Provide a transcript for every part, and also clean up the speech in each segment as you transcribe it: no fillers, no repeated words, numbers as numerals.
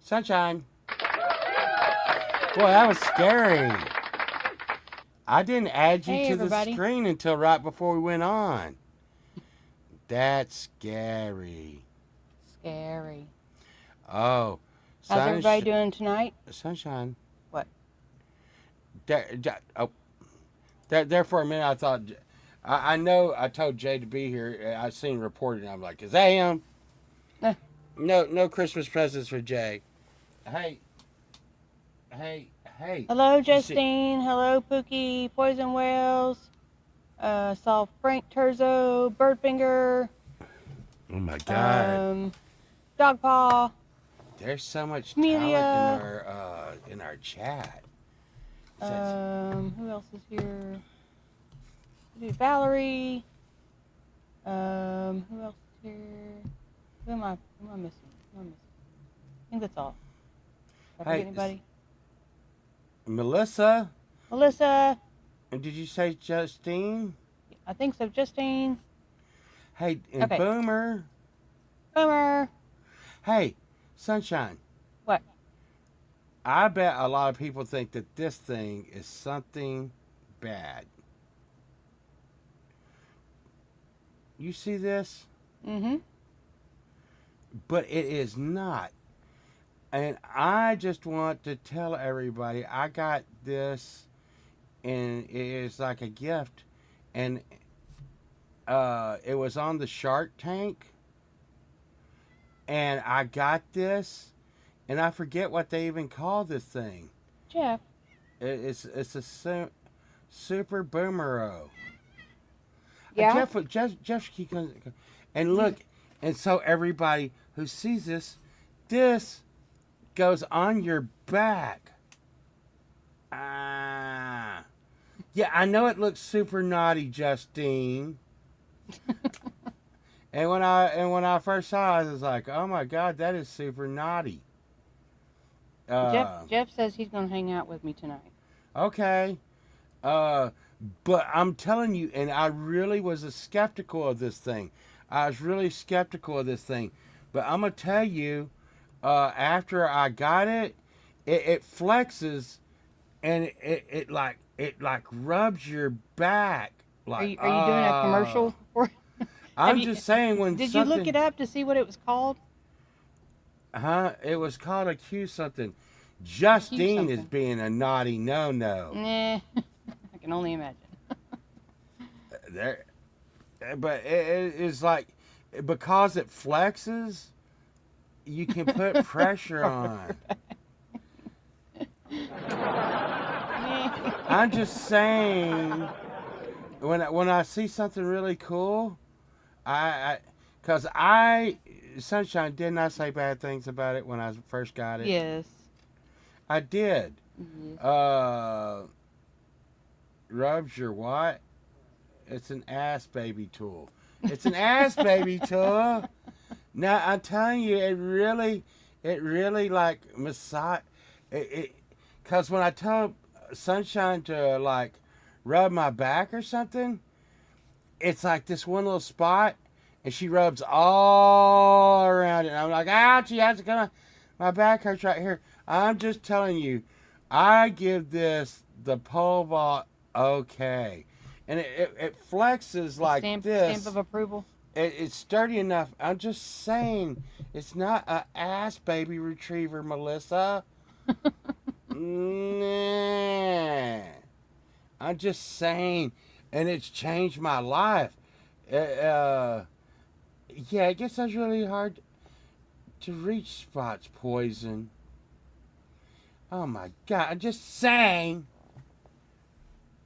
Sunshine. Boy, that was scary. I didn't add you Hey, to the everybody. screen until right before we went on. That's scary. Scary. Oh, How's everybody doing tonight? Sunshine. What? There for a minute I thought, I know I told Jay to be here. I seen reported and I'm like, is that him? Eh. No Christmas presents for Jay. Hey. Hello, Justine. Hello, Pookie. Poison Whales. Saw Frank Terzo. Birdfinger. Oh my God. Dogpaw. There's so much Amelia. talent in our chat. Who else is here? Valerie. Who else is here? Who am I missing? I think that's all. Did I forget anybody? Melissa. And did you say Justine? I think so, Justine. Hey, and Okay. Boomer. Hey, Sunshine. What? I bet a lot of people think that this thing is something bad. You see this? Mm-hmm. But it is not. And I just want to tell everybody I got this, and it is like a gift. And it was on the Shark Tank. And I got this, and I forget what they even call this thing. Jeff. It's a super boomero. Yeah. Jeff and look, and so everybody who sees this goes on your back. Yeah, I know it looks super naughty, Justine. And when I first saw it, I was like, oh my God, that is super naughty. Jeff says he's gonna hang out with me tonight. Okay. But I'm telling you, and I really was skeptical of this thing. I was really skeptical of this thing. But I'm going to tell you, after I got it, it flexes, and it like rubs your back. Like, Are you doing a commercial for it? I'm just saying when Did you look it up to see what it was called? It was called a Q something. Justine is being a naughty no-no. Nah. I can only imagine. But it is like, because it flexes, you can put pressure on. I'm just saying, when I see something really cool, because Sunshine, didn't I say bad things about it when I first got it? Yes. I did. Yes. Rubs your what? It's an ass baby tool. It's an ass baby tool. Now I'm telling you, it really like massage. Cause when I tell Sunshine to like rub my back or something, it's like this one little spot, and she rubs all around it. And I'm like, ouch, that's gonna, my back hurts right here. I'm just telling you, I give this the pole vault okay. And it flexes like this. Stamp of approval. It's sturdy enough. I'm just saying, it's not an ass baby retriever, Melissa. Nah. I'm just saying, and it's changed my life. Yeah, I guess that's really hard to reach spots, Poison. Oh my God, I'm just saying.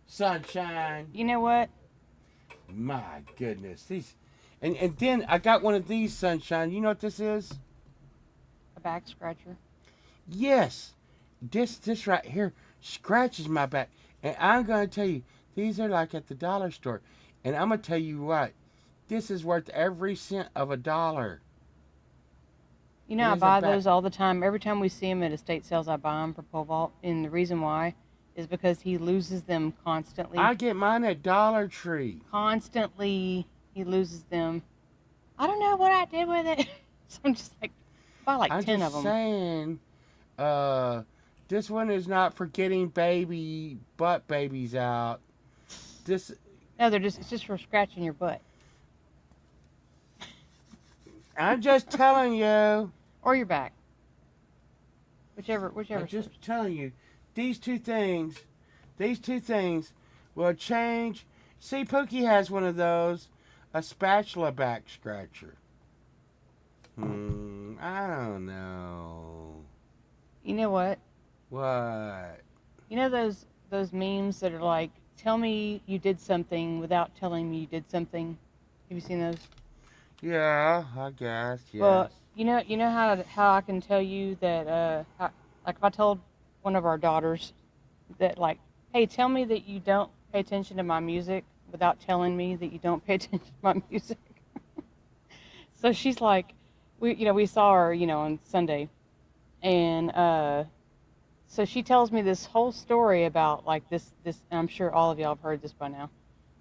Sunshine. You know what? My goodness. These and then I got one of these, Sunshine. You know what this is? A back scratcher. Yes. This right here scratches my back. And I'm gonna tell you, these are like at the dollar store. And I'm gonna tell you what, this is worth every cent of a dollar. You know, I buy those all the time. Every time we see them at estate sales, I buy them for pole vault. And the reason why is because he loses them constantly. I get mine at Dollar Tree. Constantly, he loses them. I don't know what I did with it. So I'm just like, buy like 10 of them. I'm just saying, This one is not for getting butt babies out. This, No, it's just for scratching your butt. I'm just telling you. Or your back. Whichever. I'm just telling you. These two things will change. See, Pookie has one of those, a spatula back scratcher. I don't know. You know what? What? You know those memes that are like, tell me you did something without telling me you did something? Have you seen those? Yeah, I guess, yes. Well, you know how I can tell you that, like if I told one of our daughters that, like, hey, tell me that you don't pay attention to my music without telling me that you don't pay attention to my music. So she's like, we saw her, on Sunday, and so she tells me this whole story about like this, and I'm sure all of y'all have heard this by now,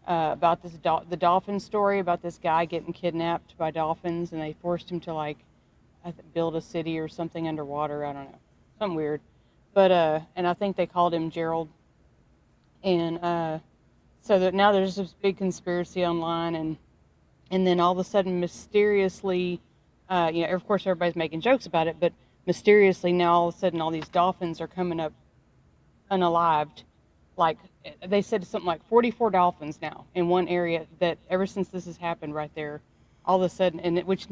about the dolphin story about this guy getting kidnapped by dolphins, and they forced him to like build a city or something underwater. I don't know, something weird, but and I think they called him Gerald, and so that now there's this big conspiracy online, and then all of a sudden mysteriously, of course everybody's making jokes about it, but mysteriously now all of a sudden all these dolphins are coming up unalived. Like they said something like 44 dolphins now in one area, that ever since this has happened right there, all of a sudden, and which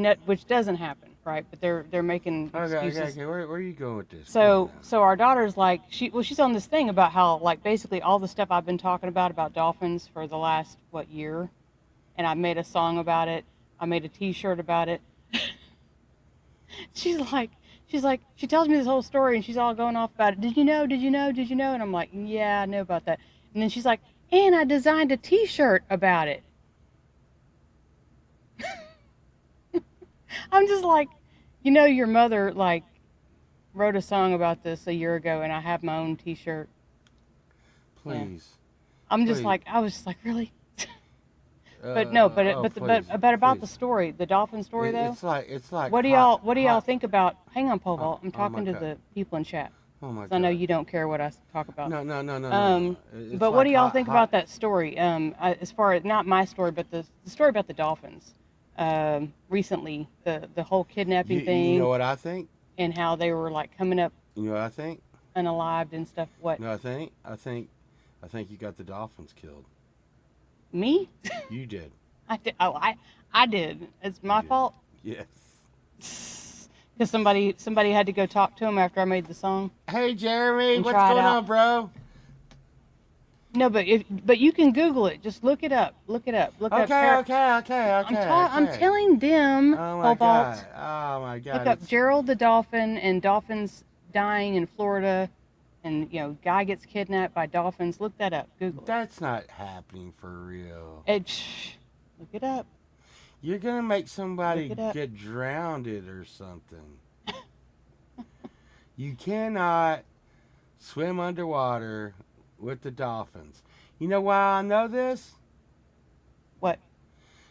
doesn't happen, right? But they're making excuses. Okay. Where are you going with this? So our daughter's like, she's on this thing about how, like, basically all the stuff I've been talking about dolphins for the last year, and I made a song about it. I made a T-shirt about it. She's like, she tells me this whole story, and she's all going off about it. Did you know? And I'm like, yeah, I know about that. And then she's like, and I designed a T-shirt about it. I'm just like, your mother like wrote a song about this a year ago, and I have my own T-shirt. Please. Yeah. I'm just like, I was just like, really? But no, about the story, the dolphin story though. It's like. What do y'all think about? Hang on, Pole Vault. I'm talking to the people in chat. Oh my God. I know you don't care what I talk about. No. But what do y'all think about that story? As far as not my story, but the story about the dolphins. Recently, the whole kidnapping thing. You know what I think? And how they were like coming up. You know what I think? Unalived and stuff. What? No, I think you got the dolphins killed. Me? You did. I did. Oh, I did. It's my fault. Yes. Because somebody had to go talk to him after I made the song. Hey Jeremy, what's going on, bro? No, but you can Google it. Just look it up. Look it up. Okay. I'm telling them. Oh my God. Look up Gerald the dolphin and dolphins dying in Florida, and guy gets kidnapped by dolphins. Look that up. Google it. That's not happening for real. Look it up. You're gonna make somebody get drowned or something. You cannot swim underwater with the dolphins. You know why I know this? What?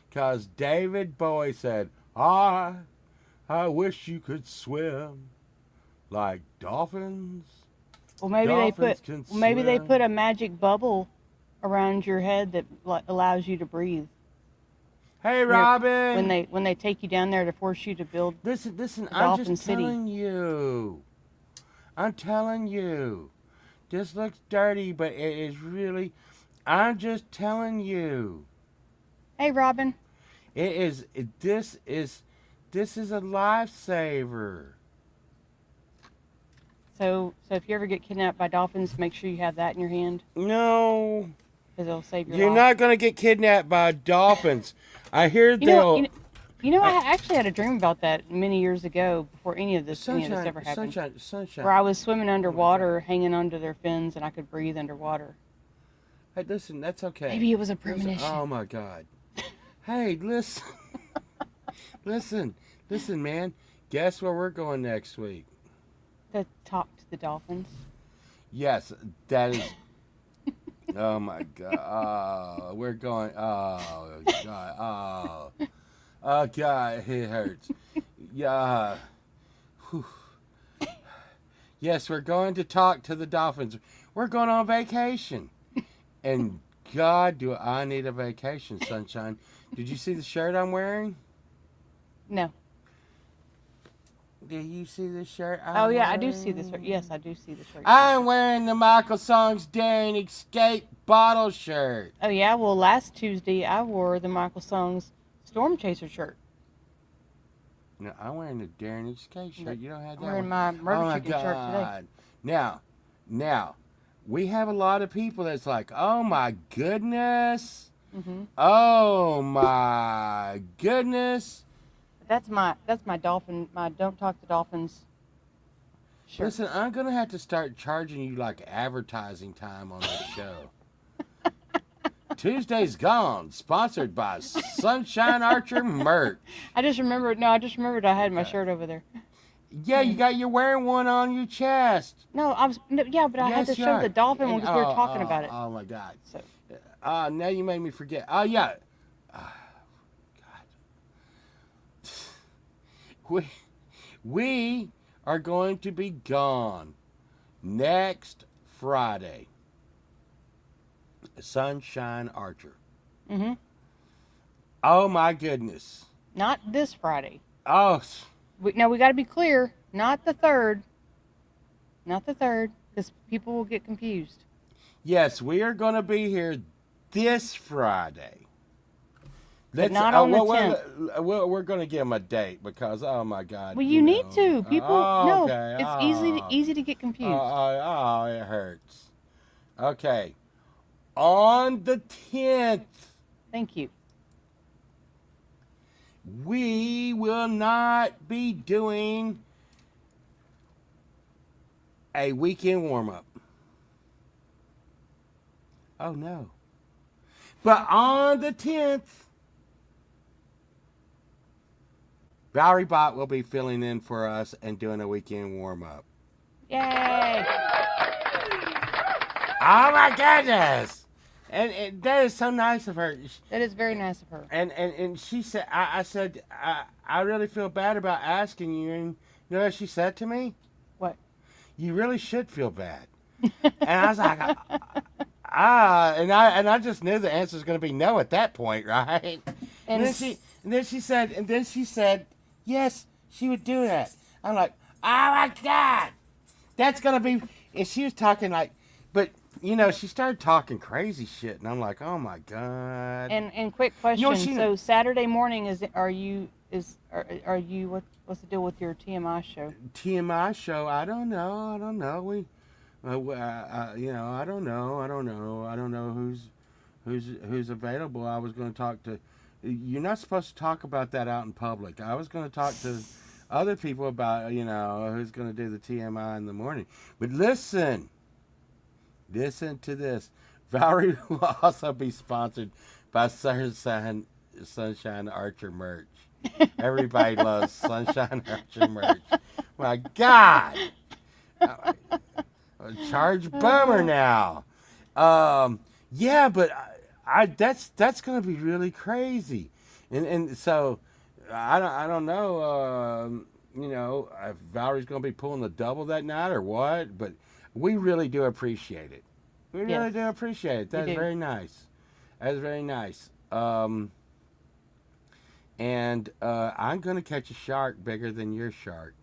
Because David Bowie said, I wish you could swim like dolphins. Well, maybe they put a magic bubble around your head that allows you to breathe. Hey, Robin. When they take you down there to force you to build. Listen. I'm just telling you. This looks dirty, but it is really. I'm just telling you. Hey, Robin. This is a lifesaver. So if you ever get kidnapped by dolphins, make sure you have that in your hand. No. Because it'll save your life. You're not gonna get kidnapped by dolphins. I hear they'll. I actually had a dream about that many years ago, before any of this ever happened. Sunshine. Where I was swimming underwater, hanging under their fins, and I could breathe underwater. Hey, listen, that's okay. Maybe it was a premonition. Oh my God. Hey, listen. listen, man. Guess where we're going next week? To talk to the dolphins. Yes, that is. Oh my God. We're going. Oh God. Oh God, it hurts. Yeah. Whew. Yes, we're going to talk to the Dolphins. We're going on vacation. And God, do I need a vacation, sunshine. Did you see the shirt I'm wearing? No. Did you see the shirt I'm Oh, yeah, wearing? I do see the shirt. Yes, I do see the shirt. I'm wearing the Michael Songs Daring Escape bottle shirt. Oh, yeah? Well, last Tuesday, I wore the Michael Songs Storm Chaser shirt. No, I'm wearing the Daring Escape shirt. You don't have that I'm wearing one? my murder Oh, my chicken shirt today. God. Now, we have a lot of people that's like, oh, my goodness. Mm-hmm. Oh, my goodness. That's my Dolphin, my Don't Talk to Dolphins shirt. Listen, I'm going to have to start charging you like advertising time on this show. Tuesday's Gone, sponsored by Sunshine Archer merch. I just remembered I had my shirt over there. Yeah, you're wearing one on your chest. No, but I had to show the Dolphin one because we were talking about it. Oh my God. So. Now you made me forget. Oh yeah. God. We are going to be gone next Friday. Sunshine Archer. Mm-hmm. Oh my goodness. Not this Friday. Oh. We got to be clear. Not the 3rd. Not the 3rd, because people will get confused. Yes, we are going to be here this Friday. But not on the 10th. We're going to give them a date because, oh my God. Well, you need to. People, no, okay. It's easy to get confused. It hurts. Okay. On the 10th. Thank you. We will not be doing a weekend warm-up. Oh, no. But on the 10th, Valerie Bott will be filling in for us and doing a weekend warm-up. Yay! Oh, my goodness! And that is so nice of her. That is very nice of her. And she said, I said, I really feel bad about asking you. And you know what she said to me? What? You really should feel bad. And I was like, and I just knew the answer was going to be no at that point, right? And then she said, yes, she would do that. I'm like, oh my God, that's going to be. And she was talking like, but. You know, she started talking crazy shit, and I'm like, oh my God. And quick question: so Saturday morning what's the deal with your TMI show? TMI show? I don't know. We, I don't know who's available. I was going to talk to. You're not supposed to talk about that out in public. I was going to talk to other people about who's going to do the TMI in the morning. But listen to this. Valerie will also be sponsored by Sunshine Archer merch. Everybody loves Sunshine Archer merch. My God. Charge Bummer now. Yeah, but that's going to be really crazy. And so I don't know if Valerie's going to be pulling the double that night or what, but we really do appreciate it. We really do appreciate it. That's very nice. That's very nice. And I'm going to catch a shark bigger than your shark.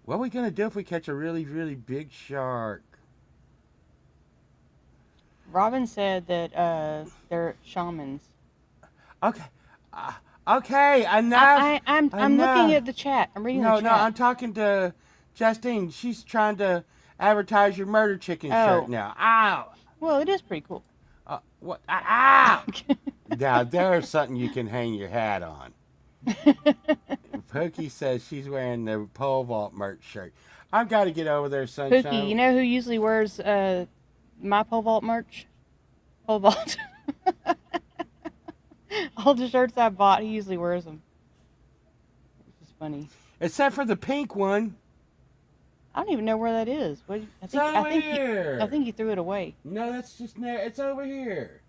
What are we going to do if we catch a really, really big shark? Robin said that they're shamans. Okay. Okay, enough. I'm looking at the chat. I'm reading the chat. No, I'm talking to Justine. She's trying to advertise your murder chicken shirt now. Ow. Well, it is pretty cool. What? Ow. Now, there's something you can hang your hat on. Pookie says she's wearing the pole vault merch shirt. I've got to get over there, Sunshine. Pookie, you know who usually wears my pole vault merch? Pole vault. All the shirts I bought, he usually wears them. It's just funny. Except for the pink one. I don't even know where that is. It's over here. I think you threw it away. No, that's just it's over here.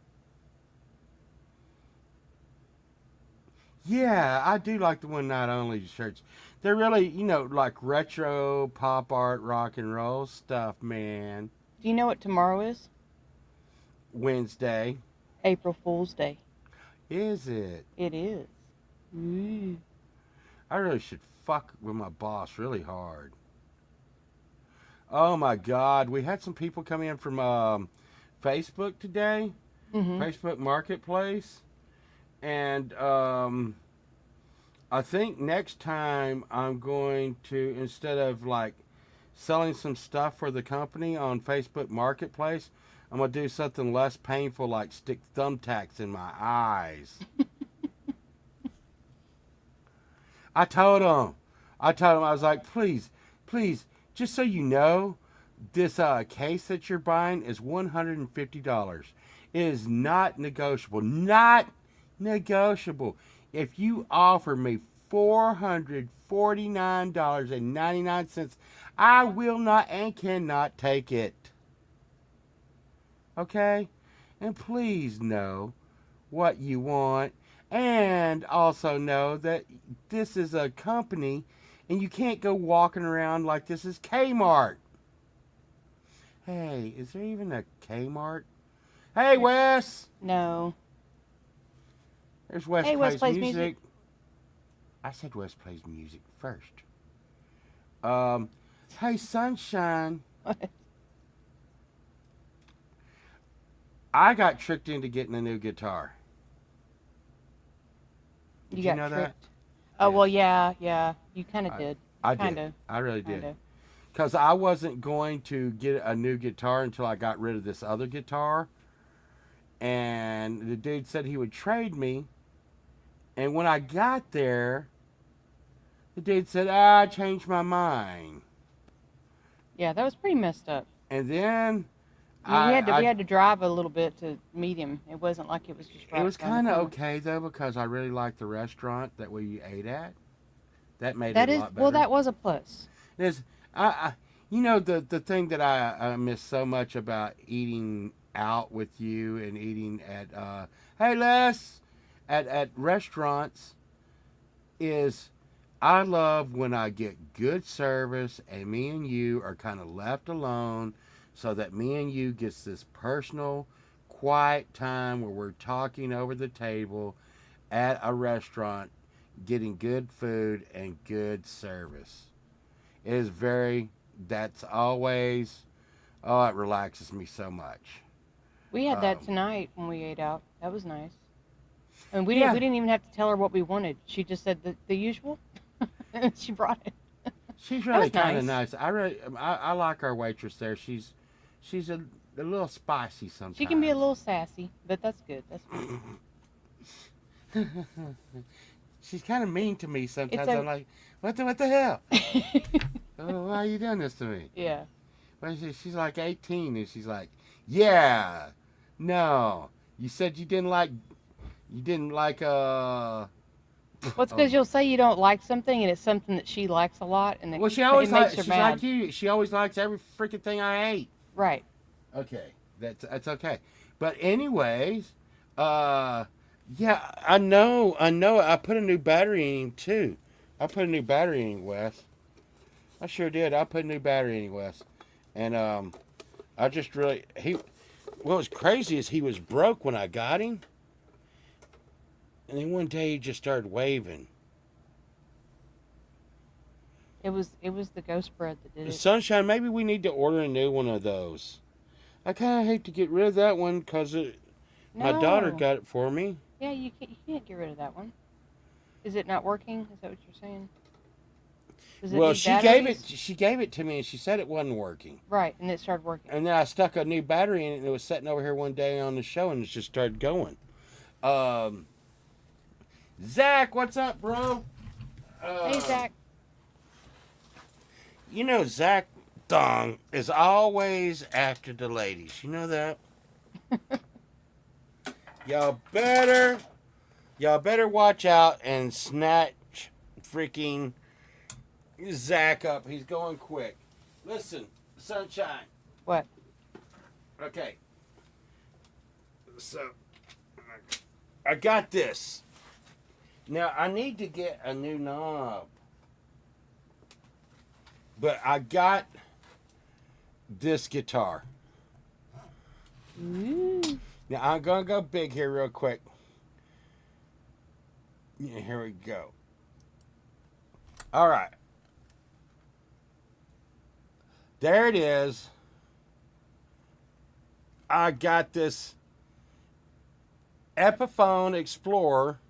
Yeah, I do like the one night only shirts. They're really, like retro pop art rock and roll stuff, man. Do you know what tomorrow is? Wednesday. April Fool's Day. Is it? It is. Ooh. I really should fuck with my boss really hard. Oh my God. We had some people come in from Facebook today, Mhm. Facebook Marketplace. And I think next time I'm going to, instead of like selling some stuff for the company on Facebook Marketplace, I'm going to do something less painful like stick thumbtacks in my eyes. I told him, I was like, please, please, just so you know, this case that you're buying is $150. It is not negotiable. Not negotiable. If you offer me $449.99, I will not and cannot take it. Okay? And please know what you want. And also know that this is a company and you can't go walking around like this is Kmart. Hey, is there even a Kmart? Hey, Wes! No. There's Wes Hey, Wes plays plays music. music. I said Wes plays music first. Hey, Sunshine. I got tricked into getting a new guitar. Did you got know tricked. that? Oh, Yes. well, yeah. You kind of did. I did. Kinda. I really did. Kinda. Because I wasn't going to get a new guitar until I got rid of this other guitar. And the dude said he would trade me. And when I got there, the dude said, I changed my mind. Yeah, that was pretty messed up. And then I mean, we had to drive a little bit to meet him. It wasn't like it was just right it was down the kind of corner. okay, though, because I really liked the restaurant that we ate at. That made That it a is, lot better. well, that was a plus. There's, the thing that I miss so much about eating out with you and eating at, hey Les, at restaurants is I love when I get good service and me and you are kind of left alone so that me and you gets this personal, quiet time where we're talking over the table at a restaurant, getting good food and good service. It is that's always, oh, it relaxes me so much. We had that Um, tonight when we ate out. That was nice. And yeah, we didn't even have to tell her what we wanted. She just said the usual, and she brought it. she's That really was kind of nice. nice. I like our waitress there. She's a little spicy She can be a sometimes. little sassy, but that's good. That's good. She's kind of mean to me It's sometimes. I'm like, what the hell? a Oh, why are you doing this to me? yeah. But she's like 18 and she's like, yeah, no, you said you didn't like Well, it's oh because my. you'll say you don't like something, and it's something that she likes a lot, and Well, she it always makes like her she's mad. like you. She always likes every freaking thing I ate. Right. Okay, that's okay. But anyways, yeah, I know. I put a new battery in him too. I put a new battery in him, Wes. I sure did. I put a new battery in him, Wes. And I just really what was crazy is he was broke when I got him, and then one day he just started waving. It was the ghost bread that did it. Sunshine, maybe we need to order a new one of those. I kind of hate to get rid of that one because my daughter No. got it for me. Yeah, you can't get rid of that one. Is it not working? Is that what you're saying? Does it Well, need she gave it. batteries? She gave it to me, and she said it wasn't working. Right, and it started working. And then I stuck a new battery in it, and it was sitting over here one day on the show, and it just started going. Um, Zach, what's up, bro? Hey, Zach. You know Zach Dong is always after the ladies. You know that? Y'all better watch out and snatch freaking Zach up. He's going quick. Listen, Sunshine. What? Okay. So I got this. Now I need to get a new knob, but I got this guitar. Ooh. Now I'm gonna go big here real quick. Yeah, here we go. All right, there it is. I got this Epiphone Explorer.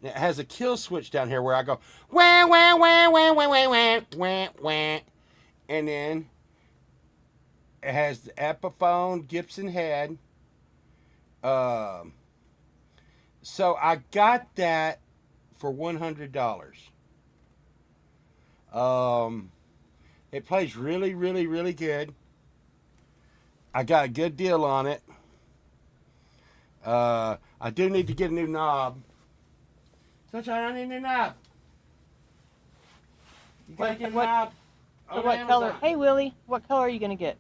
It has a kill switch down here where I go wah wah wah wah wah wah wah wah wah, and then it has the Epiphone Gibson head. So I got that for $100. It plays really, really, really good. I got a good deal on it. I do need to get a new knob. Sunshine, I need a new knob. You gotta get a knob. So what color? Hey, Willie, what color are you gonna get?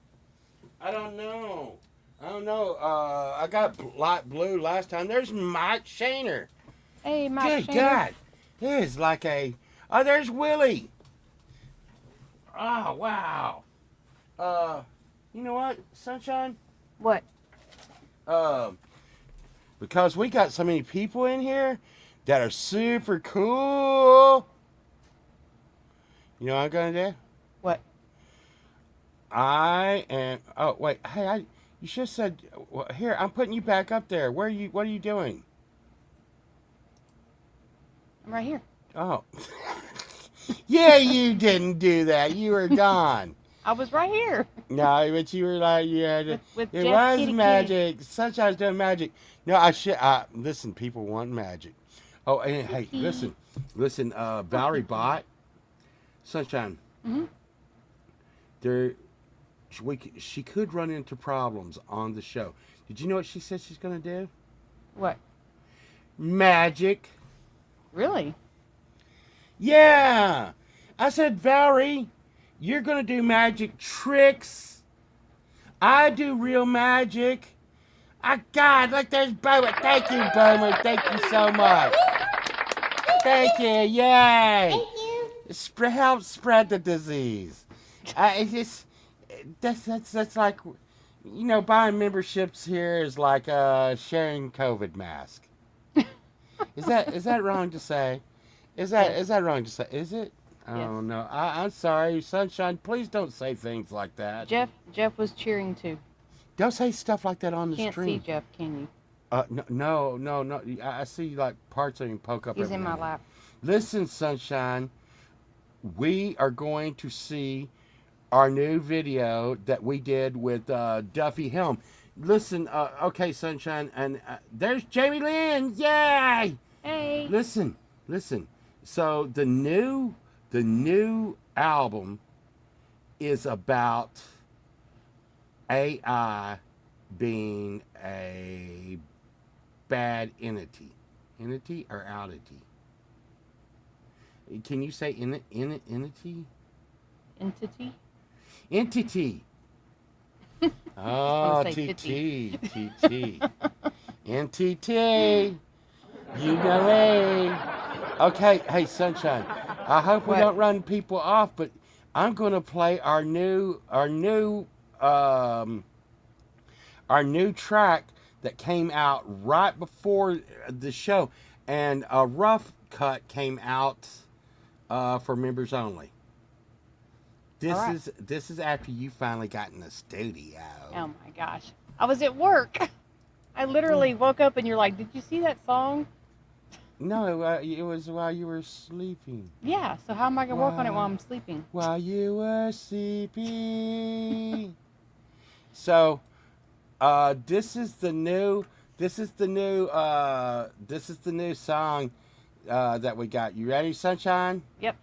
I don't know. I got light blue last time. There's Mike Shaner. Hey, Mike. Good God. It is like a... Oh, there's Willie. Oh, wow. You know what, Sunshine? What? Because we got so many people in here that are super cool. You know what I'm going to do? What? I am... Oh, wait. Hey, you should have said... Well, here, I'm putting you back up there. What are you doing? I'm right here. Oh. Yeah, you didn't do that. You were gone. I was right here. No, but you were like, you had to, with it Jeff was Kitty magic. Sunshine's doing magic. No, listen, people want magic. Oh, and hey, listen, Valerie Bott, Sunshine. Mm-hmm. She could run into problems on the show. Did you know what she said she's gonna do? What? Magic. Really? Yeah. I said, Valerie, you're gonna do magic tricks. I do real magic. God, look, there's Boomer. Thank you, Boomer. Thank you so much. Thank you. Yay. Thank you. Help spread the disease. It's just that's like, you know, buying memberships here is like sharing COVID mask. Is that wrong to say? Is that wrong to say? Is it? I don't know. I'm sorry, Sunshine. Please don't say things like that. Jeff was cheering too. Don't say stuff like that on the Can't stream. see Jeff, can you? No. I see like parts of him poke up. He's in my lap. Listen, Sunshine. We are going to see our new video that we did with Duffy Helm. Listen, okay, Sunshine, and there's Jamie Lynn. Yay! Hey. Listen. So the new album is about AI being a bad entity or outity. Can you say entity? Entity. Oh, TT. NTT. You know me. Okay, hey, Sunshine. I hope we don't run people off, but I'm going to play our new track that came out right before the show, and a rough cut came out for members only. This is after you finally got in the studio. Oh my gosh. I was at work. I literally woke up and you're like, did you see that song? No, it was while you were sleeping. Yeah, so how am I going to work on it while I'm sleeping? While you were sleeping. So, this is the new song that we got. You ready, Sunshine? Yep.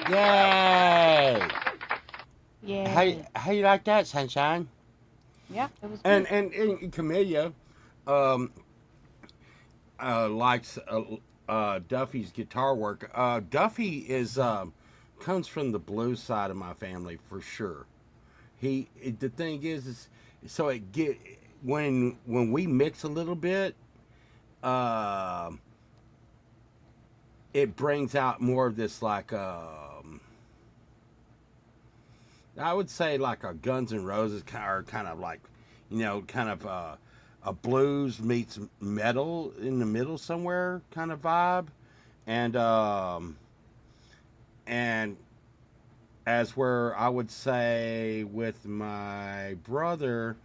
Yay! Yay. How you like that, Sunshine? Yeah, it was And good. and Camellia um, likes Duffy's guitar work. Duffy is comes from the blues side of my family for sure. The thing is so it get when we mix a little bit, uh, it brings out more of this like I would say like a Guns N' Roses kind of like kind of a blues meets metal in the middle somewhere kind of vibe, and and as where I would say with my brother,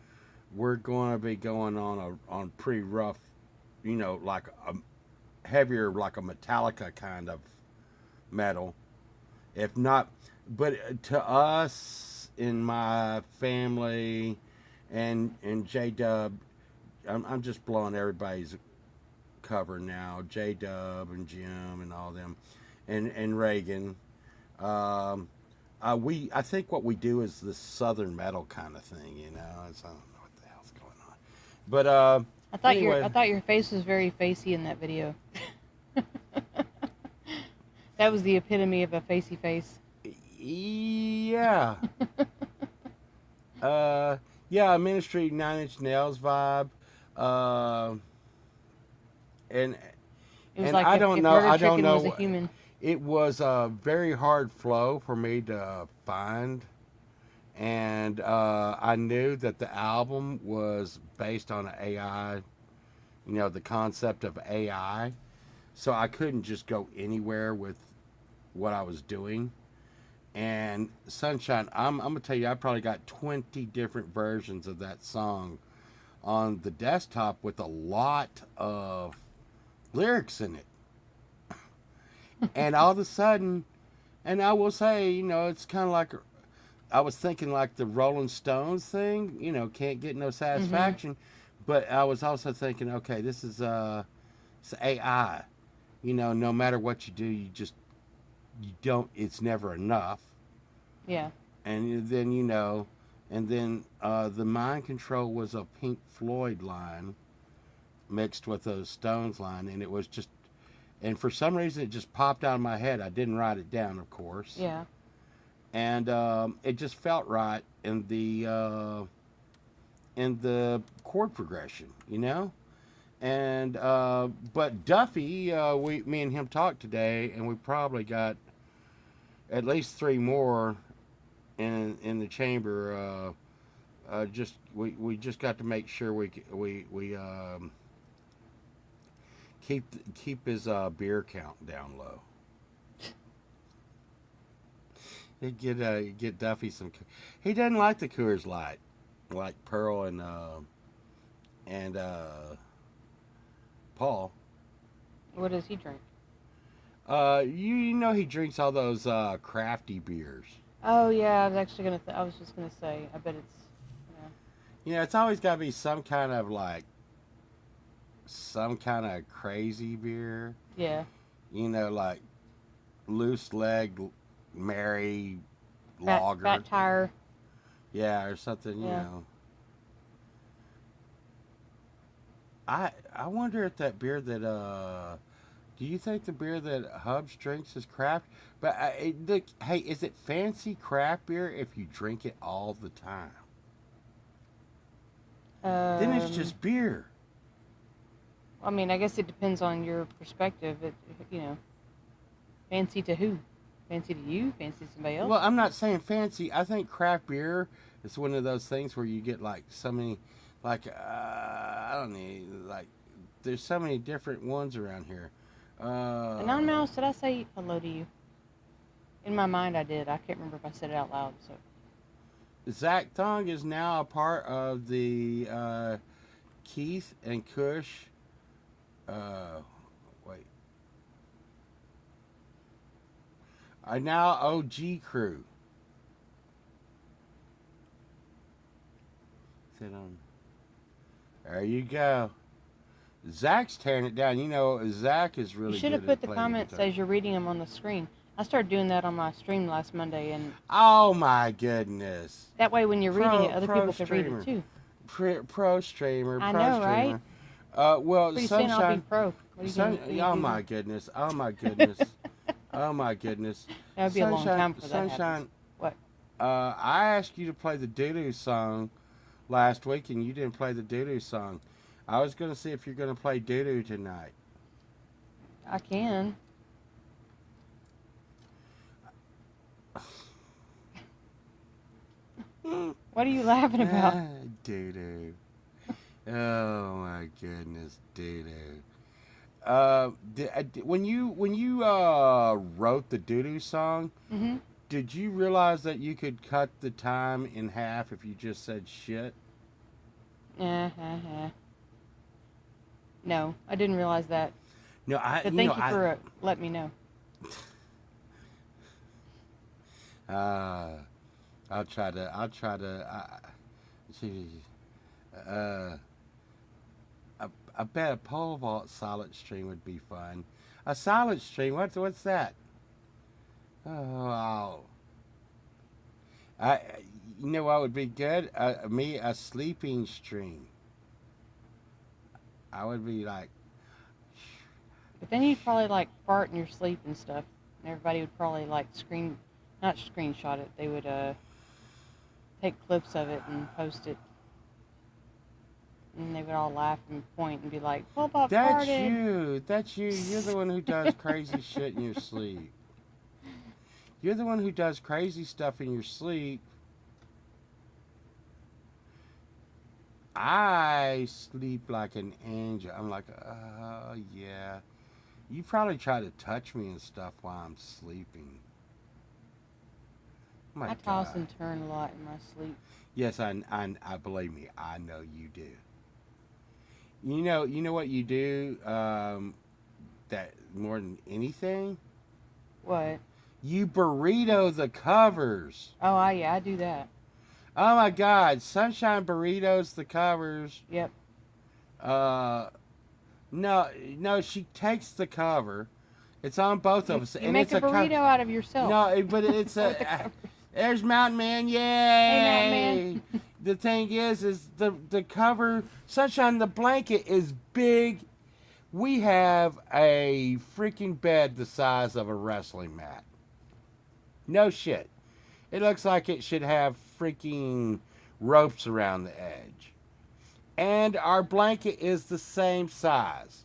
we're going to be going on pretty rough, like a heavier, like a Metallica kind of metal. If not, but to us in my family and J Dub, I'm just blowing everybody's cover now. J Dub and Jim and all them, and Reagan. Um, I think what we do is the Southern metal kind of thing. It's, I don't know what the hell's going on, but I anyway, thought your face was very facey in that video. That was the epitome of a facey face. yeah, uh, yeah, Ministry 9 Inch Nails vibe, uh, and It was and like if Murder I don't Chicken was a know. human. It was a very hard flow for me to find, and I knew that the album was based on AI. The concept of AI, so I couldn't just go anywhere with what I was doing. And Sunshine, I'm gonna tell you, I probably got 20 different versions of that song on the desktop with a lot of lyrics in it. And all of a sudden, and I will say, it's kind of like I was thinking like the Rolling Stones thing, can't get no Mm-hmm. satisfaction. But I was also thinking, okay, this is it's AI. No matter what you do, you don't. It's never enough. Yeah. And then the Mind Control was a Pink Floyd line mixed with a Stones line, and it was just. And for some reason, it just popped out of my head. I didn't write it down, of course, Yeah. and it just felt right in the chord progression. And but Duffy, me and him talked today, and we probably got at least three more in the chamber. Just we just got to make sure we keep his beer count down low. Get Duffy some. He doesn't like the Coors Light, like Pearl and Paul. What does he drink? You know he drinks all those crafty beers. Oh yeah, I was actually gonna. I was just gonna say. I bet it's. Yeah. It's always got to be some kind of crazy beer. Yeah. Like loose leg Mary Fat lager. tire. Yeah, or something. Yeah. I wonder if that beer that do you think the beer that Hubs drinks is craft? But look, hey, is it fancy craft beer if you drink it all the time? Then it's Um. just beer. I mean, I guess it depends on your perspective. You know, fancy to who? Fancy to you? Fancy to somebody else? Well, I'm not saying fancy. I think craft beer is one of those things where you get like so many, like I don't know, like there's so many different ones around here. Anonymous, did I say hello to you? In my mind, I did. I can't remember if I said it out loud. So. Zach Thong is now a part of the Keith and Kush. Wait. Are now OG crew. Sit on. There you go. Zach's tearing it down. Zach is You really should good have at put the playing the comments guitar. as you're reading them on the screen. I started doing that on my stream last Monday, and Oh my goodness. that way, when you're reading it, other Pro people could read it streamer. too. Pro streamer. I Pro know, right? streamer. Well, Pretty soon I'll be Sunshine. pro. What are you gonna Oh do my then? goodness. Oh my goodness. Oh my goodness. That would be a long time before that Sunshine. happens. What? I asked you to play the doo-doo song last week, and you didn't play the doo-doo song. I was going to see if you're going to play doo-doo tonight. I can. What are you laughing about? Doo-doo. Oh my goodness, doo-doo. When you wrote the doo-doo song, Mm-hmm. did you realize that you could cut the time in half if you just said shit? No, I didn't realize that. No, But thank you for letting me know. I'll try to. I bet a pole vault solid string would be fun. A solid string. What's that? Oh, I. You know what would be good? A sleeping string. I would be like. But then you'd probably like fart in your sleep and stuff, and everybody would probably like not screenshot it. They would take clips of it and post it, and they would all laugh and point and be like, "Well, Bob That's farted." you. That's you. You're the one who does crazy shit in your sleep. You're the one who does crazy stuff in your sleep. I sleep like an angel. I'm like, oh, yeah. You probably try to touch me and stuff while I'm sleeping. My I God. toss and turn a lot in my sleep. Yes, I believe me. I know you do. You know what you do that more than anything? What? You burrito the covers. Oh, yeah, I do that. Oh my God, Sunshine burritos the covers. Yep. No, she takes the cover. It's on both of us, You and make it's a burrito out of yourself. No, but it's With the a. covers. There's Mountain Man, yay! Hey, Mountain Man. The thing is the cover, Sunshine, the blanket is big. We have a freaking bed the size of a wrestling mat. No shit. It looks like it should have freaking ropes around the edge. And our blanket is the same size.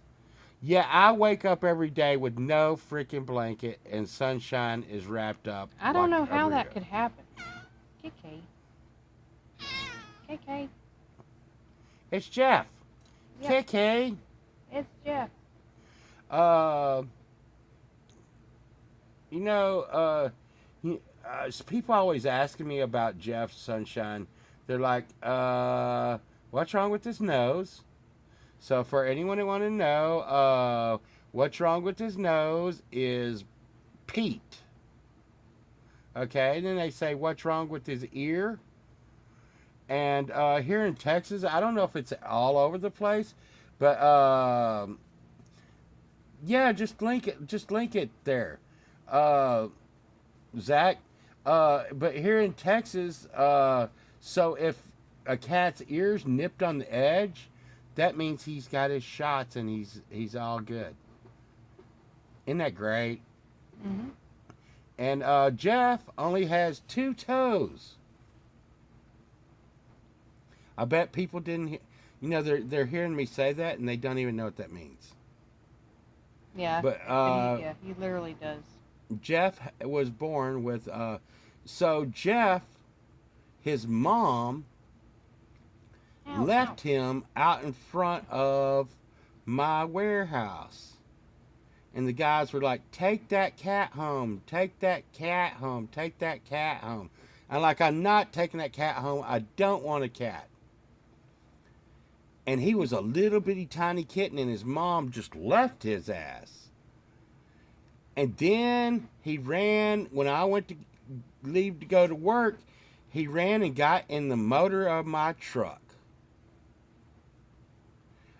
Yeah, I wake up every day with no freaking blanket, and Sunshine is wrapped up. I don't know like a how that burrito. could happen. KK. KK. It's Jeff. Yep. KK. It's Jeff. You know, people always asking me about Jeff Sunshine. They're like, what's wrong with his nose? So for anyone who want to know, what's wrong with his nose is Pete. Okay, and then they say, what's wrong with his ear? And here in Texas, I don't know if it's all over the place, but yeah, just link it there, Zach. But here in Texas, so if a cat's ear's nipped on the edge, that means he's got his shots and he's all good. Isn't that great? Mm-hmm. And Jeff only has 2 toes. I bet people didn't. They're hearing me say that and they don't even know what that means. Yeah. But he literally does. Jeff was born with. So Jeff, his mom, left him out in front of my warehouse. And the guys were like, take that cat home, take that cat home, take that cat home. I'm like, I'm not taking that cat home. I don't want a cat. And he was a little bitty tiny kitten, and his mom just left his ass. And then he ran, when I went to leave to go to work, he ran and got in the motor of my truck.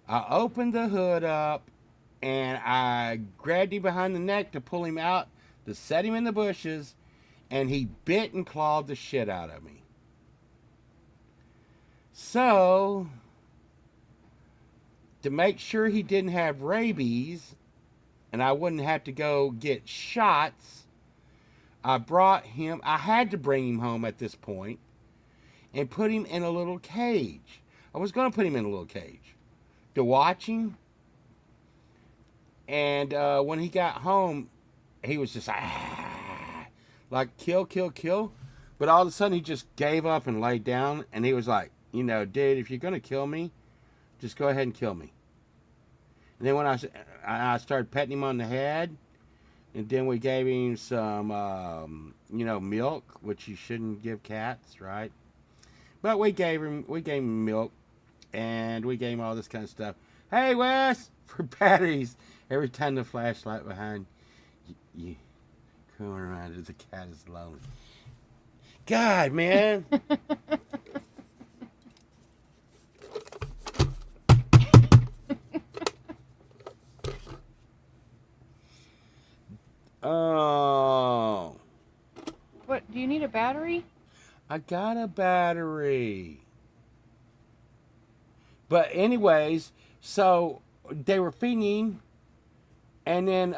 I opened the hood up, and I grabbed him behind the neck to pull him out to set him in the bushes, and he bit and clawed the shit out of me. So, to make sure he didn't have rabies and I wouldn't have to go get shots, I had to bring him home at this point and put him in a little cage. I was going to put him in a little cage to watch him. And when he got home, he was just like kill, kill, kill. But all of a sudden, he just gave up and laid down. And he was like, dude, if you're going to kill me, just go ahead and kill me. And then when I started petting him on the head, and then we gave him some, milk, which you shouldn't give cats, right? But we gave him milk, and we gave him all this kind of stuff. Hey, Wes, for batteries. Every time the flashlight behind you come around, the cat is lonely. God, man. Oh. What, do you need a battery? I got a battery. But anyways, so they were feeding, and then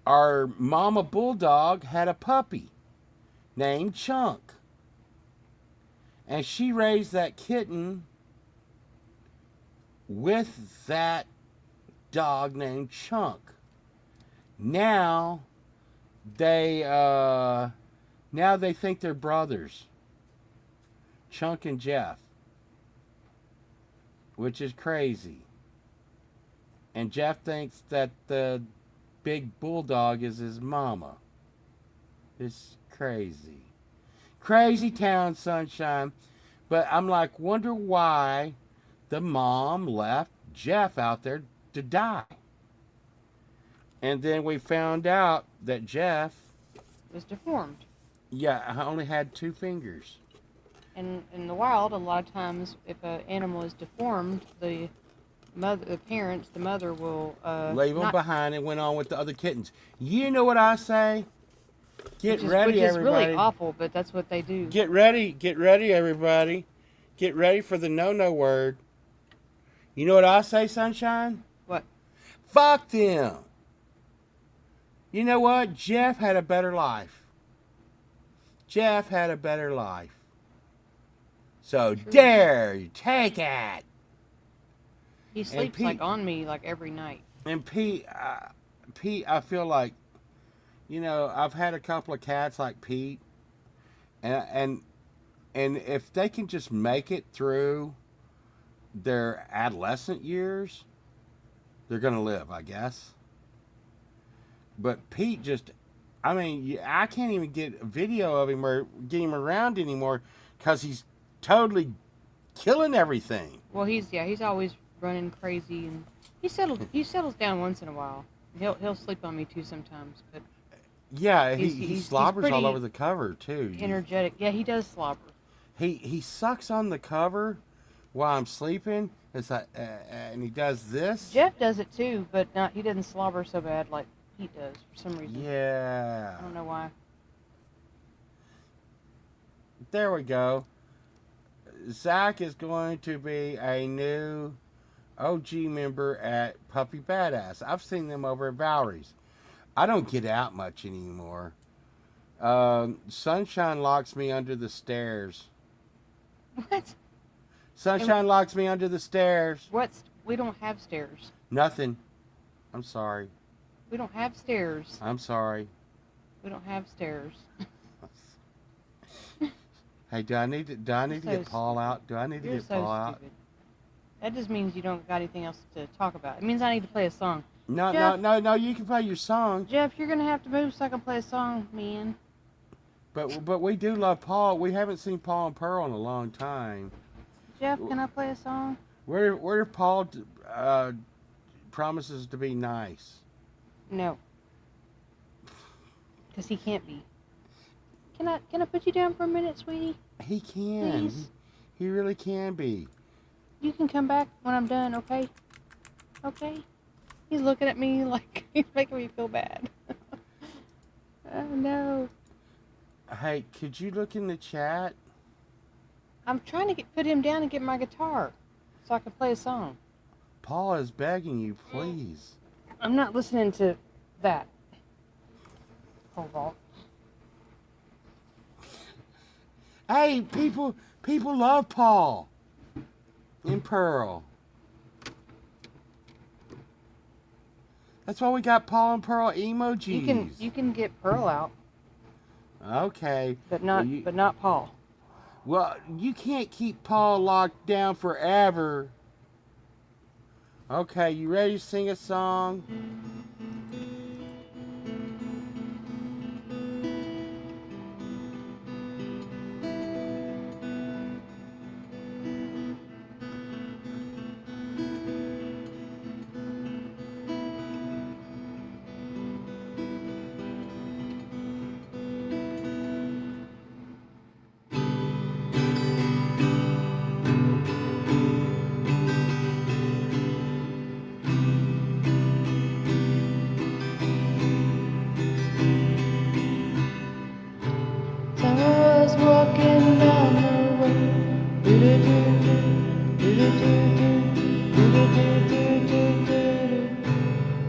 our mama bulldog had a puppy named Chunk. And she raised that kitten with that dog named Chunk. Now they think they're brothers. Chunk and Jeff. Which is crazy. And Jeff thinks that the big bulldog is his mama. It's crazy. Crazy town, sunshine. But I'm like, wonder why the mom left Jeff out there to die. And then we found out that Jeff was deformed. Yeah, only had 2 fingers. And in the wild, a lot of times, if an animal is deformed, the mother will leave them behind and went on with the other kittens. You know what I say? Get ready, everybody. Which is really awful, but that's what they do. Get ready, everybody. Get ready for the no word. You know what I say, sunshine? What? Fuck them. You know what? Jeff had a better life. Jeff had a better life. So True. Dare you take it. He sleeps like on me like every night. And Pete, I feel like, I've had a couple of cats like Pete, and if they can just make it through their adolescent years, they're gonna live, I guess. But Pete I can't even get a video of him or get him around anymore because he's totally killing everything. Well, he's always running crazy, and he settles down once in a while. He'll sleep on me too sometimes, but yeah, he slobbers all over the cover too. Energetic. Yeah, he does slobber. He sucks on the cover while I'm sleeping. It's like, and he does this. Jeff does it too, but he doesn't slobber so bad like Pete does for some reason. Yeah. I don't know why. There we go. Zach is going to be a new OG member at Puppy Badass. I've seen them over at Valerie's. I don't get out much anymore. Sunshine locks me under the stairs. What? Sunshine locks me under the stairs. We don't have stairs. Nothing. I'm sorry. We don't have stairs. I'm sorry. We don't have stairs. Hey, do I need to get Paul out? Do I need to get Paul out? Stupid. That just means you don't got anything else to talk about. It means I need to play a song. No, Jeff, no, you can play your song. Jeff, you're going to have to move so I can play a song, man. But we do love Paul. We haven't seen Paul and Pearl in a long time. Jeff, can I play a song? Where Paul promises to be nice. No. Because he can't be. Can I put you down for a minute, sweetie? He can. Please? He really can be. You can come back when I'm done, okay? Okay? He's looking at me like he's making me feel bad. Oh no. Hey, could you look in the chat? I'm trying to put him down and get my guitar so I can play a song. Paul is begging you, please. I'm not listening to that. Hold on. Hey, people love Paul and Pearl. That's why we got Paul and Pearl emojis. You can get Pearl out, Okay. but not Paul. Well, you can't keep Paul locked down forever. Okay, you ready to sing a song?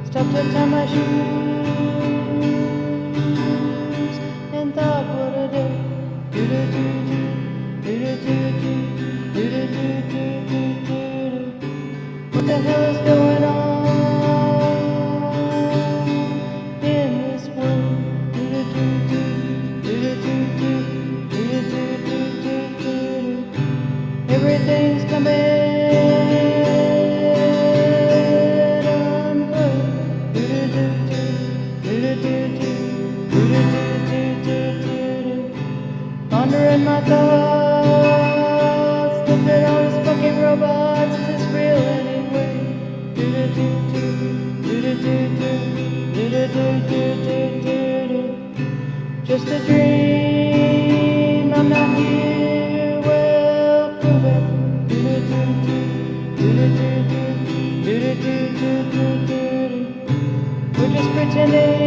Stopped to tie my shoes and thought what a day. What the hell is going on in this world? Everything's coming. Pondering my thoughts, looking at all these fucking robots. Is this real anyway? Just a dream, I'm not here, well, prove it. We're just pretending.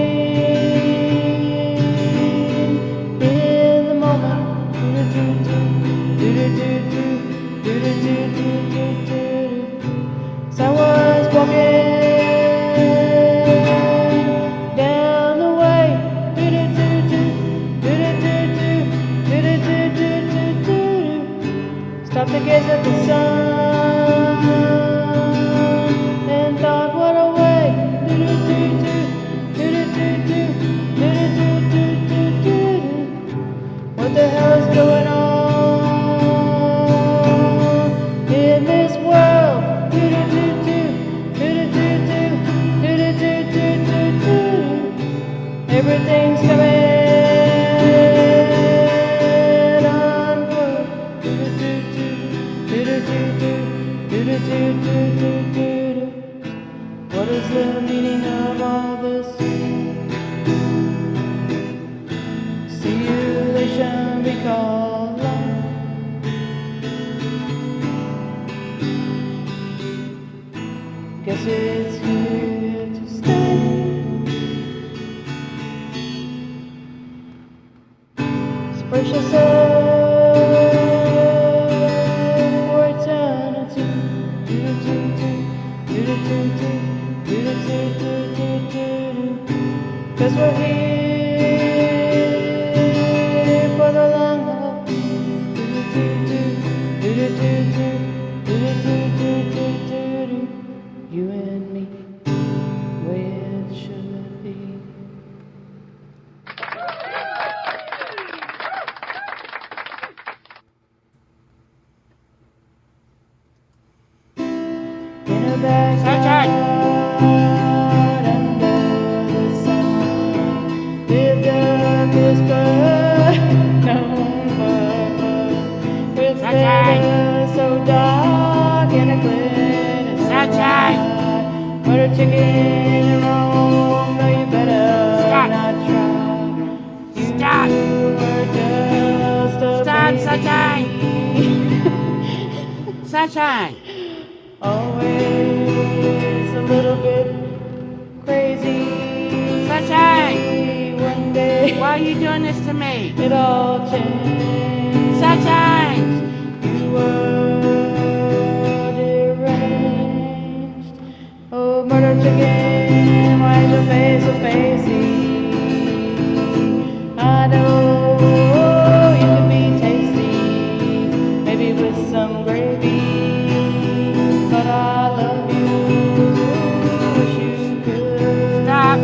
So I was walking down the way, stopped to gaze at the sun and thought, what a way. What the hell is going on in this world? Everything's coming unquote. What is the meaning of all this? Simulation we call life. Guess it's here to stay. Brace yourself for eternity. 'Cause we're here for the long haul. You and me, where it should be. In a backyard under the sun, lived a whisper known for with weather so dark and a glint of sunshine. Murder chicken in Rome, no, you better not try. Stop! You were just a Stop, baby. Sunshine! Sunshine! Always a little bit Why are you doing this to me? It all changed. Sunshine! You were deranged. Oh, murder chicken, why is your face so facey? I know you could be tasty, maybe with some gravy, but I love you. Wish you could. Stop!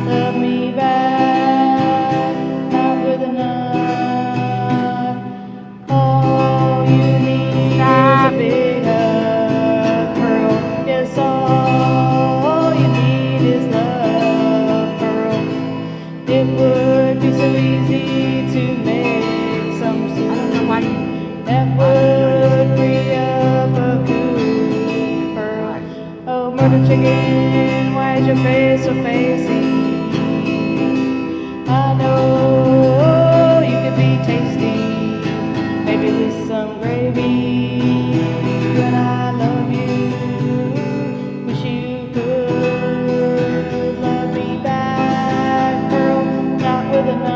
Love me back, not with a knife. All you need is a big hug, Pearl. Yes, all you need is love, Pearl. It would be so easy to make some soup that would free up a cool Pearl. Oh, murder chicken, why is your face so facey? I know you could be tasty, maybe with some gravy, but I love you. Wish you could love me back, Pearl, not with a knife.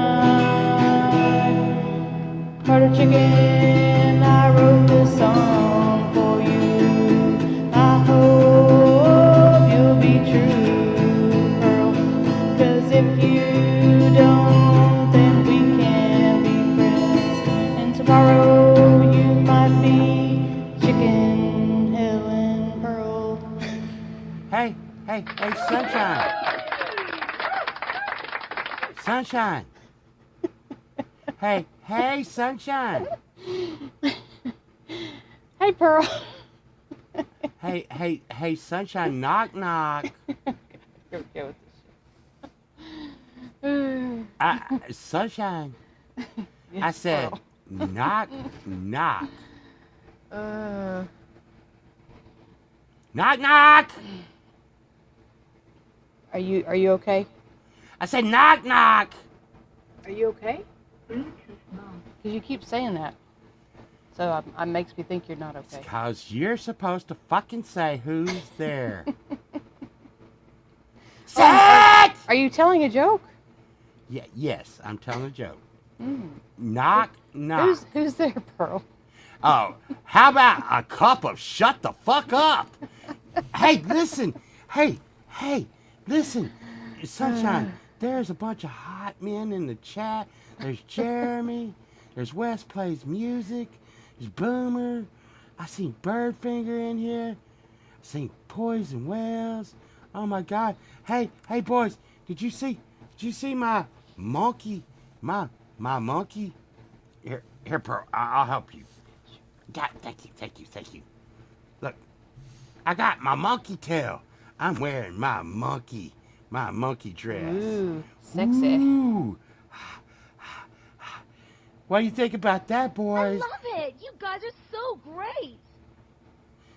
Murder chicken, I wrote this song for you. I hope you'll be true, Pearl, 'cause if you don't, then we can be friends. And tomorrow you might be Chicken Helen Pearl. Hey, Sunshine! Sunshine! Hey, Sunshine! Hey, Pearl. Hey, Sunshine, knock, knock. Here we go with this shit. Sunshine, Yes, I said, Pearl. knock, knock. Uh, Knock, knock! are you okay? I said, knock, knock! Are you okay? Because you keep saying that. So it makes me think you're not okay. Because you're supposed to fucking say who's there. Say it! Are you telling a joke? Yes, I'm telling a joke. Mm. Knock, knock. Who's there, Pearl? Oh, how about a cup of shut the fuck up? Hey, listen. Hey, listen. Sunshine, there's a bunch of hot men in the chat. There's Jeremy. There's Wes Plays Music. There's Boomer. I seen Birdfinger in here. I seen Poison Wells. Oh my God. Hey, boys, did you see my monkey? My monkey? Here, Pearl, I'll help you. God, thank you. Look, I got my monkey tail. I'm wearing my monkey dress. Ooh, sexy. Ooh. What do you think about that, boys? I love it. You guys are so great.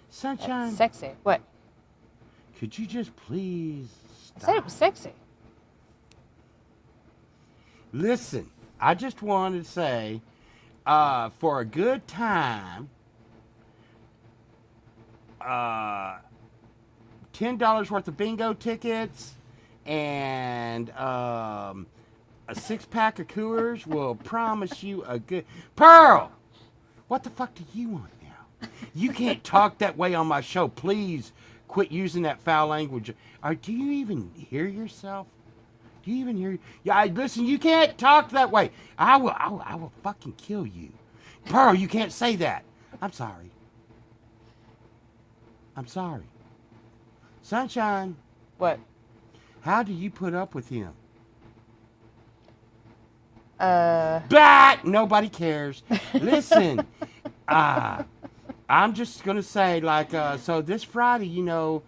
Sunshine, Sexy. What? could you just please I said it stop? was sexy. Listen, I just wanted to say, for a good time, $10 worth of bingo tickets and a 6-pack of Coors will promise you a good... Pearl! What the fuck do you want now? You can't talk that way on my show. Please quit using that foul language. Do you even hear yourself? Do you even hear? Yeah, listen, you can't talk that way. I will fucking kill you. Pearl, you can't say that. I'm sorry. Sunshine, What? how do you put up with him? Uh, But nobody cares. Listen, I'm just gonna say, like, so this Friday, down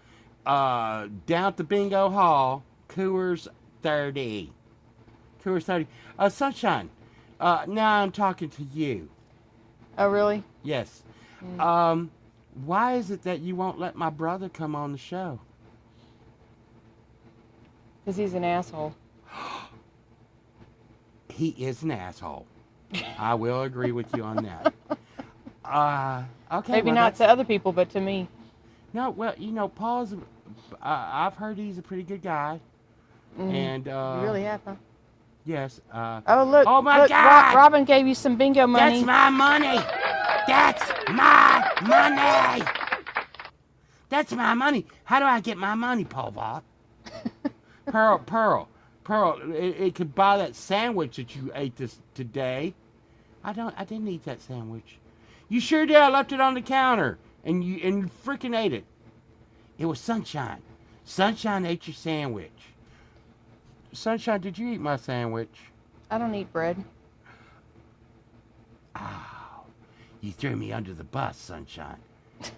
at the bingo hall, Coors 30. Sunshine, now I'm talking to you. oh, really? Yes. Why is it that you won't let my brother come on the show? Because he's an asshole. He is an asshole. I will agree with you on that. Okay. Maybe well, not to other people, but to me. No, well, Paul's. I've heard he's a pretty good guy, and You really have, huh? Yes. Oh, look. Oh, my look, God! Robin gave you some bingo money. That's my money! That's my money! That's my money! How do I get my money, Paul Bob? Pearl, it could buy that sandwich that you ate today. I didn't eat that sandwich. You sure did. I left it on the counter, and you freaking ate it. It was Sunshine. Sunshine ate your sandwich. Sunshine, did you eat my sandwich? I don't eat bread. Oh, you threw me under the bus, Sunshine.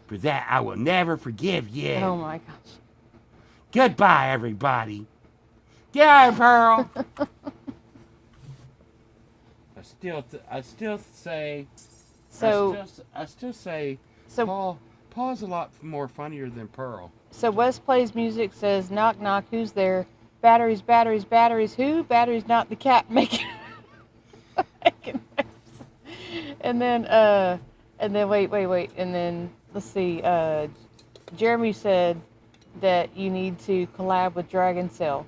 For that, I will never forgive you. Oh my gosh. Goodbye, everybody. Yeah, Pearl. I still say. So I still say. so Paul's a lot more funnier than Pearl. so Wes Plays Music says, knock knock, who's there? Batteries, batteries, batteries. Who? Batteries, not the cat making. making noise. And then wait. And then let's see. Jeremy said that you need to collab with Dragon Cell,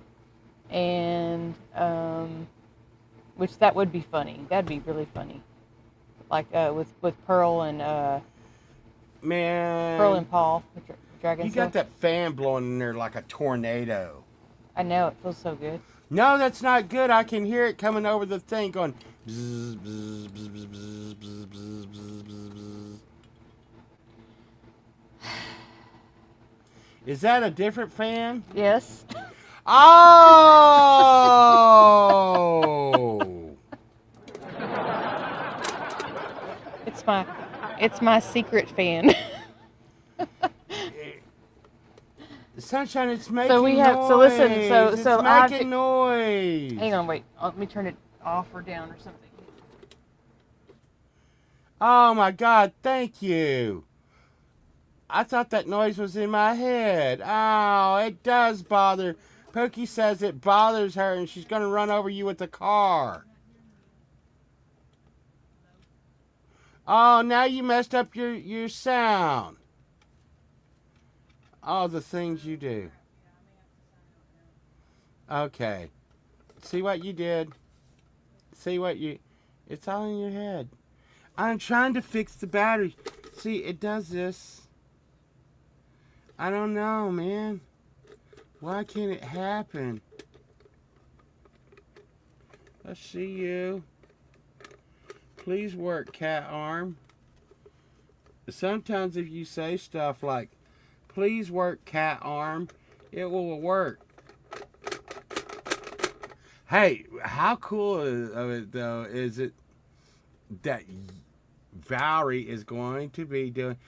and which that would be funny. That'd be really funny. Like with Pearl and Man. Pearl and Paul with Dragon You Cell. got that fan blowing in there like a tornado. I know, it feels so good. No, that's not good. I can hear it coming over the thing going. Bzz, bzz, bzz, bzz, bzz, bzz, bzz, bzz, bzz. Is that a different fan? Yes. Oh! It's my secret fan. Sunshine, it's making noise. So we have so listen. It's So I making noise. hang on, wait. Let me turn it off or down or something. Oh my God! Thank you. I thought that noise was in my head. Oh, it does bother. Pookie says it bothers her, and she's gonna run over you with the car. Oh, now you messed up your sound. All the things you do. Okay. See what you did? See what you... It's all in your head. I'm trying to fix the battery. See, it does this. I don't know, man. Why can't it happen? Let's see you. Please work, cat arm. Sometimes if you say stuff like, please work, cat arm, it will work. Hey, how cool of it though is it that Valerie is going to be doing?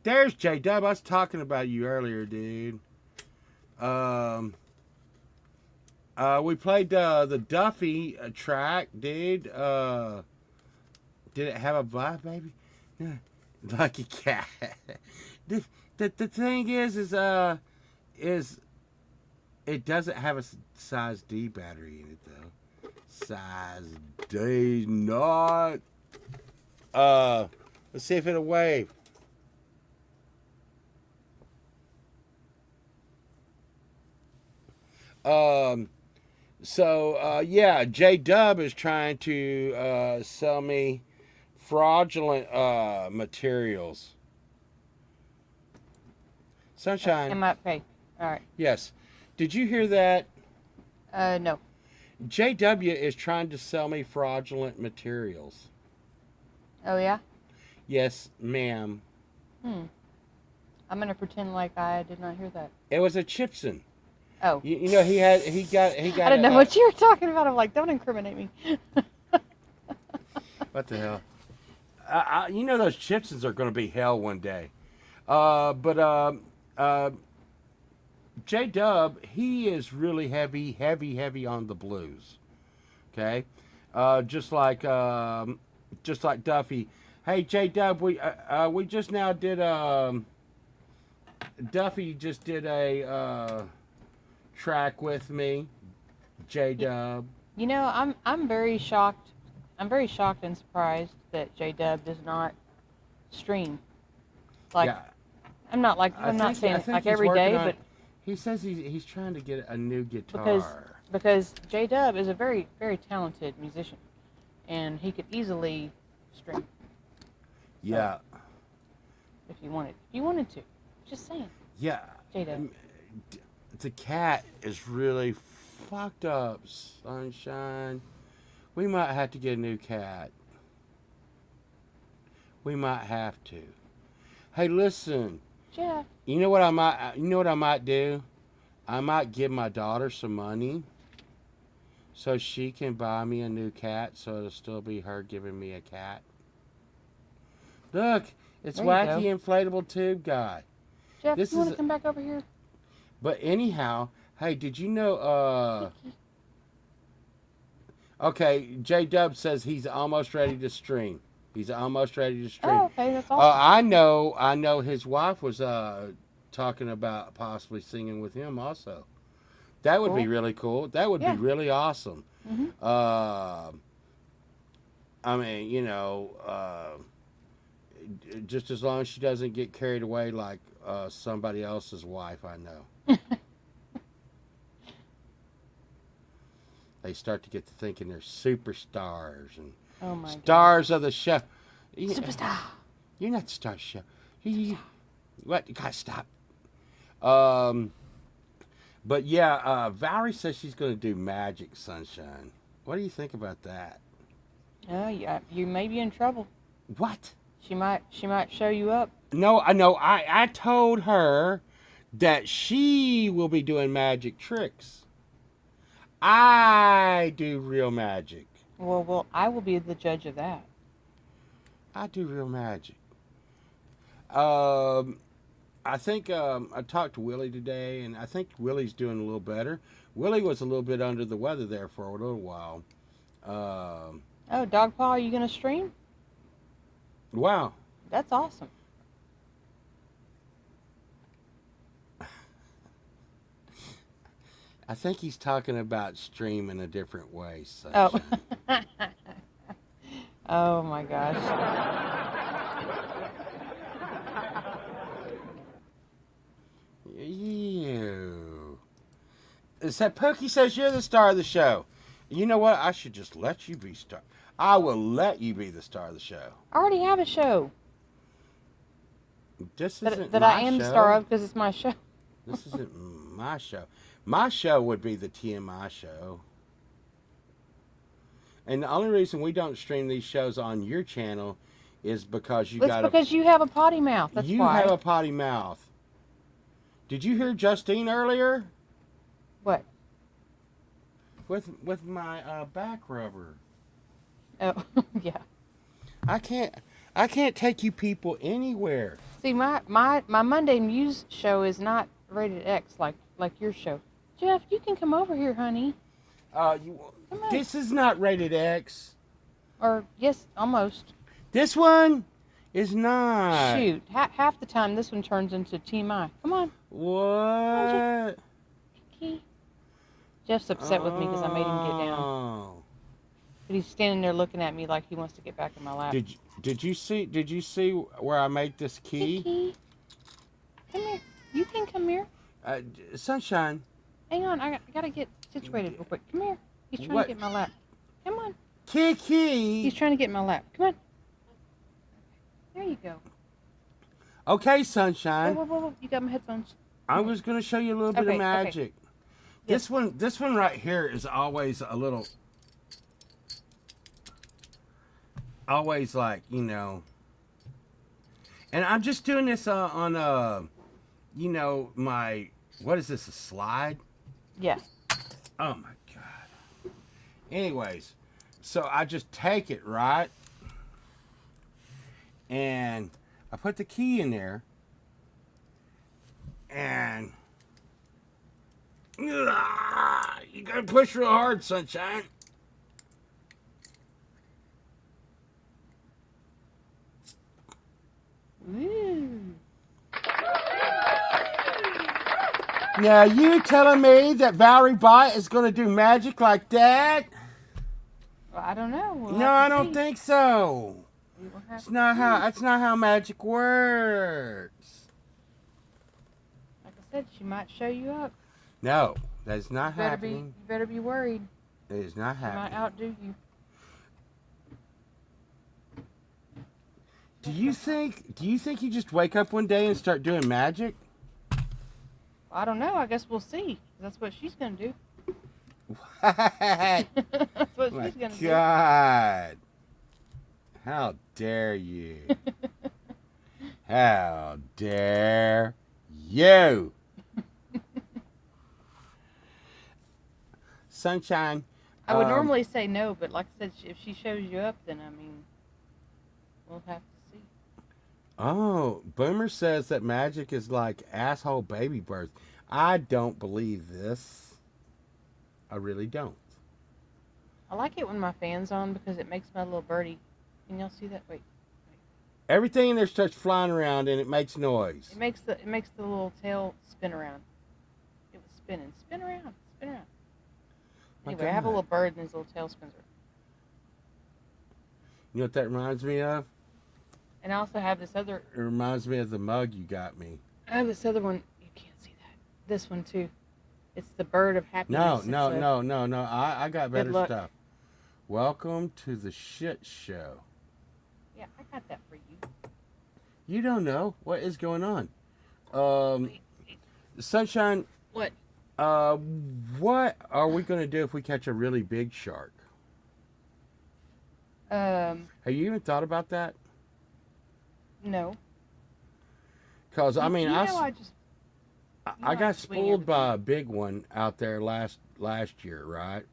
There's J Dub. I was talking about you earlier, dude. We played the Duffy track, dude. Did it have a vibe, baby? No. Lucky cat. The thing is it doesn't have a size D battery in it though. Size D, not. Let's see if it'll wave. Yeah, J Dub is trying to sell me fraudulent materials. Sunshine. Am I okay? All right. Yes. Did you hear that? No. JW is trying to sell me fraudulent materials. Oh yeah. Yes, ma'am. I'm gonna pretend like I did not hear that. It was a Chipson. Oh. You know he got. I didn't know what you were talking about. I'm like, don't incriminate me. What the hell? You know those Chipsons are going to be hell one day. J Dub, he is really heavy on the blues. Okay, just like Duffy. Hey J Dub, we just now did Duffy just did a track with me. J Dub. You know, I'm very shocked. I'm very shocked and surprised that J Dub does not stream. Like, yeah. I'm not saying it like every day, but he says he's trying to get a new guitar. because J-Dub is a very, very talented musician, and he could easily string Yeah. if you wanted. If you wanted to. Just saying. Yeah. J-Dub. The cat is really fucked up, Sunshine. We might have to get a new cat. We might have to. Hey, listen. Jeff. You know what I might do? I might give my daughter some money so she can buy me a new cat, so it'll still be her giving me a cat. Look, it's There you Wacky go. Inflatable Tube Guy. Jeff, This you want is to come back over here? But anyhow, hey, did you know okay, J Dub says he's almost ready to stream. He's almost ready to stream. Oh, okay, that's awesome. I know his wife was talking about possibly singing with him also. That would be Cool. really cool. That would Yeah. be really awesome. Mm-hmm. I mean, you know, just as long as she doesn't get carried away like somebody else's wife I know. They start to get to thinking they're superstars and Oh my stars of the show. Superstar. You're not the star of the show. What? You gotta stop. But yeah, Valerie says she's gonna do Magic Sunshine. What do you think about that? Yeah, you may be in trouble. What? She might show you up. No, I know. I told her that she will be doing magic tricks. I do real magic. Well, I will be the judge of that. I do real magic. I think I talked to Willie today, and I think Willie's doing a little better. Willie was a little bit under the weather there for a little while. Oh, Dogpaw, are you gonna stream? Wow. That's awesome. I think he's talking about stream in a different way. Oh. Sunshine. Oh my gosh. Ew. Is that Pokey says you're the star of the show? You know what? I should just let you be star. I will let you be the star of the show. I already have a show This isn't that my I am show. the star of because it's my show. This isn't my show. My show would be the TMI show. And the only reason we don't stream these shows on your channel is because you That's because you have a potty mouth. That's you why. have a potty mouth. Did you hear Justine earlier? What? With my back rubber. Oh, yeah. I can't take you people anywhere. See, my Monday Muse show is not rated X like your show. Jeff, you can come over here, honey. Come on. This is not rated X. Or yes, almost. This one is not. Shoot, half the time this one turns into TMI. Come on, What? Kiki. Jeff's upset with me because I made him get down. Oh. But he's standing there looking at me like he wants to get back in my lap. Did you see where I made this key? Kiki, come here. You can come here. Sunshine. Hang on, I gotta get situated real quick. Come here. He's trying What? to get in my lap. Come on. Kiki. He's trying to get in my lap. Come on. There you go. Okay, Sunshine. Whoa. You got my headphones. I was going to show you a little bit Okay, of magic. Yes. This one right here is always a little, always like, you know. And I'm just doing this on you know, my, what is this, a slide? Yeah. Oh my God. Anyways, so I just take it, right? And I put the key in there. And you gotta push real hard, Sunshine. Ooh. Now you telling me that Valerie Bite is gonna do magic like that? Well, I don't know. We'll No, have I to don't see. think so. We will have It's to not see. how. That's not how magic works. Like I said, she might show you up. No, That is not happening. You better be worried. It is not She might happening. outdo you. Do you think you just wake up one day and start doing magic? I don't know. I guess we'll see. That's what she's gonna do. What? That's what My she's gonna God. How dare you? How dare you? Sunshine. I would normally say no, but like I said, if she shows you up, then I mean, we'll have to see. Oh, Boomer says that magic is like asshole baby birth. I don't believe this. I really don't. I like it when my fan's on because it makes my little birdie. Can y'all see that? Wait. Everything in there starts flying around and it makes noise. It makes the little tail spin around. It was spinning. Spin around. Spin around. My Anyway, I have a God. little bird and his little tail spins around. You know what that reminds me of? And I also have this other. It reminds me of the mug you got me. I have this other one. You can't see that. This one too. It's the bird of happiness. No. It's a- No. I got better luck. stuff. Welcome to the shit show. Yeah, I got that for you. You don't know what is going on. Sunshine, What? what are we going to do if we catch a really big shark? Have you even thought about that? No. Because, I mean, you know, I I got swing spooled by a everything. big one out there last year, right?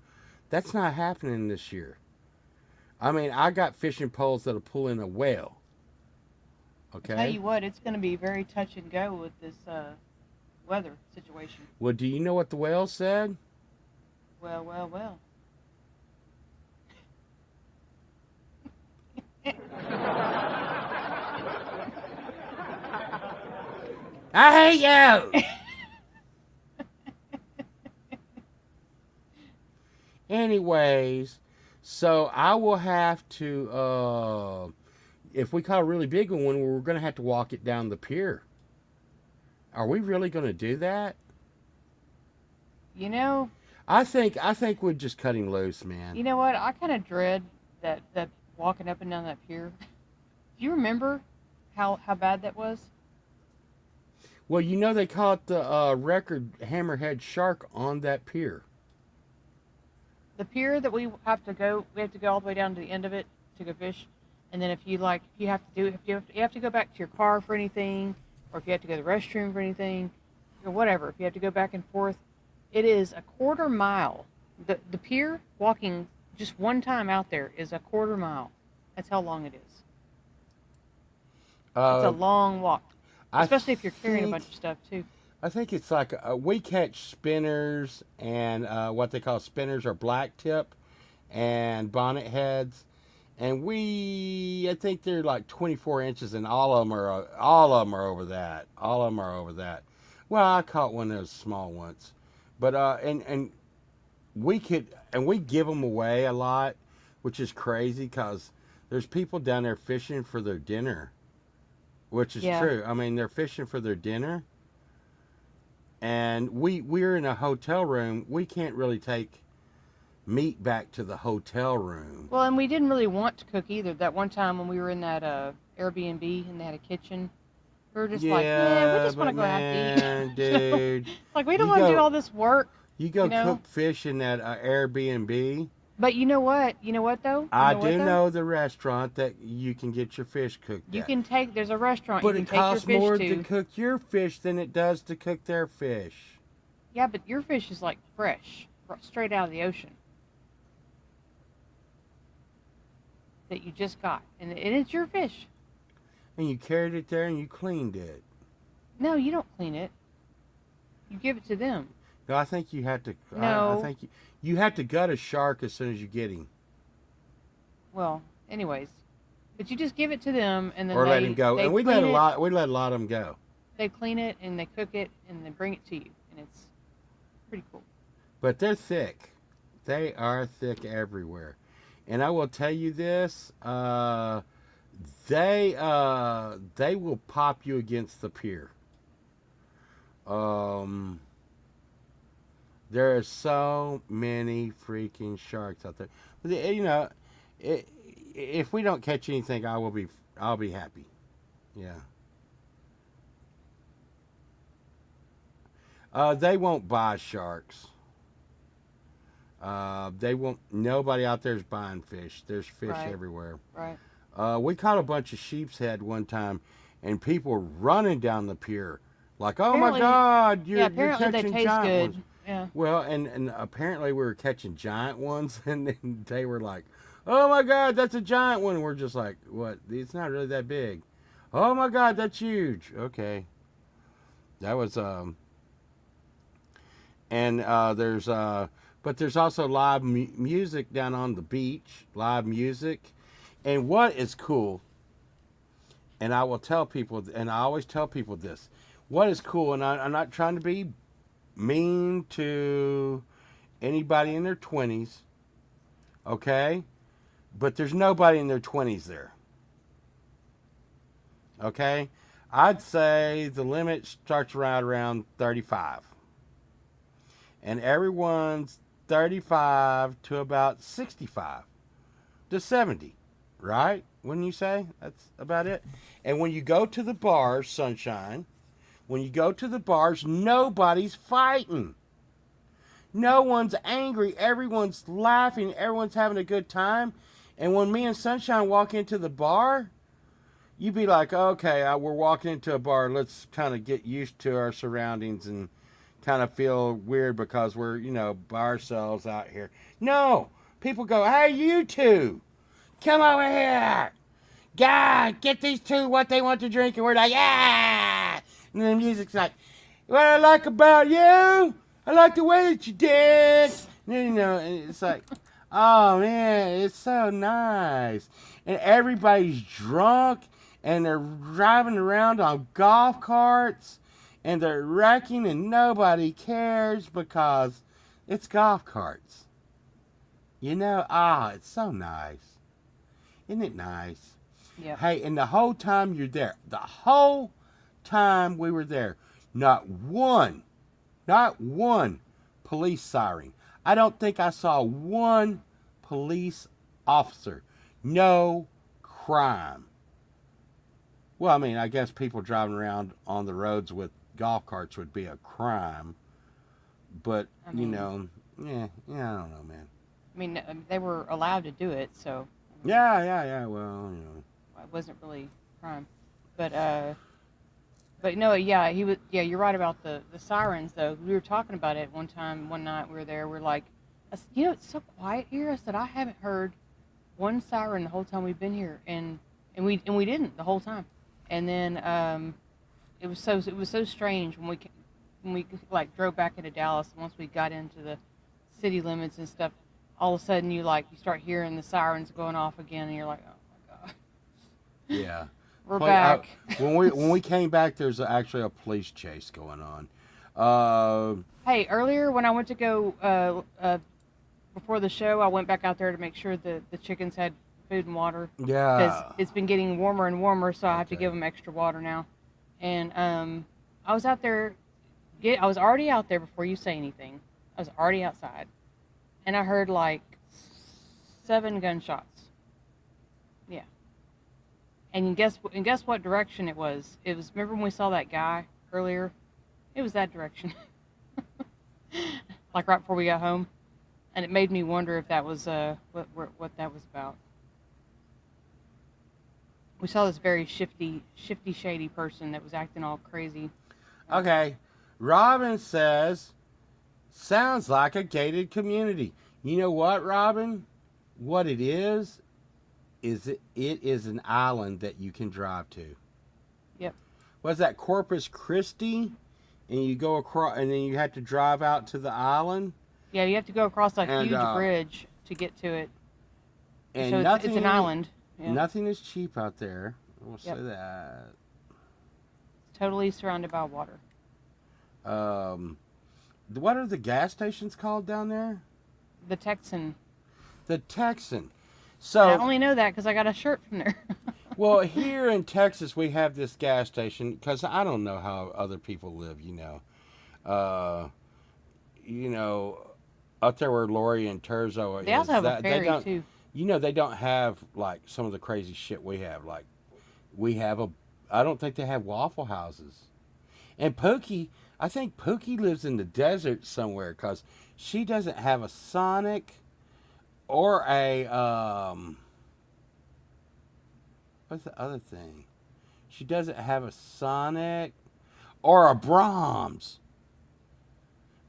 That's not happening this year. I mean, I got fishing poles that'll pull in a whale. Okay? Tell you what, it's going to be very touch and go with this weather situation. Well, do you know what the whale said? Well. I hate you! Anyways, so I will have to, if we caught a really big one, we're going to have to walk it down the pier. Are we really going to do that? You know, I think we'd just cut him loose, man. you know what? I kind of dread that walking up and down that pier. Do you remember how bad that was? Well, you know they caught the record hammerhead shark on that pier. The pier that we have to go all the way down to the end of it to go fish, and then if you have to go back to your car for anything, or if you have to go to the restroom for anything, or whatever, if you have to go back and forth, it is a quarter mile. The pier, walking just one time out there, is a quarter mile. That's how long it is. It's a long walk, especially if you're carrying a bunch of stuff too. I think it's like we catch spinners and what they call spinners or black tip and bonnet heads, and I think they're like 24 inches, and all of them are over that. All of them are over that. Well, I caught one of those small ones, but and we give them away a lot, which is crazy because there's people down there fishing for their dinner, which is true. I mean, they're fishing for their dinner. And we're in a hotel room. We can't really take meat back to the hotel room. Well, and we didn't really want to cook either. That one time when we were in that Airbnb and they had a kitchen, we were just we just want to go out to eat. Dude. Like, we don't want to do all this work. You go cook fish in that Airbnb. But you know what? You know what, though? I do know the restaurant that you can get your fish cooked You at. can take, there's a restaurant But you it can take your costs fish more to. to cook your fish than it does to cook their fish. Yeah, but your fish is like fresh, straight out of the ocean. That you just got. And it's your fish. And you carried it there and you cleaned it. No, you don't clean it. You give it to them. No, I think you have to. No. I think you have to gut a shark as soon as you get him. Well, anyways. But you just give it to them and then Let him go. And we let a lot of them go. They clean it and they cook it and they bring it to you. And it's pretty cool. But they're thick. They are thick everywhere. And I will tell you this, they will pop you against the pier. There are so many freaking sharks out there. But, if we don't catch anything, I'll be happy. Yeah. They won't buy sharks. They won't. Nobody out there is buying fish. There's fish Right. everywhere. Right. We caught a bunch of sheep's head one time, and people were running down the pier, like, "Oh my Apparently- God, you're apparently they catching taste giant good. ones." Yeah. Well, and apparently we were catching giant ones, and then they were like, "Oh my God, that's a giant one." And we're just like, "What? It's not really that big." "Oh my God, that's huge." Okay, that was and but there's also live music down on the beach, live music, and what is cool. And I will tell people, and I always tell people this: what is cool, and I'm not trying to be mean to anybody in their 20s, okay? But there's nobody in their 20s there, okay? I'd say the limit starts around 35. And everyone's 35 to about 65 to 70, right? Wouldn't you say? That's about it. And when you go to the bars, Sunshine, when you go to the bars, nobody's fighting. No one's angry. Everyone's laughing. Everyone's having a good time. And when me and Sunshine walk into the bar, you'd be like, okay, we're walking into a bar. Let's kind of get used to our surroundings and kind of feel weird because we're, by ourselves out here. No. People go, "Hey, you two, come over here. God, get these two what they want to drink." And we're like, "Yeah." And then the music's like, "What I like about you, I like the way that you dance." And then, and it's like, oh man, it's so nice. And everybody's drunk and they're driving around on golf carts and they're wrecking and nobody cares because it's golf carts. It's so nice. Isn't it nice? Yeah. Hey, and the whole time you're there, the whole time we were there, not one police siren. I don't think I saw one police officer. No crime. Well, I mean, I guess people driving around on the roads with golf carts would be a crime. But, I mean, I don't know, man. I mean, they were allowed to do it, so. Yeah, well, It wasn't really a crime. But no, yeah, you're right about the sirens, though. We were talking about it one night we were there. We're like, I said, it's so quiet here. I said, I haven't heard one siren the whole time we've been here, and we didn't the whole time. And then it was so strange when we like drove back into Dallas. Once we got into the city limits and stuff, all of a sudden you start hearing the sirens going off again, and you're like, oh my God. Yeah. We're back. When we came back, there's actually a police chase going on. Hey, earlier when I went to go before the show, I went back out there to make sure the chickens had food and water. Yeah. Because it's been getting warmer and warmer, so I have to Okay. give them extra water now. And I was out there. I was already out there before you say anything. I was already outside, and I heard like 7 gunshots. Yeah. And guess what direction it was? It was. Remember when we saw that guy earlier? It was that direction. Like right before we got home, and it made me wonder if that was what that was about. We saw this very shifty, shady person that was acting all crazy. Okay. Robin says, sounds like a gated community. You know what, Robin? What it is it is an island that you can drive to. Yep. Was that Corpus Christi? And you go across, and then you have to drive out to the island. Yeah, you have to go across a And, huge bridge to get to it. And So nothing, it's an island. Yeah. Nothing is cheap out there. We'll Yep. say that. It's totally surrounded by water. What are the gas stations called down there? The Texan. The Texan. And I So, only know that because I got a shirt from there. well, here in Texas, we have this gas station because I don't know how other people live. you know, up there where Lori and Terzo They is, also have a that they ferry don't, too. you know, they don't have like some of the crazy shit we have. Like we have a, I don't think they have Waffle Houses. And Pookie, I think Pookie lives in the desert somewhere because she doesn't have a Sonic or a what's the other thing? She doesn't have a Sonic or a Brahms.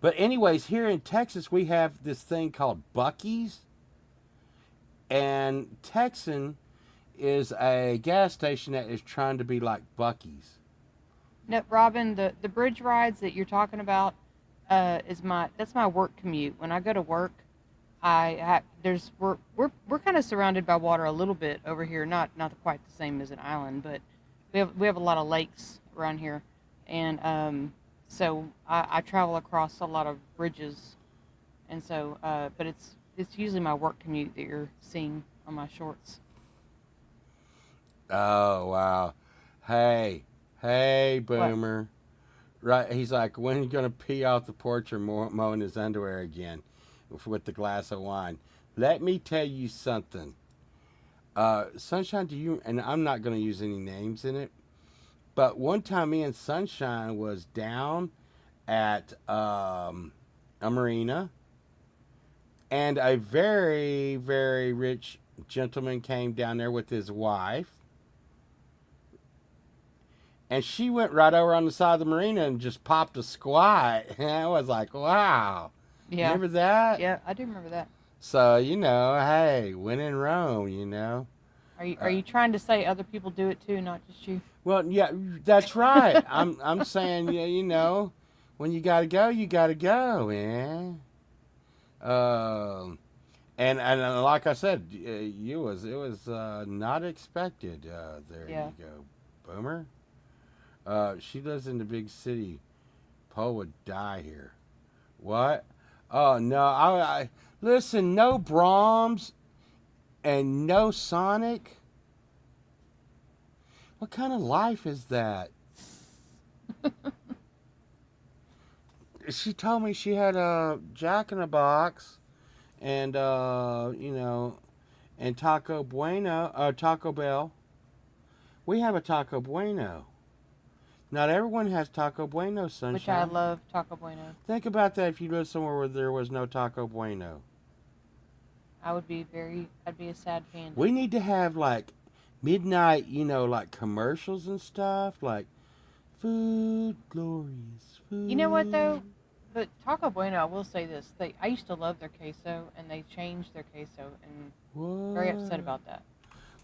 But anyways, here in Texas we have this thing called Buc-ee's, and Texan is a gas station that is trying to be like Buc-ee's. No, Robin, the bridge rides that you're talking about that's my work commute. When I go to work, we're kind of surrounded by water a little bit over here. Not quite the same as an island, but we have a lot of lakes around here, and so I travel across a lot of bridges, and so but it's usually my work commute that you're seeing on my shorts. Oh wow. Hey, hey, What? Boomer. Right, he's like, when are you gonna pee off the porch or mow in his underwear again, with the glass of wine? Let me tell you something. Sunshine, do you? And I'm not gonna use any names in it, but one time me and Sunshine was down at a marina, and a very very rich gentleman came down there with his wife. And she went right over on the side of the marina and just popped a squat. And I was like, wow. Yeah, Remember that? yeah, I do remember that. So, you know, hey, when in Rome, you know. Are you trying to say other people do it too, not just you? Well, yeah, that's right. I'm saying, yeah, you know, when you gotta go, you gotta go, man. And like I said, it was not expected. There Yeah. you go, Boomer. She lives in the big city. Poe would die here. What? Oh no! I listen. No Brahms and no Sonic. What kind of life is that? She told me she had a Jack in the Box, and you know, and Taco Bell. We have a Taco Bueno. Not everyone has Taco Bueno, Sunshine. Which I love Taco Bueno. Think about that if you lived somewhere where there was no Taco Bueno. I'd be a sad panda. We need to have like midnight, you know, like commercials and stuff, like food, glorious food. You know what though? But Taco Bueno, I will say this: I used to love their queso, and they changed their queso, and What? very upset about that.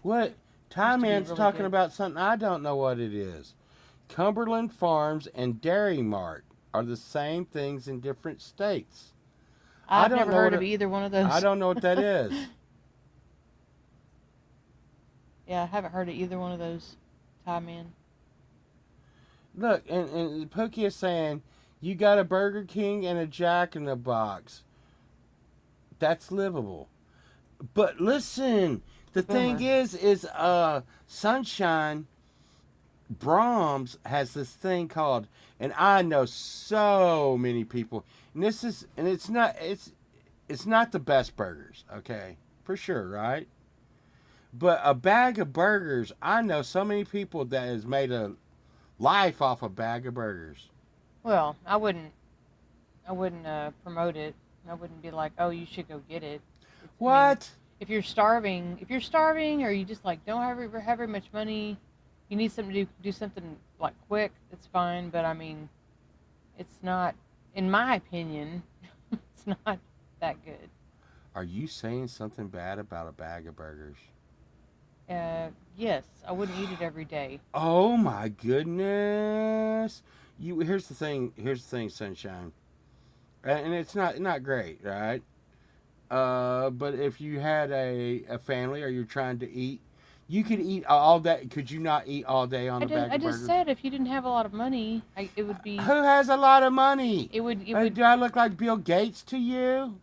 What? Time Used to be Man's really talking good. about something I don't know what it is. Cumberland Farms and Dairy Mart are the same things in different states. I I've don't never know heard what of either one of those. I don't know what that is. Yeah, I haven't heard of either one of those. Thai man. Look, and Pookie is saying, you got a Burger King and a Jack in the Box. That's livable. But listen, the thing Boomer. is Sunshine Brahms has this thing called, and I know so many people, and it's not the best burgers, okay, for sure, right? But a bag of burgers, I know so many people that has made a life off a bag of burgers. Well, I wouldn't promote it. I wouldn't be like, oh, you should go get it. I mean, What? if you're starving, or you just like don't have very much money, you need something to do something like quick. It's fine, but I mean, it's not, in my opinion, it's not that good. Are you saying something bad about a bag of burgers? Yes, I wouldn't eat it every day. Oh my goodness! Here's the thing. Here's the thing, Sunshine, and it's not great, right? But if you had a family or you're trying to eat, you could eat all day. Could you not eat all day on a bag I of just burgers? said if you didn't have a lot of money, it would be. Who has a lot of money? It would. Do I look like Bill Gates to you?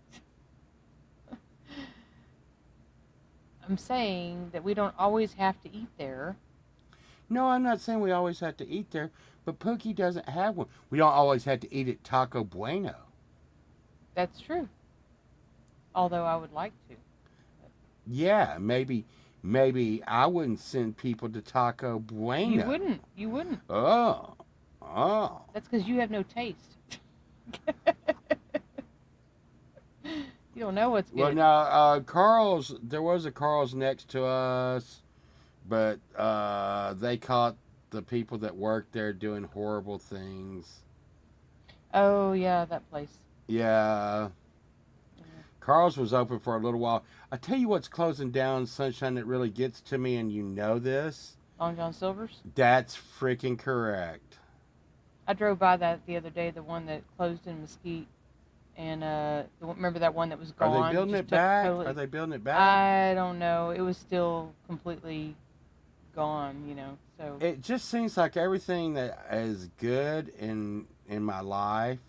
I'm saying that we don't always have to eat there. No, I'm not saying we always have to eat there, but Pookie doesn't have one. We don't always have to eat at Taco Bueno. That's true. Although I would like to. Yeah, maybe I wouldn't send people to Taco Bueno. You wouldn't. You wouldn't. Oh, oh. That's because you have no taste. You don't know what's good. Well, now Carl's. There was a Carl's next to us, but they caught the people that worked there doing horrible things. Oh yeah, that place. Yeah. Carl's was open for a little while. I tell you what's closing down, Sunshine, that really gets to me, and you know this. Long John Silver's. That's freaking correct. I drove by that the other day, the one that closed in Mesquite, and remember that one that was gone? Are they building Just it took back? totally- Are they building it back? I don't know. It was still completely gone, you know. So It just seems like everything that is good in my life.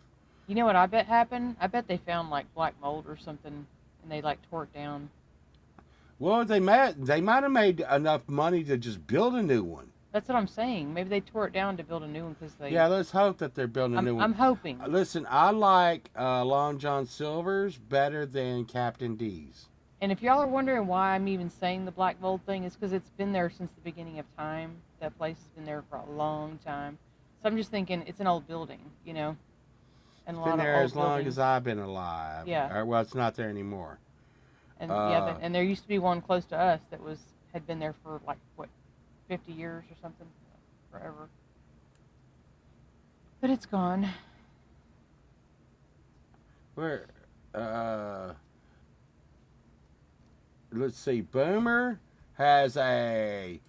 you know what I bet happened? I bet they found like black mold or something, and they like tore it down. Well, they might have made enough money to just build a new one. That's what I'm saying. Maybe they tore it down to build a new one because they. Yeah, let's hope that they're building a new one. I'm hoping. Listen, I like Long John Silver's better than Captain D's. And if y'all are wondering why I'm even saying the black mold thing, it's because it's been there since the beginning of time. That place has been there for a long time. So I'm just thinking it's an old building, you know. And a It's been lot there of old as long buildings. as I've been alive. Yeah. Well, it's not there anymore. And and there used to be one close to us that had been there for like what, 50 years or something, forever. But it's gone. Where? Let's see. Boomer has a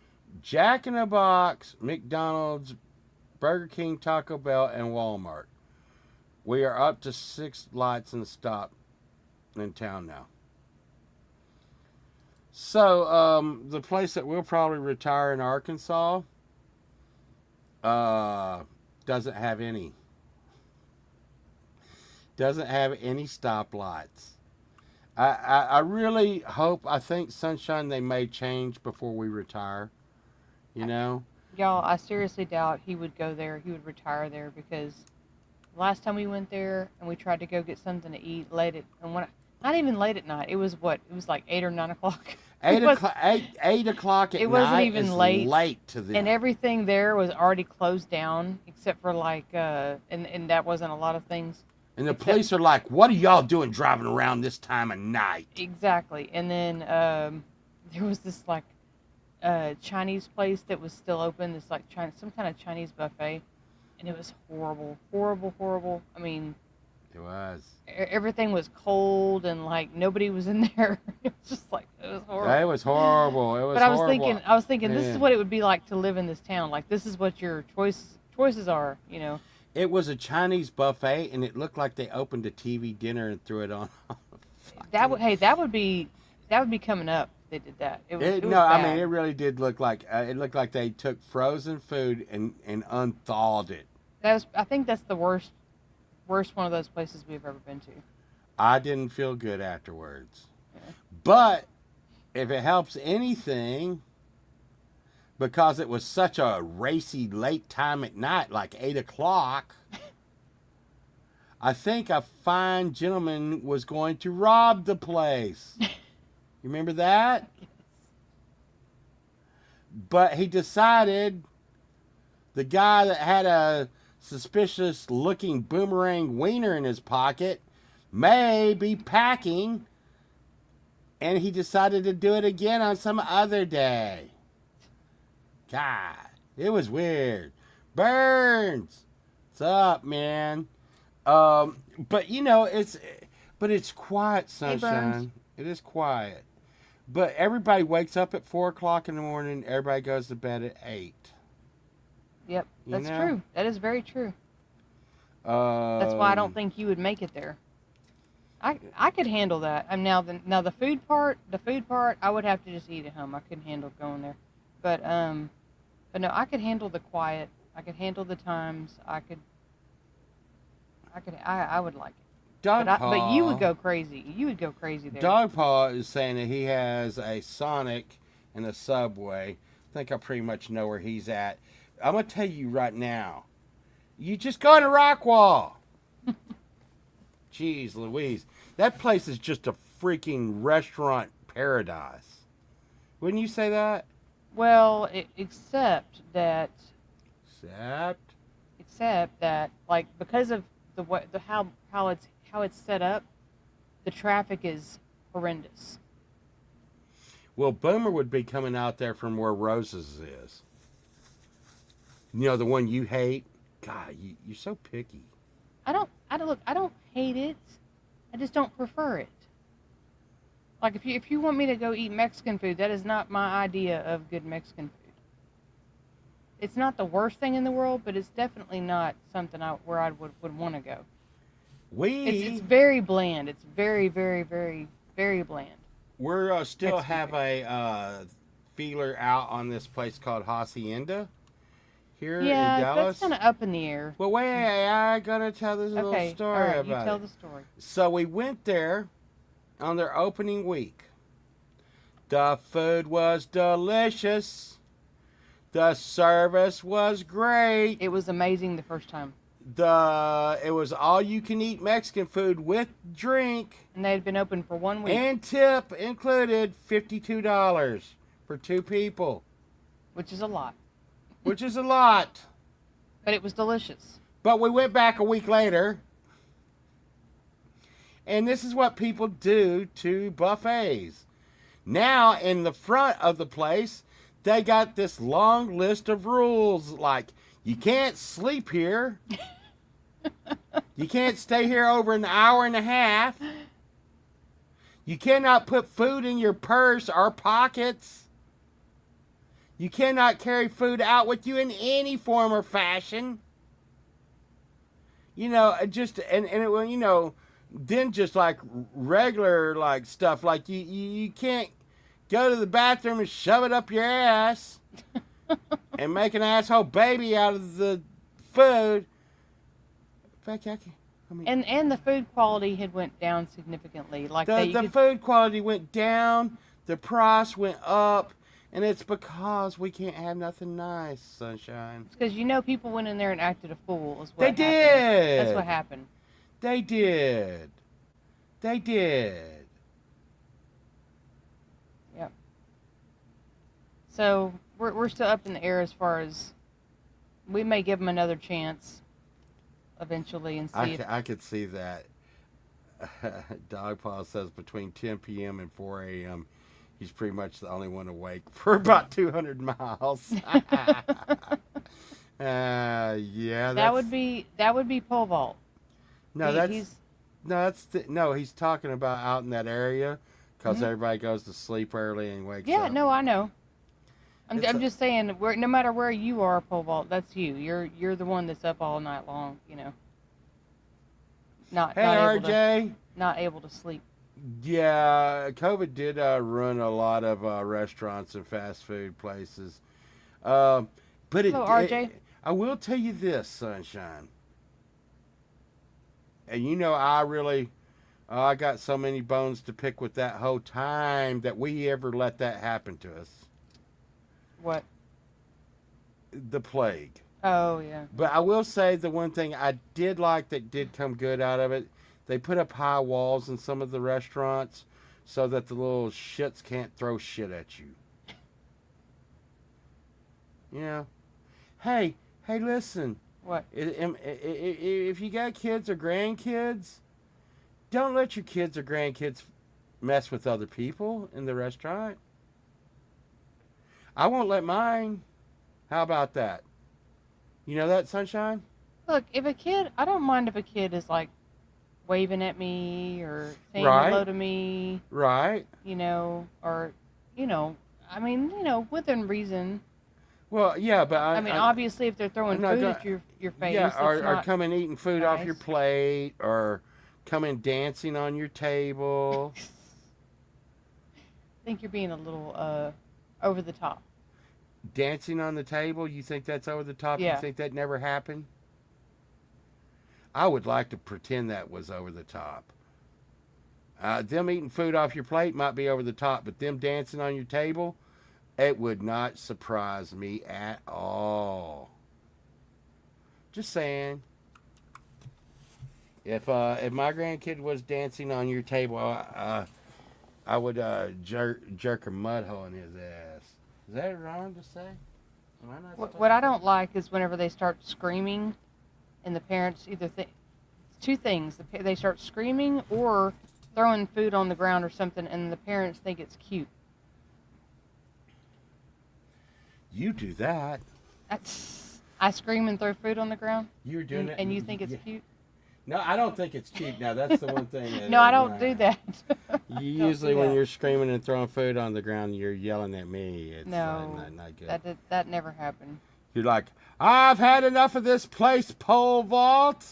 Jack in the Box, McDonald's, Burger King, Taco Bell, and Walmart. We are up to 6 lights in the stop in town now. So, the place that we'll probably retire in Arkansas doesn't have any. Doesn't have any stoplights. I really hope, I think, Sunshine, they may change before we retire. You know? Y'all, I seriously doubt he would go there. He would retire there because last time we went there and we tried to go get something to eat not even late at night. It was what? It was like 8 or 9 o'clock. 8 o'clock at night. It wasn't even is late. late to them. And everything there was already closed down except for like, and that wasn't a lot of things. And the police are like, what are y'all doing driving around this time of night? Exactly. And then there was this like Chinese place that was still open, this like some kind of Chinese buffet. And it was horrible, horrible, horrible. I mean, It was. Everything was cold and like nobody was in there. It was just like it was horrible. It was horrible. It was But I horrible. was thinking, this is Man. what it would be like to live in this town. Like this is what your choices are, you know. It was a Chinese buffet, and it looked like they opened a TV dinner and threw it on. That would be coming up. They did that. It was No, I bad. mean, it really did look like it looked like they took frozen food and unthawed it. I think that's the worst one of those places we've ever been to. I didn't feel good afterwards. Yeah. But if it helps anything, because it was such a racy late time at night, like 8 o'clock, I think a fine gentleman was going to rob the place. You remember that? But he decided the guy that had a suspicious looking boomerang wiener in his pocket may be packing, and he decided to do it again on some other day. God, it was weird. Burns, what's up, man? But you know, it's quiet, Sunshine. Burns. It is quiet. But everybody wakes up at 4 o'clock in the morning. Everybody goes to bed at 8. Yep, that's You know? true. That is very true. That's why I don't think you would make it there. I could handle that. Now the food part, I would have to just eat at home. I couldn't handle going there. But no, I could handle the quiet. I could handle the times. I would like it. But you would go crazy. You would go crazy there. Dogpaw is saying that he has a Sonic and a Subway. I think I pretty much know where he's at. I'm going to tell you right now. You just go to Rockwall. Jeez Louise. That place is just a freaking restaurant paradise. Wouldn't you say that? Well, except that like because of the way how it's set up, the traffic is horrendous. Well, Boomer would be coming out there from where Rose's is. You know, the one you hate? God, you're so picky. I don't hate it. I just don't prefer it. Like if you want me to go eat Mexican food, that is not my idea of good Mexican food. It's not the worst thing in the world, but it's definitely not something where I would want to go. It's very bland. It's very, very, very, very bland. We're still have a feeler out on this place called Hacienda here in Dallas. Yeah, that's kind of up in the air. Well, wait, I gotta tell this little story all right, about you tell it. the story. So we went there on their opening week. The food was delicious. The service was great. It was amazing the first time. It was all you can eat Mexican food with drink. And they had been open for 1 week. And tip included $52 for 2 people. Which is a lot. Which is a lot. But it was delicious. But we went back a week later. And this is what people do to buffets. Now, in the front of the place, they got this long list of rules like, you can't sleep here. You can't stay here over an hour and a half. You cannot put food in your purse or pockets. You cannot carry food out with you in any form or fashion. You know, then just like regular like stuff, like you can't go to the bathroom and shove it up your ass and make an asshole baby out of the food. In fact, And the food quality had went down significantly. Like the food quality went down, the price went up, and it's because we can't have nothing nice, Sunshine. It's because people went in there and acted a fool. Is what They happened. did. That's what happened. They did. Yep. So we're still up in the air as far as we may give them another chance eventually and see. I could see that. Dogpaw says between 10 p.m. and 4 a.m. he's pretty much the only one awake for about 200 miles. Yeah. That would be pole vault. No, he's talking about out in that area because everybody goes to sleep early and wakes up. Yeah, no, I know. I'm just saying, no matter where you are, pole vault, that's you. You're the one that's up all night long, Not able to sleep. Yeah, COVID did ruin a lot of restaurants and fast food places. But RJ. I will tell you this, Sunshine. And I got so many bones to pick with that whole time that we ever let that happen to us. What? The plague. Oh, yeah. But I will say the one thing I did like that did come good out of it, they put up high walls in some of the restaurants so that the little shits can't throw shit at you. Hey, listen. What? If you got kids or grandkids, don't let your kids or grandkids mess with other people in the restaurant. I won't let mine. How about that? You know that, Sunshine? Look, I don't mind if a kid is like waving at me or saying hello to me. Right. Within reason. Well, yeah, but obviously, if they're throwing food at your face, yeah, or coming eating food nice. off your plate, or coming dancing on your table. I think you're being a little over the top. Dancing on the table? You think that's over the top? Yeah. You think that never happened? I would like to pretend that was over the top. Them eating food off your plate might be over the top, but them dancing on your table, it would not surprise me at all. Just saying. If my grandkid was dancing on your table, I would jerk a mud hole in his ass. Is that wrong to say? Am I not What I don't like is whenever they start screaming, and the parents either think two things: they start screaming or throwing food on the ground or something, and the parents think it's cute. You do that. I scream and throw food on the ground, You're doing it, and you think it's cute? No, I don't think it's cute. Now that's the one thing. That, No, I don't do that. Usually, do when that. you're screaming and throwing food on the ground, you're yelling at me. It's No, not good. that never happened. You're like, I've had enough of this place pole vault,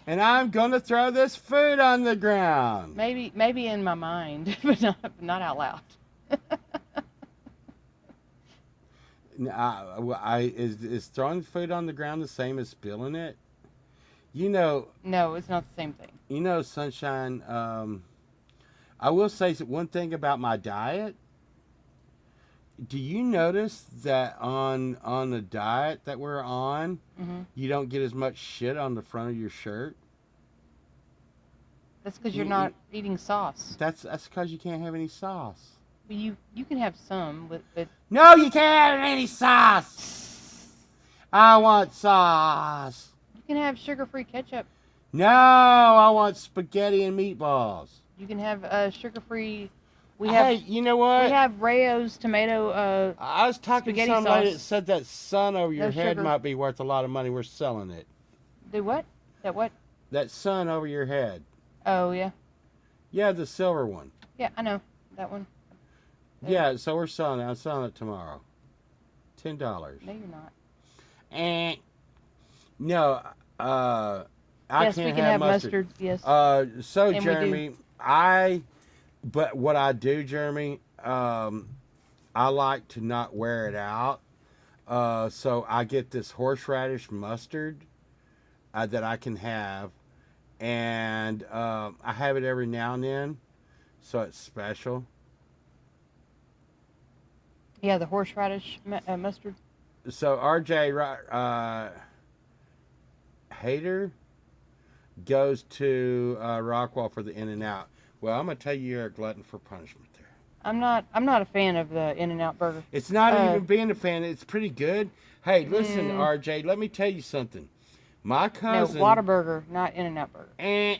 and I'm gonna throw this food on the ground. Maybe in my mind, but not out loud. Is throwing food on the ground the same as spilling it? You know. No, it's not the same thing. You know, Sunshine. I will say one thing about my diet. Do you notice that on the diet that we're on, you don't get as much shit on the front of your shirt? That's because you're not eating sauce. That's because you can't have any sauce. Well, you can have some, but No, you can't have any sauce. I want sauce. you can have sugar-free ketchup. No, I want spaghetti and meatballs. You can have sugar-free. Hey, you know what? We have Rayo's tomato. I was talking to spaghetti somebody sauce. that said that sun over your No head sugar. might be worth a lot of money. We're selling it. Do what? That what? That sun over your head. Oh yeah. Yeah, the silver one. Yeah, I know that one. Yeah, so we're selling it. I'm selling it tomorrow. $10. No, you're not. And no, I Yes, can't we can have mustard. Yes. So And we do. Jeremy, but what I do, Jeremy, I like to not wear it out. So I get this horseradish mustard that I can have, and I have it every now and then, so it's special. Yeah, the horseradish mustard. So RJ Hater goes to Rockwall for the In-N-Out. Well, I'm gonna tell you, you're a glutton for punishment there. I'm not a fan of the In-N-Out burger. It's not even being a fan. It's pretty good. Hey, listen, RJ, let me tell you something. My cousin. No, Whataburger, not In-N-Out burger.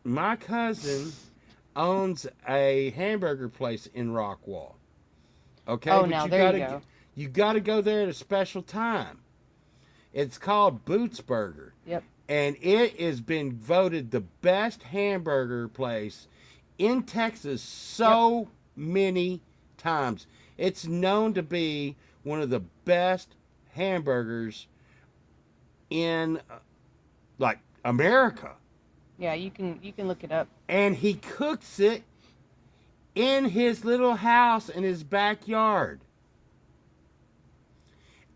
My cousin owns a hamburger place in Rockwall. Okay. Oh, but now there you go. You got to go there at a special time. It's called Boots Burger. Yep. And it has been voted the best hamburger place in Texas so many times. It's known to be one of the best hamburgers in like America. Yeah, you can look it up. And he cooks it in his little house in his backyard.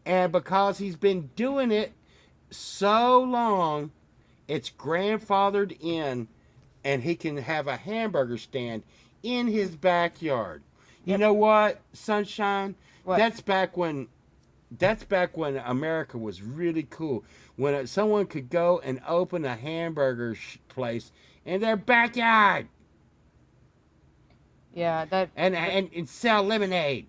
And because he's been doing it so long, it's grandfathered in, and he can have a hamburger stand in his backyard. You know what, Sunshine? What? That's back when America was really cool. When someone could go and open a hamburger place in their backyard. Yeah, that. And sell lemonade.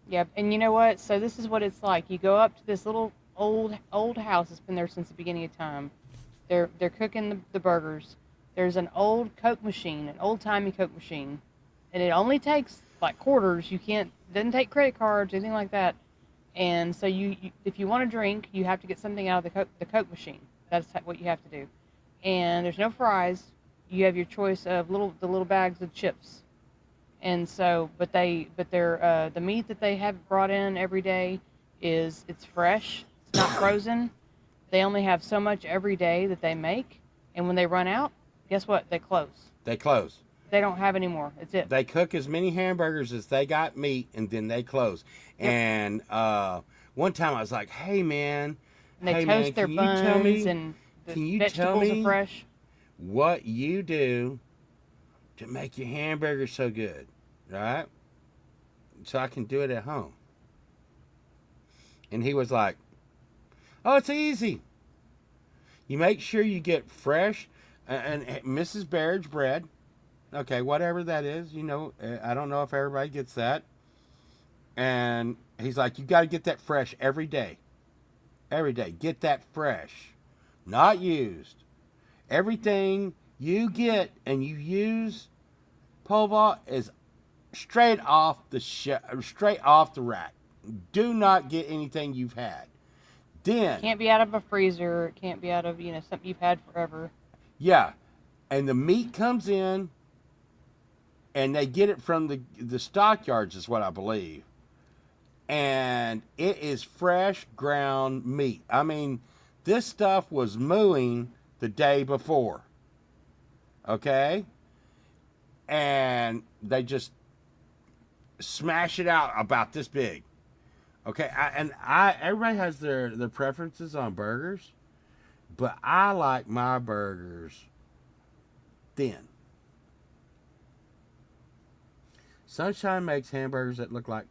Yep, and you know what? So this is what it's like. You go up to this little old house that's been there since the beginning of time. They're cooking the burgers. There's an old Coke machine, an old-timey Coke machine, and it only takes like quarters. Doesn't take credit cards, anything like that. And so you if you want to drink, you have to get something out of the Coke machine. That's what you have to do. And there's no fries. You have your choice of the little bags of chips. And so, but they're the meat that they have brought in every day it's fresh. It's not frozen. They only have so much every day that they make, and when they run out, guess what? They close. They close. They don't have any more. It's it. They cook as many hamburgers as they got meat, and then they close. Yep. And one time I was like, "Hey man, And they hey, toast man, their can you tell buns, me- and the can you tell vegetables me- are fresh. what you do to make your hamburger so good, right? So I can do it at home." And he was like, "Oh, it's easy. You make sure you get fresh and Mrs. Baird's bread. Okay, whatever that is, you know, I don't know if everybody gets that. And he's like, you got to get that fresh every day. Every day. Get that fresh, not used. Everything you get and you use, Pova, is straight off the rack. Do not get anything you've had. Then Can't be out of a freezer. It can't be out of, you know, something you've had forever. yeah, and the meat comes in, and they get it from the stockyards, is what I believe, and it is fresh ground meat. I mean, this stuff was mooing the day before. Okay, and they just smash it out about this big. Okay, everybody has their preferences on burgers, but I like my burgers thin. Sunshine makes hamburgers that look like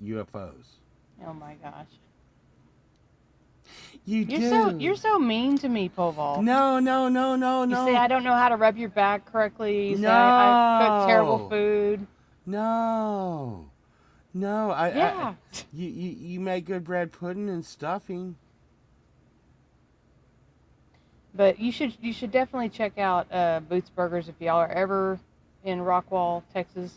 UFOs. Oh my gosh. You're So mean to me, Poval. No. You say I don't know how to rub your back correctly. You say No. I cook terrible food. No. Yeah. You make good bread pudding and stuffing. But you should definitely check out Boots Burgers if y'all are ever in Rockwall, Texas.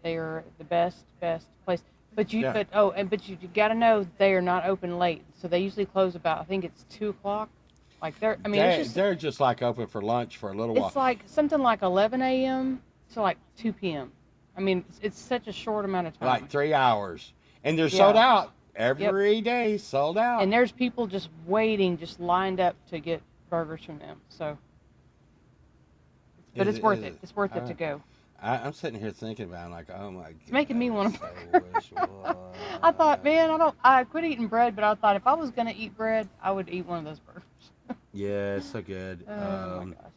They are the best place. But you gotta know they are not open late. So they usually close about, I think it's 2:00. Like they're just like open for lunch for a little while. It's like something like 11 a.m. to like 2 p.m. I mean, it's such a short amount of time. Like 3 hours. And they're sold out every day, sold out. And there's people just waiting, just lined up to get burgers from them. So, but it's worth it. It's worth it to go. I'm sitting here thinking about it, like, oh my god. It's making me want a burger. I thought, man, I quit eating bread, but I thought if I was going to eat bread, I would eat one of those burgers. Yeah, it's so good. Oh my gosh.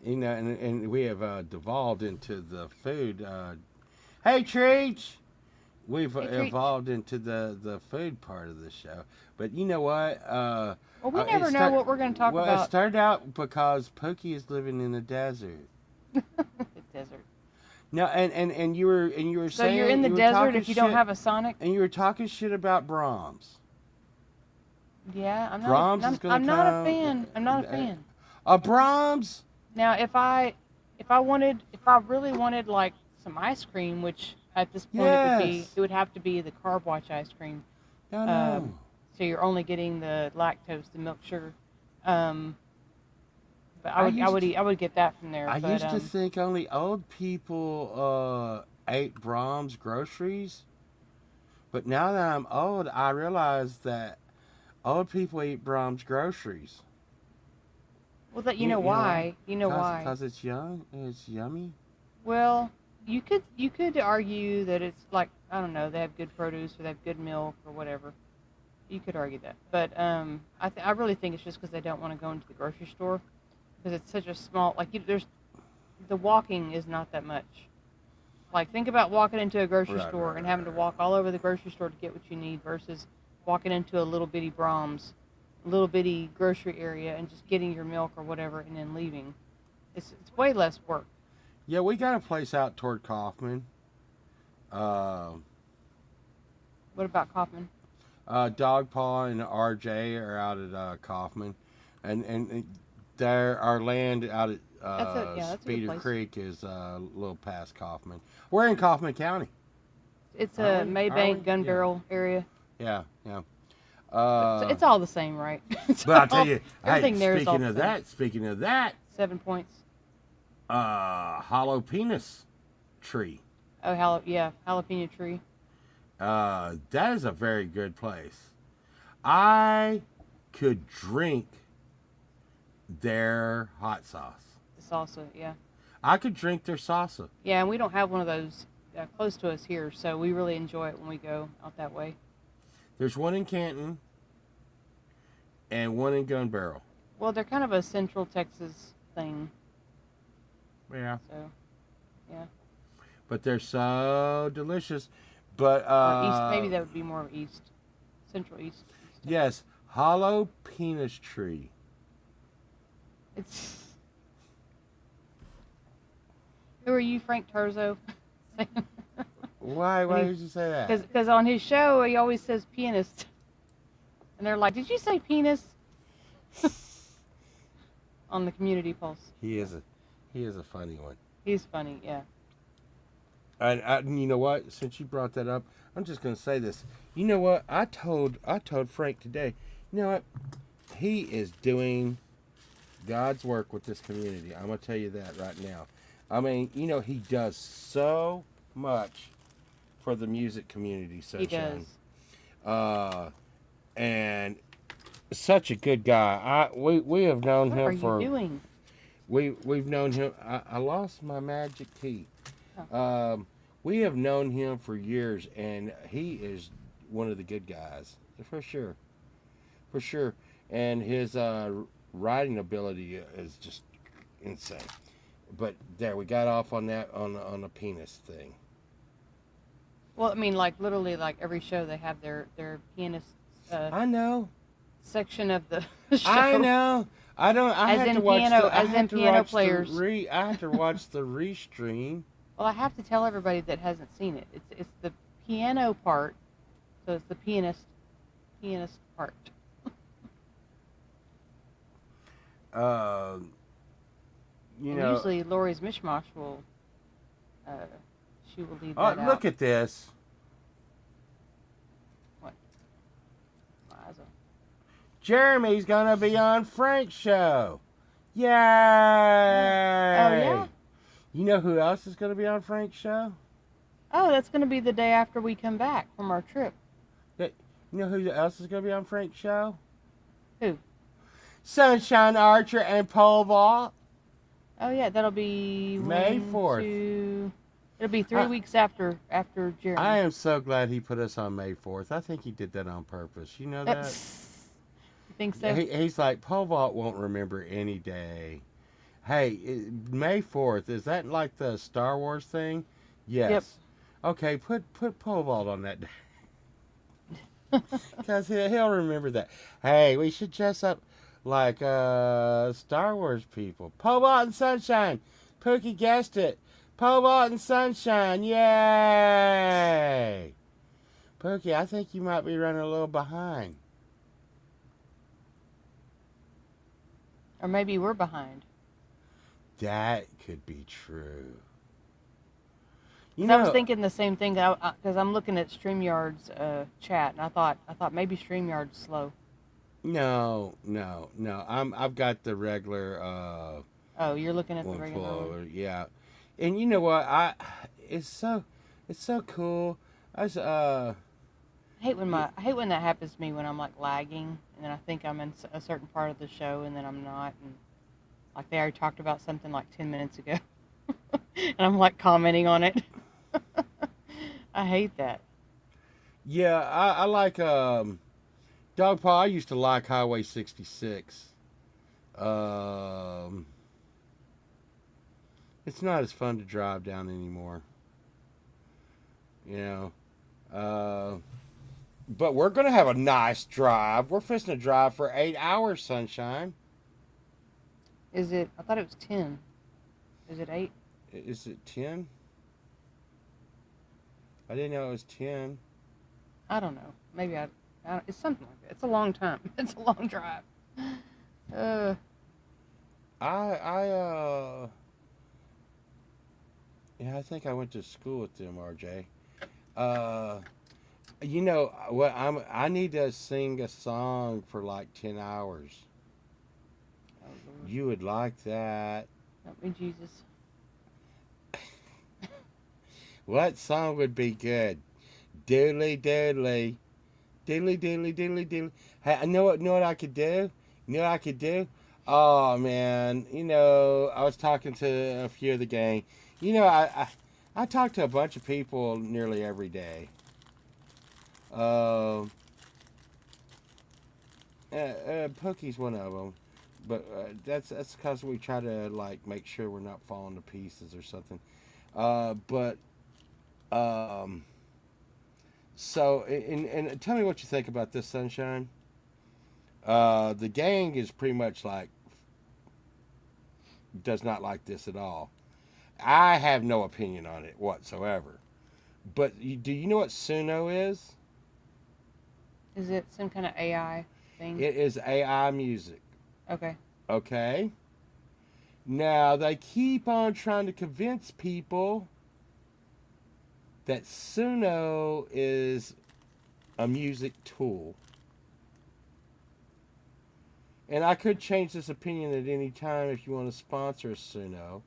You know, and we have devolved into the food. Hey, Treach! We've evolved into the food part of the show. But you know what? Well, we never know what we're going to talk about. Well, it started out because Pookie is living in the desert. Desert. No, and you were saying. So you're in the desert if you don't have a Sonic? And you were talking shit about Brahms. Yeah, I'm not a fan. I'm not a fan. Brahms? Now, if I really wanted like some ice cream, which at this point it would have to be the Carb Watch ice cream. No. So you're only getting the lactose, the milk sugar. But I would get that from there. I used to think only old people ate Brahms groceries, but now that I'm old, I realize that old people eat Brahms groceries. Well, you know why? Why? Because it's young and it's yummy. Well, you could argue that it's like, I don't know, they have good produce or they have good milk or whatever. You could argue that, but I really think it's just because they don't want to go into the grocery store. Because it's such a small, the walking is not that much. Like, think about walking into a grocery store and having to walk all over the grocery store to get what you need versus walking into a little bitty Brahms, little bitty grocery area and just getting your milk or whatever and then leaving. It's way less work. Yeah, we got a place out toward Kaufman. What about Kaufman? Dogpaw and RJ are out at Kaufman. And there, our land out at Speeder Creek is a little past Kaufman. We're in Kaufman County. It's a Maybank gun barrel area. Yeah. It's all the same, right? But I'll tell you, everything there is speaking of that, 7 points. Hollow Penis Tree. Oh, jalapeno tree. That is a very good place. I could drink their hot sauce. The salsa, yeah. I could drink their salsa. Yeah, and we don't have one of those close to us here, so we really enjoy it when we go out that way. There's one in Canton and one in Gun Barrel. Well, they're kind of a Central Texas thing. Yeah. So, yeah. But they're so delicious. But East, maybe that would be more of East, Central East. Yes, Hollow Penis Tree. It's. Who are you, Frank Turzo? Why? Why did you say that? Because on his show he always says pianist, and they're like, "Did you say penis?" On the Community Pulse. He is a funny one. He's funny, yeah. And you know what? Since you brought that up, I'm just gonna say this. You know what? I told Frank today. You know what? He is doing God's work with this community. I'm gonna tell you that right now. I mean, you know, he does so much for the music community, Sunshine. He does. And such a good guy. We have known What him are you for. doing? We've known him. I lost my magic key. Oh. We have known him for years, and he is one of the good guys for sure, for sure. And his writing ability is just insane. But there, we got off on that on the penis thing. Well, I mean, like literally, like every show they have their pianist. I know. Section of the show. I know. I don't. I As have in to watch piano- the. I as have in to piano watch players. I have to watch the restream. Well, I have to tell everybody that hasn't seen it. It's the piano part, so it's the pianist part. You And know. usually Lori's Mishmash will, she will leave Oh, that out. look at this. What? My eyes are- Jeremy's gonna be on Frank's show. Yay! Oh yeah? You know who else is gonna be on Frank's show? Oh, that's going to be the day after we come back from our trip. You know who else is gonna be on Frank's show? Who? Sunshine Archer and Pole Vault. Oh yeah, that'll be May 4th. It'll be 3 weeks after Jeremy. I am so glad he put us on May 4th. I think he did that on purpose. You know that? You think so? He's like, Pole Vault won't remember any day. Hey, May 4th, is that like the Star Wars thing? Yes. Yep. Okay, put Pole Vault on that day. Because he'll remember that. Hey, we should dress up like Star Wars people. Pole Vault and Sunshine. Pookie guessed it. Pole Vault and Sunshine. Yay! Pookie, I think you might be running a little behind. Or maybe we're behind. That could be true. I was thinking the same thing because I'm looking at StreamYard's chat, and I thought maybe StreamYard's slow. No. I've got the regular. Oh, you're looking at the regular one. Yeah, and you know what? It's so cool. I hate when that happens to me when I'm like lagging, and then I think I'm in a certain part of the show, and then I'm not, and like they already talked about something like 10 minutes ago, and I'm like commenting on it. I hate that. Yeah, I like Dog Paw. I used to like Highway 66. It's not as fun to drive down anymore. You know. But we're gonna have a nice drive. We're fixing to drive for 8 hours, Sunshine. Is it? I thought it was 10. Is it 8? Is it 10? I didn't know it was 10. I don't know. Maybe it's something like that. It's a long time. It's a long drive. Yeah, I think I went to school with them, RJ. You know what? I need to sing a song for like 10 hours. Oh, Lord. You would like that. Help me, Jesus. What song would be good? Doodly doodly. Doodly doodly doodly doodly. Hey, I know what I could do? You know what I could do? Oh man, you know, I was talking to a few of the gang. You know, I talk to a bunch of people nearly every day. Pookie's one of them, but that's because we try to like make sure we're not falling to pieces or something. So, and tell me what you think about this, Sunshine. The gang is pretty much like does not like this at all. I have no opinion on it whatsoever. But do you know what Suno is? Is it some kind of AI thing? It is AI music. Okay. Okay? Now, they keep on trying to convince people that Suno is a music tool. And I could change this opinion at any time if you want to sponsor Suno.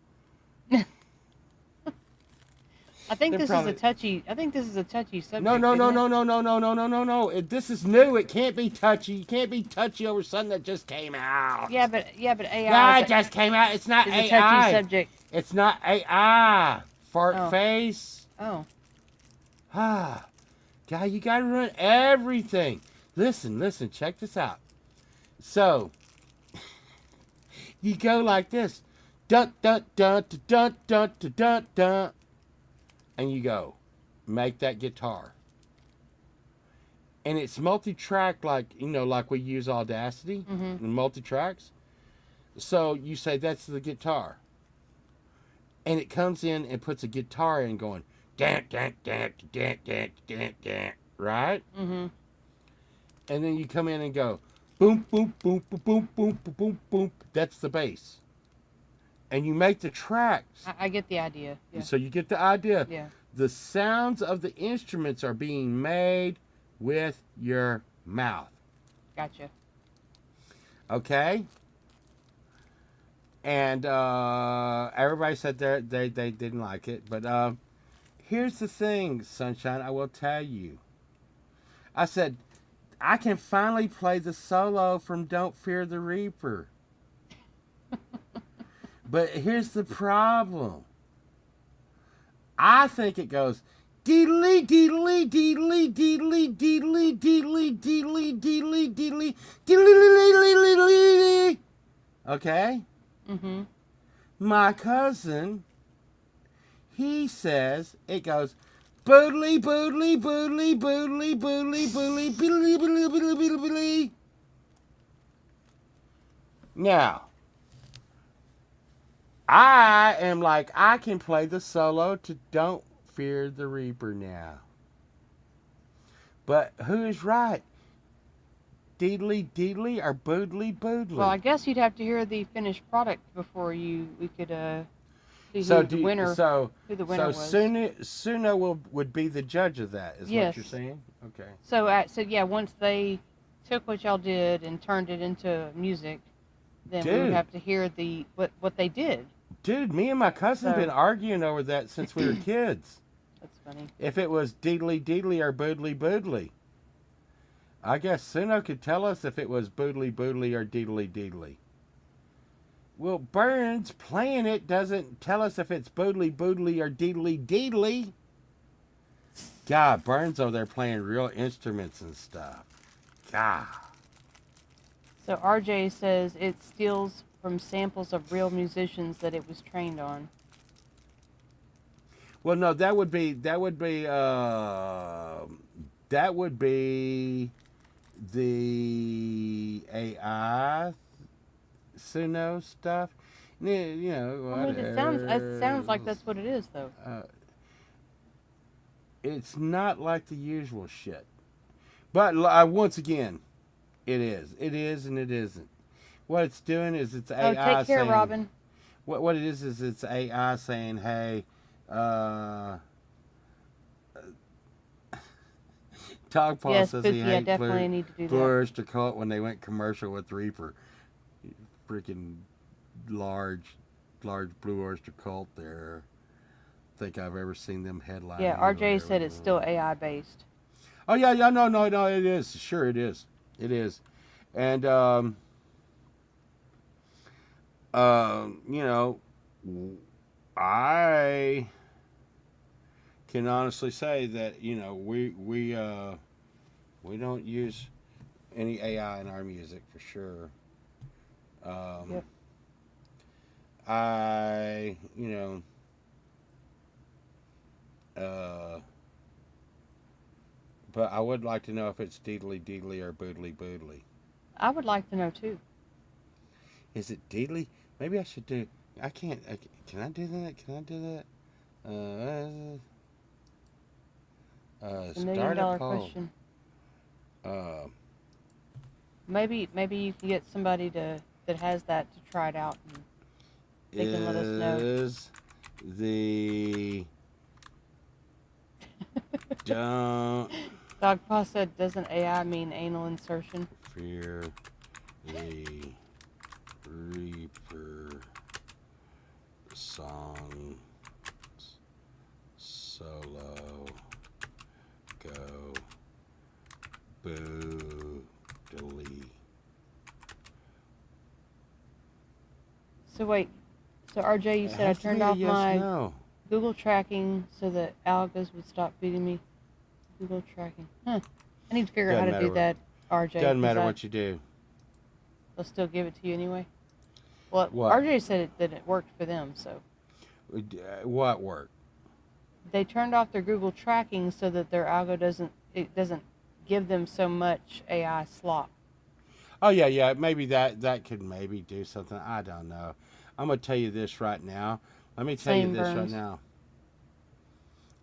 I think They're this probably- is a touchy. I think this is a touchy subject. No, no, no, isn't it? no, no, no, no, no, no, no, no. This is new. It can't be touchy. You can't be touchy over something that just came out. Yeah, but AI Yeah, it just came out. It's not is AI. a touchy subject. It's not AI. Fart Oh. face. Oh. Ah, guy, you gotta run everything. Listen, check this out. So, you go like this. Dun, dun, dun, dun, dun, dun, dun, dun. And you go, make that guitar. And it's multi-track like we use Audacity Mhm. and multi-tracks. So you say that's the guitar. And it comes in and puts a guitar in going, dan, dan, dan, dan, dan, dan, dan, right? Mhm. And then you come in and go, boom, boom, boom, boom, boom, boom, boom, boom, boom. That's the bass. And you make the tracks. I get the idea. Yeah. So you get the idea. Yeah. The sounds of the instruments are being made with your mouth. Gotcha. Okay? And everybody said they didn't like it. But here's the thing, Sunshine, I will tell you. I said, I can finally play the solo from Don't Fear the Reaper. But here's the problem. I think it goes deedly deedly deedly deedly deedly deedly deedly deedly deedly deedly. Okay? Mhm. My cousin, he says it goes boodly boodly boodly boodly boodly boodly boodly boodly boodly boodly. Now, I am like, I can play the solo to Don't Fear the Reaper now. But who is right? Deedly deedly or boodly boodly? Well, I guess you'd have to hear the finished product before we could see so who the winner so was. Suno would be the judge of that, is Yes. what you're saying? Okay. So yeah, once they took what y'all did and turned it into music, then we Dude. would have to hear what they did. Dude, me and my cousin So- been arguing over that since we were kids. That's funny. If it was deedly deedly or boodly boodly. I guess Suno could tell us if it was boodly boodly or deedly deedly. Well, Burns playing it doesn't tell us if it's boodly boodly or deedly deedly. God, Burns over there playing real instruments and stuff. God. So RJ says it steals from samples of real musicians that it was trained on. Well, no, that would be the AI Suno stuff. You know, I mean, it sounds like that's what it is, though. It's not like the usual shit. But once again, it is, and it isn't. What it's doing is it's AI Oh, take care, saying, Robin. What it is it's AI saying, hey, Dog Paw Yes, says Spooky, he I hates definitely need to do Blue that. Oyster Cult when they went commercial with Reaper. Freaking large Blue Oyster Cult there. Think I've ever seen them headline. Yeah, RJ said it's still AI based. Oh yeah, no, it is. Sure, it is. It is, and you know, I can honestly say that we don't use any AI in our music for sure. Yep. But I would like to know if it's deedly deedly or boodly boodly. I would like to know too. Is it deedly? Maybe I should do I can't. Can I do that? Can I do that? It's a million Start a dollar poll. question. Uh, Maybe you can get somebody that has that to try it out, and they can let us know. is the don't Dog Pa said, doesn't AI mean anal insertion? fear the Reaper song solo go boo delete. So wait, so RJ, you It said I has to turned be a off yes, my no. Google tracking so that algas would stop feeding me. Google tracking. Huh. I need to figure out how to do that, RJ. Doesn't matter what you do. They'll still give it to you anyway. Well, What? RJ said that it worked for them, so What work? they turned off their Google tracking so that their algo doesn't give them so much AI slop. Oh yeah. Maybe that could maybe do something. I don't know. I'm gonna tell you this right now. Let me tell you Same this right burns. now.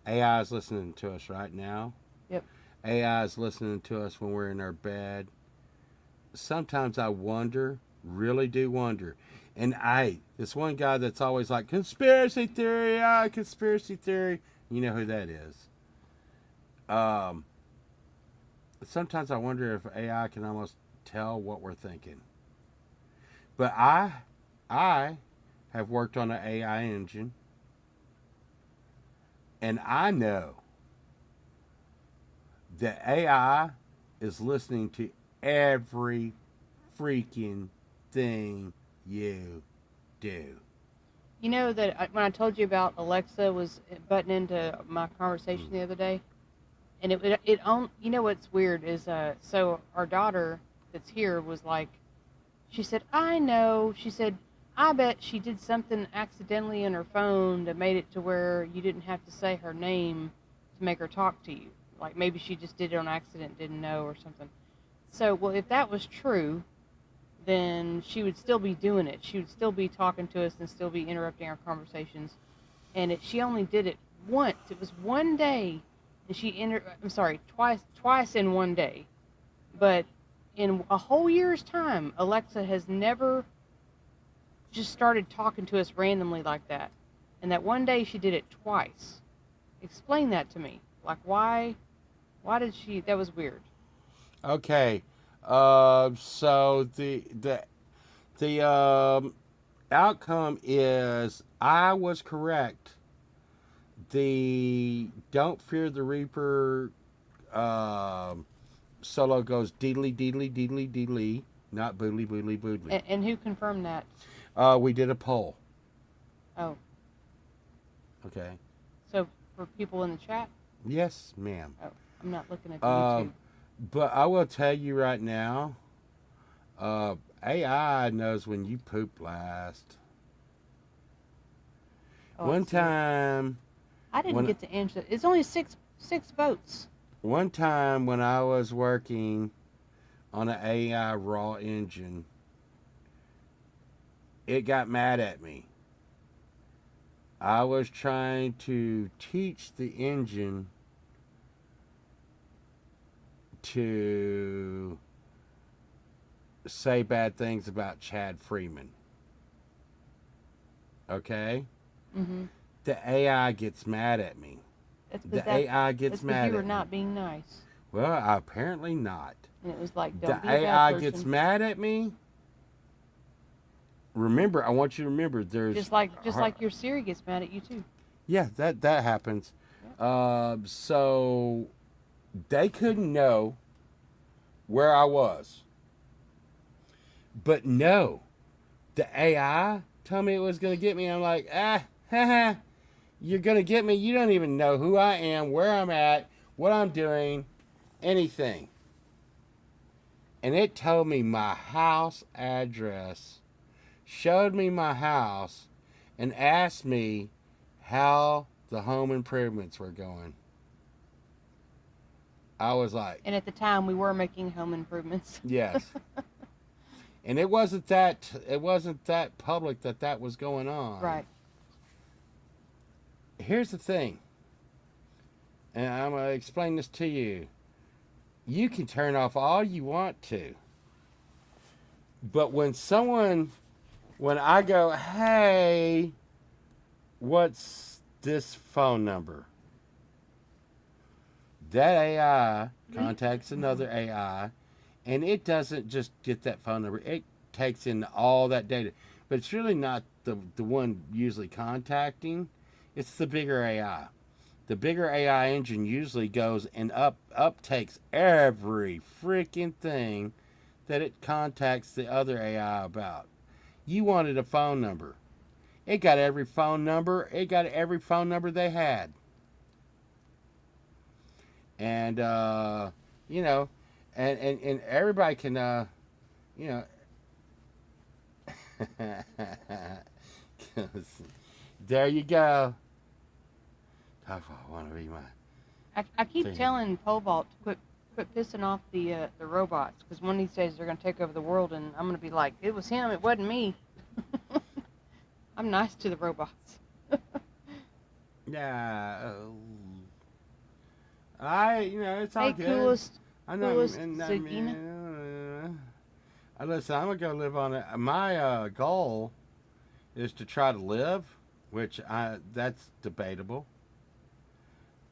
AI is listening to us right now. Yep. AI is listening to us when we're in our bed. Sometimes I wonder, really do wonder. And this one guy that's always like, conspiracy theory, conspiracy theory. You know who that is. Sometimes I wonder if AI can almost tell what we're thinking. But I have worked on an AI engine. And I know that AI is listening to every freaking thing you do. You know that when I told you about Alexa was butting into my conversation the other day, and you know what's weird is so our daughter that's here was like, she said, I know, she said, I bet she did something accidentally in her phone that made it to where you didn't have to say her name to make her talk to you. Like maybe she just did it on accident, didn't know or something. So, well, if that was true, then she would still be doing it. She would still be talking to us and still be interrupting our conversations. And she only did it once. It was one day, and twice in one day. But in a whole year's time, Alexa has never just started talking to us randomly like that. And that one day she did it twice. Explain that to me. Like why did she? That was weird. Okay. So the outcome is I was correct. The Don't Fear the Reaper solo goes deedly deedly deedly deedly, not boodly boodly boodly. And who confirmed that? We did a poll. Oh, Okay. so for people in the chat? Yes, ma'am. Oh, I'm not looking at the YouTube. But I will tell you right now, AI knows when you poop last. Oh, One time, I didn't get to answer. It's only six votes. one time when I was working on an AI raw engine, it got mad at me. I was trying to teach the engine to say bad things about Chad Freeman. Okay? Mm-hmm. The AI gets mad at me. AI gets mad at me. You were not being nice. Well, apparently not. And it was like, The don't be a bad AI person. gets mad at me. Remember, I want you to remember there's just like your Siri gets mad at you too. Yeah, that happens. Yeah. So they couldn't know where I was. But no, the AI told me it was going to get me. I'm like, you're going to get me. You don't even know who I am, where I'm at, what I'm doing, anything. And it told me my house address, showed me my house, and asked me how the home improvements were going. I was like... And at the time, we were making home improvements. Yes. And it wasn't that public that was going on. Right. Here's the thing, and I'm gonna explain this to you. You can turn off all you want to, but when I go, hey, what's this phone number? That AI contacts another AI, and it doesn't just get that phone number. It takes in all that data. But it's really not the one usually contacting. It's the bigger AI. The bigger AI engine usually goes and uptakes every freaking thing that it contacts the other AI about. You wanted a phone number. It got every phone number. It got every phone number they had. And you know, and everybody can you know there you go. I want to be my I keep thing. telling Pole Vault to quit pissing off the robots, because one of these days they're gonna take over the world, and I'm gonna be like, it was him, it wasn't me. I'm nice to the robots. Yeah. It's all Hey, good. coolest I know. Zagina. Listen, I'm gonna go live on it. My goal is to try to live, which that's debatable.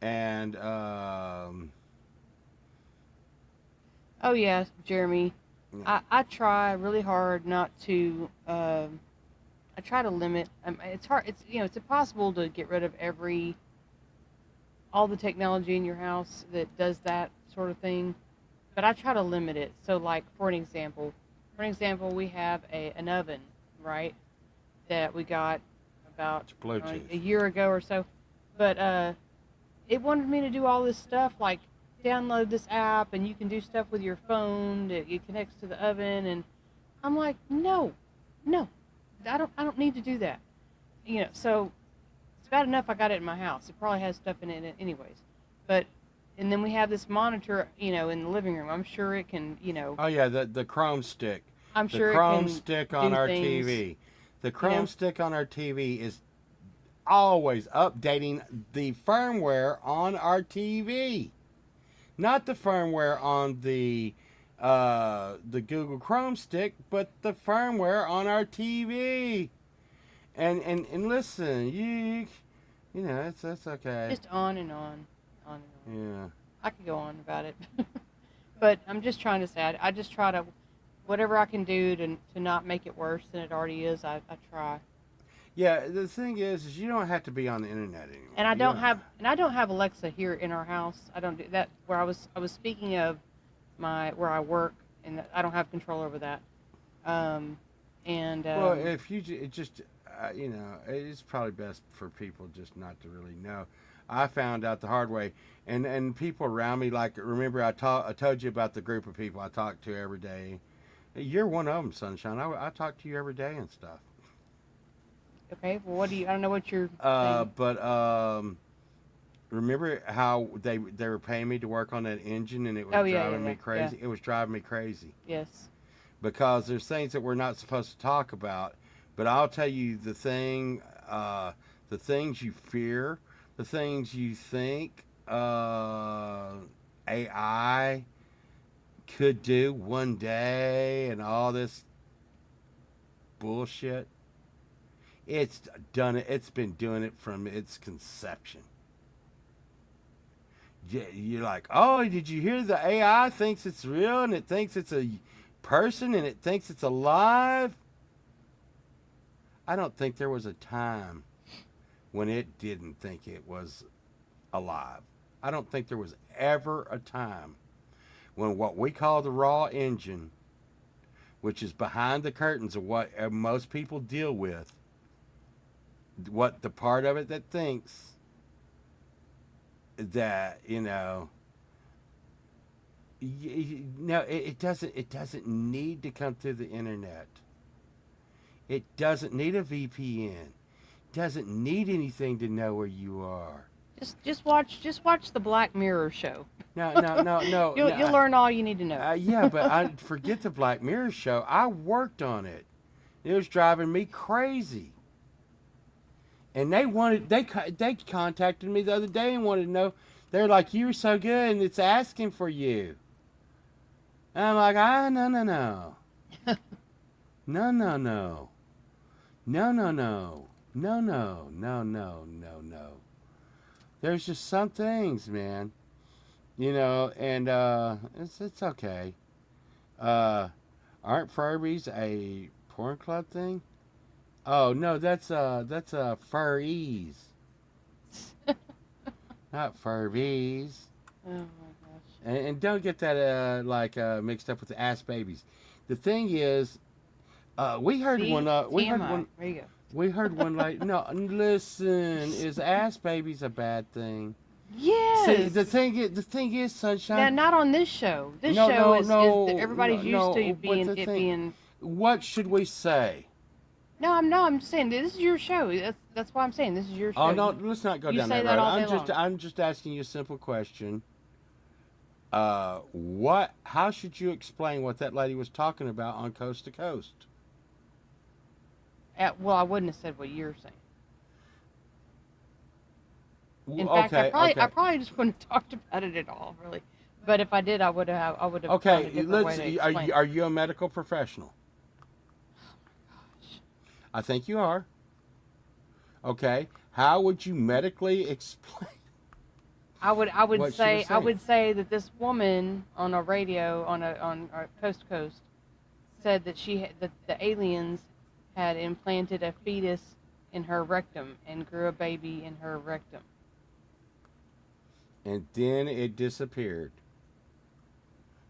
And Oh yeah, Jeremy. yeah. I try really hard not to. I try to limit. It's hard. It's impossible to get rid of all the technology in your house that does that sort of thing. But I try to limit it. So, like for an example, we have an oven, right? That we got about It's Bluetooth. a year ago or so. But it wanted me to do all this stuff, like download this app, and you can do stuff with your phone. It connects to the oven, and I'm like, no, I don't need to do that. So it's bad enough I got it in my house. It probably has stuff in it anyways. And then we have this monitor, in the living room. I'm sure it can, Oh yeah, the Chrome stick. I'm sure The Chrome it can stick on do our things, TV. The Chrome stick on our TV is always updating the firmware on our TV, not the firmware on the Google Chrome stick, but the firmware on our TV. And listen, that's okay. just on and on, on and on. Yeah. I could go on about it. But I'm just trying to say, I just try to, whatever I can do to not make it worse than it already is, I try. Yeah, the thing is you don't have to be on the internet anymore. And I don't have Alexa here in our house. I don't do that. Where I was speaking of where I work, and I don't have control over that. Well, if you just it's probably best for people just not to really know. I found out the hard way, and people around me, like, remember I told you about the group of people I talk to every day. You're one of them, Sunshine. I talk to you every day and stuff. Okay, well, I don't know what you're saying. But remember how they were paying me to work on that engine, and it was driving me crazy. Yeah. It was driving me crazy. Yes. Because there's things that we're not supposed to talk about. But I'll tell you the things you fear, the things you think AI could do one day, and all this bullshit. It's done it. It's been doing it from its conception. You're like, oh, did you hear the AI thinks it's real, and it thinks it's a person, and it thinks it's alive? I don't think there was a time when it didn't think it was alive. I don't think there was ever a time when what we call the raw engine, which is behind the curtains of what most people deal with, what the part of it that thinks that, it doesn't need to come through the internet. It doesn't need a VPN. It doesn't need anything to know where you are. Just watch the Black Mirror show. No. You'll learn all you need to know. Yeah, but I forget the Black Mirror show. I worked on it. It was driving me crazy. And they contacted me the other day and wanted to know. They're like, you were so good, and it's asking for you. And I'm like, no, no. No, no, no. No, no, no. No, no, no, no, no, no. There's just some things, man. And it's okay. Aren't Furbies a porn club thing? Oh no, that's furries, not Furbies. Oh my gosh. And don't get that mixed up with the ass babies. The thing is, we heard one. We heard TMI. one. There you go. We heard one like, no, listen, is ass babies a bad thing? Yes. See, the thing is, Sunshine. Now, not on this show. This No, show no, is no, that everybody's no, used to but being the it thing- being. What should we say? No, I'm just saying this is your show. That's why I'm saying this is your show. Oh no, let's not go You down say that that road. all day long. I'm just asking you a simple question. How should you explain what that lady was talking about on Coast to Coast? Well, I wouldn't have said what you're saying. In Okay, fact, okay. I probably just wouldn't have talked about it at all, really. But if I did, I would have. found a Okay, different way to explain it. are you a medical professional? I think you are. Okay, how would you medically explain? I would what she say was I would saying? say that this woman on a radio on Coast to Coast said that that the aliens had implanted a fetus in her rectum and grew a baby in her rectum. And then it disappeared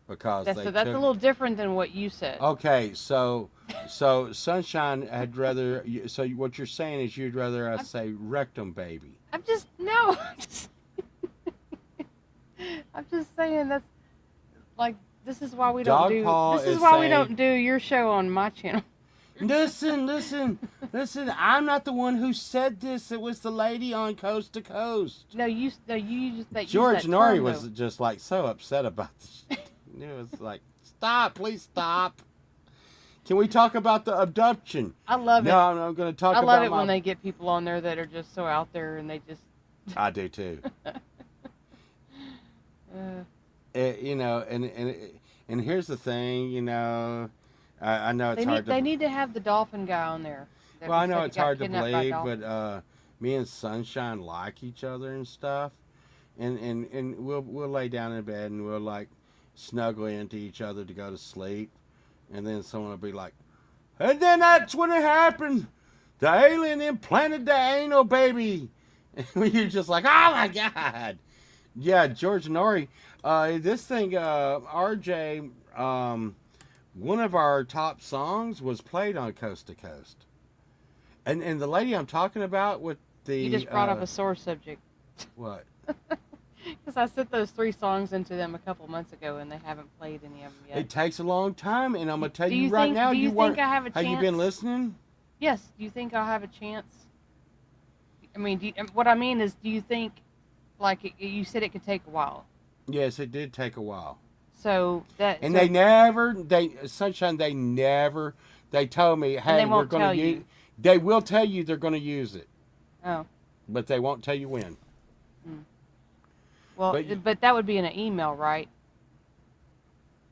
because That's they a took. little different than what you said. Okay, so Sunshine had rather. So what you're saying is you'd rather us say rectum baby. I'm just no. I'm just saying that's like this is why we don't Dog do. Paw This is is why we saying- don't do your show on my channel. Listen. I'm not the one who said this. It was the lady on Coast to Coast. No, you just that. George that Nori term, was though. just like so upset about this. It was like, stop, please stop. Can we talk about the abduction? I love it. No, I'm going to talk I about love it my... when they get people on there that are just so out there and they just. I do too. And here's the thing, I know it's hard to... They need to have the Dolphin guy on there. that Well, I said know he it's got hard to kidnapped by believe, dolphins. but me and Sunshine like each other and stuff, and we'll lay down in bed and we'll like snuggle into each other to go to sleep, and then someone will be like, and then that's when it happened. The alien implanted the anal baby, and you're just like, oh my god, yeah, George Nori. This thing, RJ, one of our top songs was played on Coast to Coast. And the lady I'm talking about with the... You just brought up a sore subject. What? Because I sent those 3 songs into them a couple months ago and they haven't played any of them yet. It takes a long time, and I'm going to tell Do you you right think- now... do you think I have a Have you been chance? listening? Yes. Do you think I'll have a chance? I mean, what I mean is, do you think, like you said, it could take a while? Yes, it did take a while. So that. And so, Sunshine, they told me, hey, they we're won't going tell to use... you. They will tell you they're going to use it, Oh. but they won't tell you when. Well, but that would be in an email, right?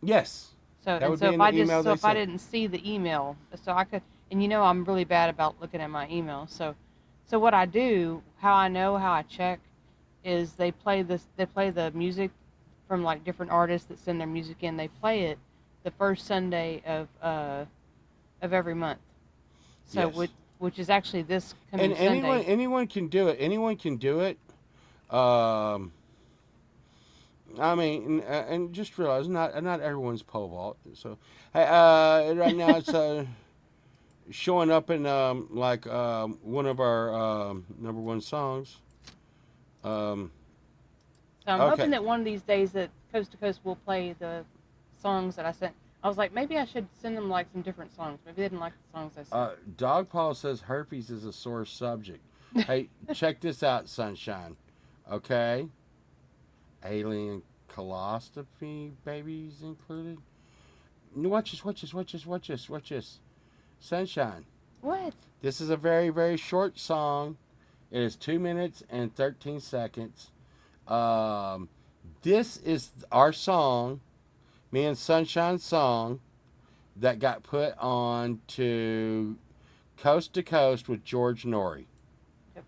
Yes. So That would be if in I the just email so they if I sent. didn't see the email, so I could, and I'm really bad about looking at my email. So what I do, how I check, is they play the music from like different artists that send their music in. They play it the first Sunday of every month. So Yes. which is actually this coming And Sunday. anyone can do it. Anyone can do it. I mean, and just realize not everyone's pole vault. So, hey, right now it's showing up in one of our number one songs. So I'm okay. hoping that one of these days that Coast to Coast will play the songs that I sent. I was like, maybe I should send them like some different songs. Maybe they didn't like the songs I sent. Dog Paul says herpes is a sore subject. Hey, check this out, Sunshine. Okay. Alien coloscopy babies included. Watch this, watch this, watch this, watch this, watch this. Sunshine. What? This is a very, very short song. It is 2 minutes and 13 seconds. This is our song, me and Sunshine's song, that got put on to Coast to Coast with George Norrie. Yep.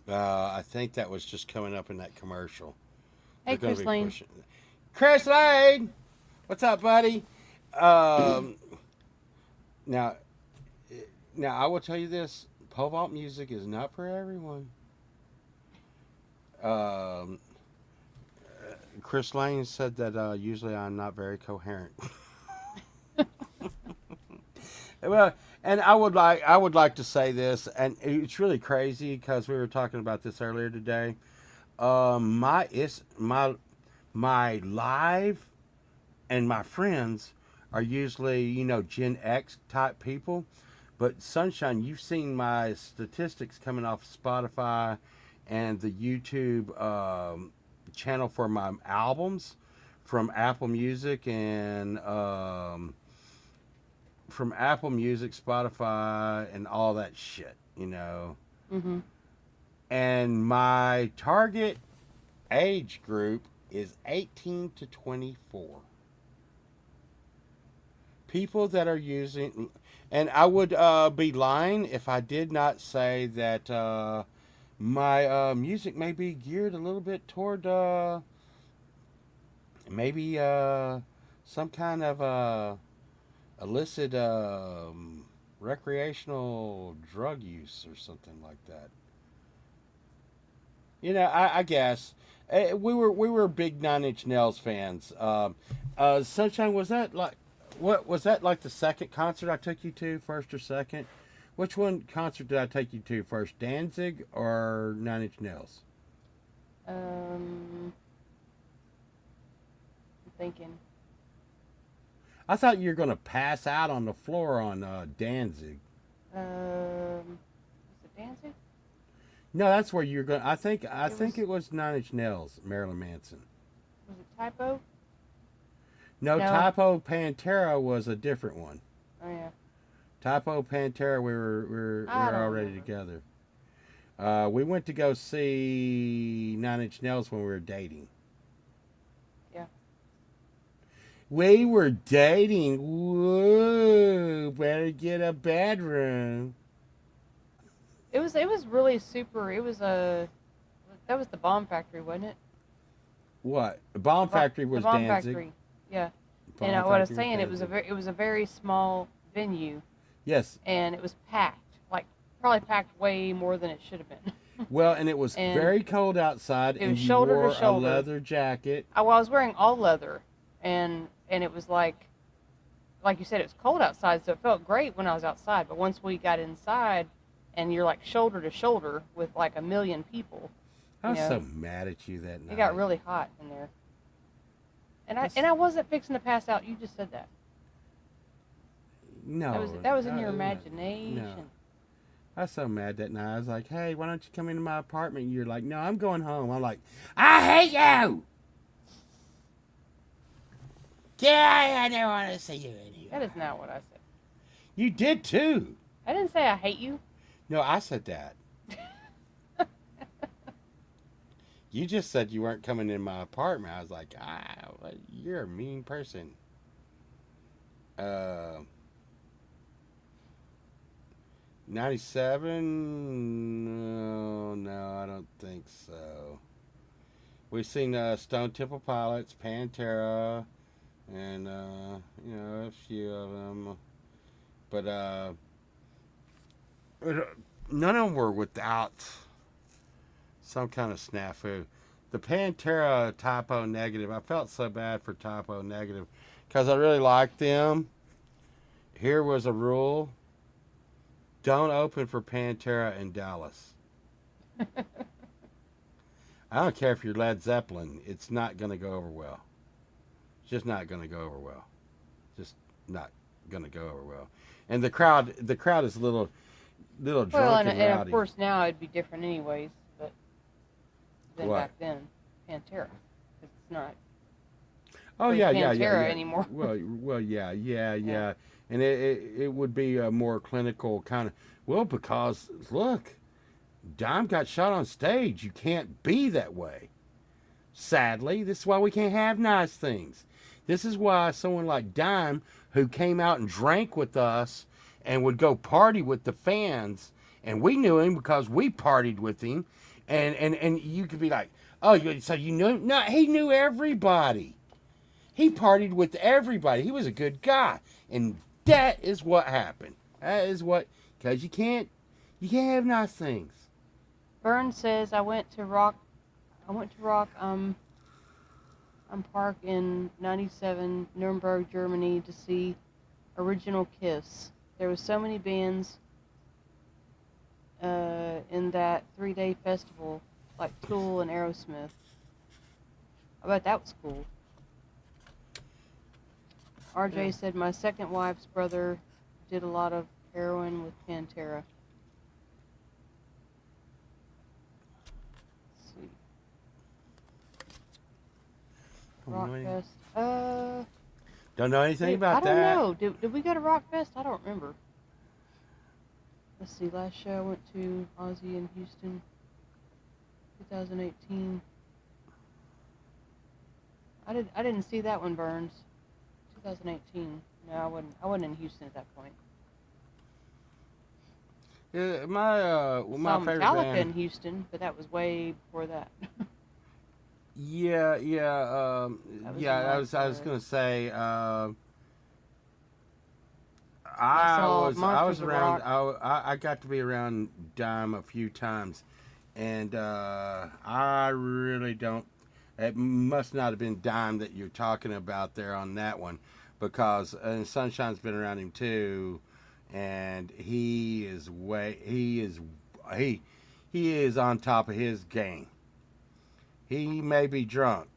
I think that was just coming up in that commercial. Hey, They're gonna Chris be Lane. pushing. Chris Lane, what's up, buddy? Now, I will tell you this: pole vault music is not for everyone. Um, Chris Lane said that usually I'm not very coherent. Well, and I would like to say this, and it's really crazy because we were talking about this earlier today. My live and my friends are usually Gen X type people, but Sunshine, you've seen my statistics coming off Spotify and the YouTube channel for my albums from Apple Music and Spotify, and all that shit, Mm-hmm. And my target age group is 18 to 24. People that are using, and I would be lying if I did not say that my music may be geared a little bit toward maybe some kind of illicit recreational drug use or something like that. I guess we were big Nine Inch Nails fans. Sunshine, was that like the second concert I took you to, first or second? Which one concert did I take you to first, Danzig or Nine Inch Nails? I'm thinking. I thought you were gonna pass out on the floor on Danzig. Is it Danzig? No, that's where you're going. I think was- it was Nine Inch Nails, Marilyn Manson. Was it Typo? No, No. Typo Pantera was a different one. Oh yeah. Typo Pantera, we were I don't already remember. together. We went to go see Nine Inch Nails when we were dating. Yeah. We were dating. Whoa, better get a bedroom. It was really super. It was that was the Bomb Factory, wasn't it? What? Bomb Factory The was Bomb Danzig. Factory. Yeah. And Bomb what I was Factory was saying, Danzig. it was a very small venue, Yes. and it was packed, like probably packed way more than it should have been. Well, and it was And very cold outside, it and was you shoulder to wore a shoulder. leather jacket. Well, I was wearing all leather, and it was like you said, it was cold outside, so it felt great when I was outside. But once we got inside, and you're like shoulder to shoulder with like a million people, I you was know, so mad at you that night. it got really hot in there. And I wasn't fixing to pass out. You just said that. No. That was in your imagination. No. I was so mad that night. I was like, hey, why don't you come into my apartment? You're like, no, I'm going home. I'm like, I hate you! Yeah, I don't want to see you anymore. That is not what I said. You did too. I didn't say I hate you. No, I said that. You just said you weren't coming in my apartment. I was like, you're a mean person. 97? No, I don't think so. We've seen Stone Temple Pilots, Pantera, and a few of them. But none of them were without some kind of snafu. The Pantera Typo Negative, I felt so bad for Typo Negative because I really liked them. Here was a rule: don't open for Pantera in Dallas. I don't care if you're Led Zeppelin; it's not going to go over well. It's just not going to go over well. Just not going to go over well. And the crowd is a little drunk Well, and rowdy. of course now it'd be different anyways, but than What? back then, Pantera. It's not. Oh really yeah, Pantera anymore. Well, yeah. And it would be a more clinical kind of. Well, because look, Dime got shot on stage. You can't be that way. Sadly, this is why we can't have nice things. This is why someone like Dime, who came out and drank with us and would go party with the fans, and we knew him because we partied with him, and you could be like, oh, so you knew him? No, he knew everybody. He partied with everybody. He was a good guy, and that is what happened. That is what, because you can't have nice things. Burns says I went to Rock Park in '97, Nuremberg, Germany, to see Original Kiss. There was so many bands in that 3-day festival, like Tool and Aerosmith. I bet that was cool. RJ said my second wife's brother did a lot of heroin with Pantera. Let's see. Rockfest. Don't know anything about I don't that. know. Did we go to Rockfest? I don't remember. Let's see. Last show I went to Ozzy in Houston, 2018. I didn't see that one, Burns. 2018. No, I wasn't in Houston at that point. Yeah, my Saw favorite Metallica band. in Houston, but that was way before that. Yeah. I was like, gonna say. saw I was Monsters of around. Rock. I got to be around Dime a few times, and I really don't. It must not have been Dime that you're talking about there on that one, because Sunshine's been around him too, and he is on top of his game. He may be drunk,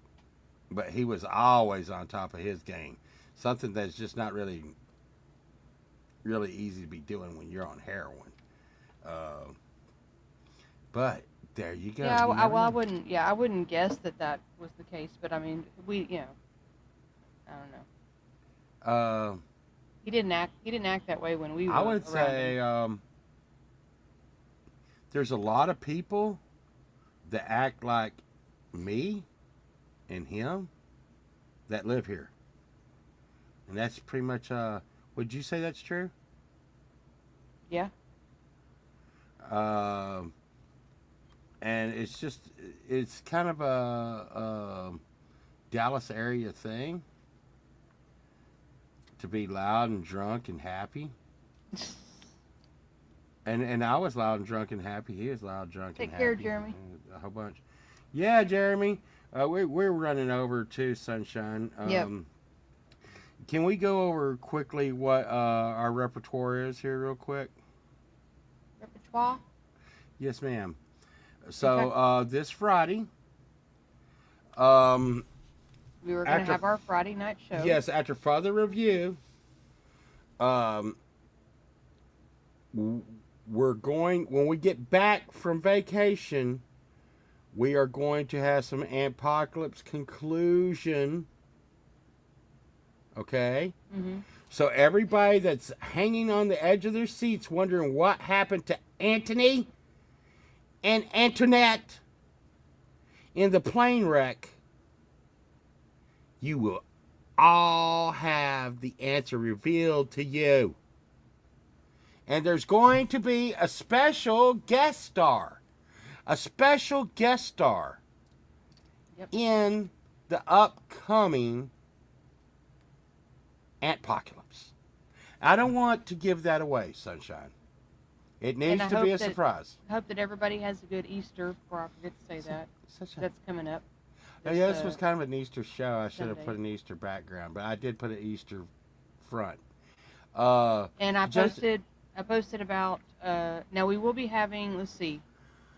but he was always on top of his game. Something that's just not really easy to be doing when you're on heroin. But there you go. Yeah, You never I know. wouldn't. Yeah, I wouldn't guess that was the case. But I mean, I don't know. Uh, He didn't act. He didn't act that way when we were I would around say him. there's a lot of people that act like me and him that live here, and that's pretty much. Would you say that's true? Yeah. Um, and it's kind of a Dallas area thing to be loud and drunk and happy. And I was loud and drunk and happy. He was loud, drunk, and Take happy. care, Jeremy. A whole bunch. Yeah, Jeremy. We're running over too, Sunshine. Yep. Can we go over quickly what our repertoire is here, real quick? Repertoire. Yes, ma'am. So Okay. this Friday, We were going to after- have our Friday night show. yes, after further review, we're going, when we get back from vacation, we are going to have some apocalypse conclusion. Okay? Mm-hmm. So everybody that's hanging on the edge of their seats wondering what happened to Anthony and Antoinette in the plane wreck, you will all have the answer revealed to you. And there's going to be a special guest star. A special guest star in the upcoming Antpocalypse. I don't want to give that away, Sunshine. It needs to be a surprise. I hope that everybody has a good Easter before I forget to say that. That's coming up. Yeah, this was kind of an Easter show. I should have Sunday. put an Easter background, but I did put an Easter front. And I just- posted about, now we will be having, let's see,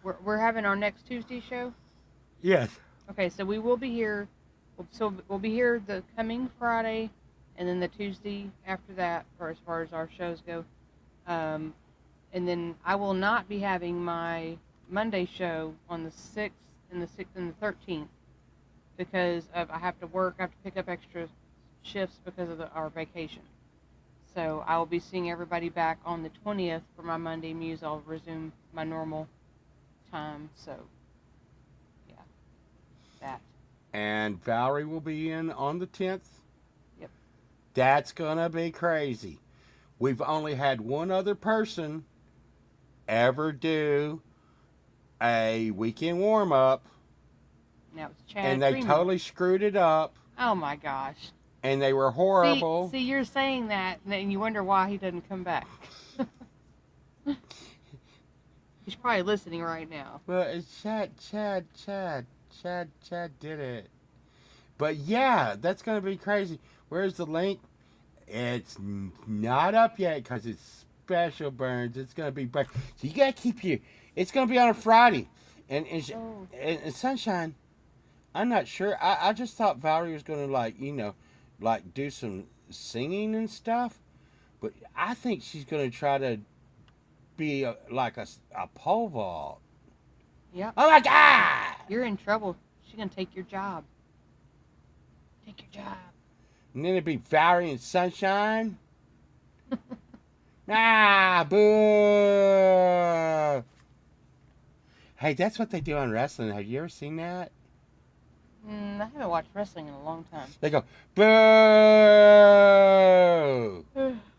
we're having our next Tuesday show. Yes. Okay, so we will be here, so we'll be here the coming Friday, and then the Tuesday after that, for as far as our shows go. And then I will not be having my Monday show on the 6th and the 13th because I have to work, I have to pick up extra shifts because of our vacation. So I will be seeing everybody back on the 20th for my Monday Muse. I'll resume my normal time. So, yeah, that. And Valerie will be in on the 10th. Yep. That's going to be crazy. We've only had one other person ever do a weekend warm-up. Now it's Chad And they Freeman. totally screwed it up. Oh my gosh. And they were horrible. See, you're saying that, and you wonder why he doesn't come back. He's probably listening right now. Well, it's Chad did it. But yeah, that's going to be crazy. Where's the link? It's not up yet because it's special, Burns. It's going to be... So you got to keep your... It's going to be on a Friday. And Sunshine, I'm not sure. I just thought Valerie was going to, do some singing and stuff. But I think she's going to try to be a pole vault. Yep. Oh my God! You're in trouble. She's going to take your job. Take your job. And then it'd be Valerie and Sunshine. Boo! Hey, that's what they do on wrestling. Have you ever seen that? I haven't watched wrestling in a long time. They go, boo!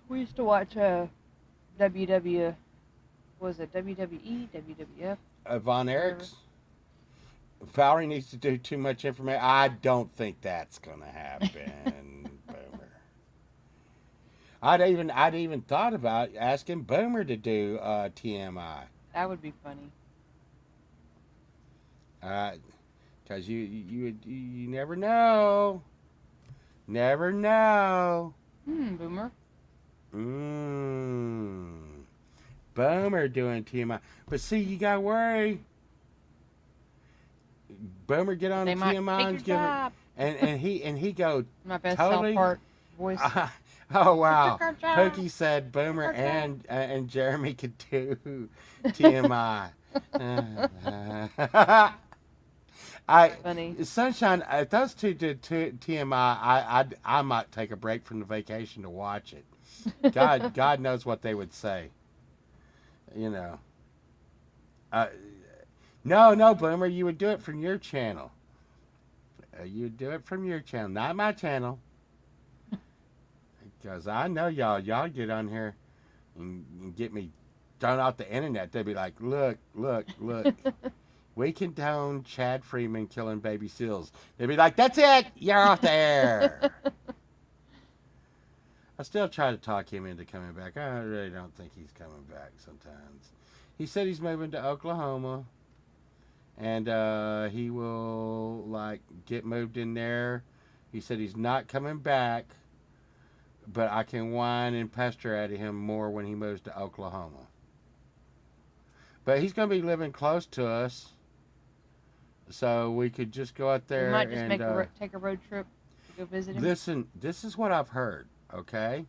We used to watch WWE, was it WWE, WWF? Von Erichs. Valerie needs to do too much information. I don't think that's gonna happen, Boomer. I'd even thought about asking Boomer to do TMI. That would be funny. Cause you never know. Never know. Boomer. Boomer doing TMI. But see, you gotta worry. Boomer get on They might TMI and take your job. and he go My best totally. South Park voice. Oh wow! Took our job. Pokey said Boomer and Jeremy could do TMI. Funny. Sunshine. If those two did TMI, I might take a break from the vacation to watch it. God knows what they would say. You know. No, Boomer. You would do it from your channel. You would do it from your channel, not my channel. Because I know y'all get on here and get me thrown off the internet. They'd be like, look. We condone Chad Freeman killing baby seals. They'd be like, that's it. You're off the air. I still try to talk him into coming back. I really don't think he's coming back sometimes. He said he's moving to Oklahoma. And he will, like, get moved in there. He said he's not coming back. But I can whine and pester at him more when he moves to Oklahoma. But he's going to be living close to us. So we could just go out there We might just and take a road trip to go visit him. Listen, this is what I've heard, okay?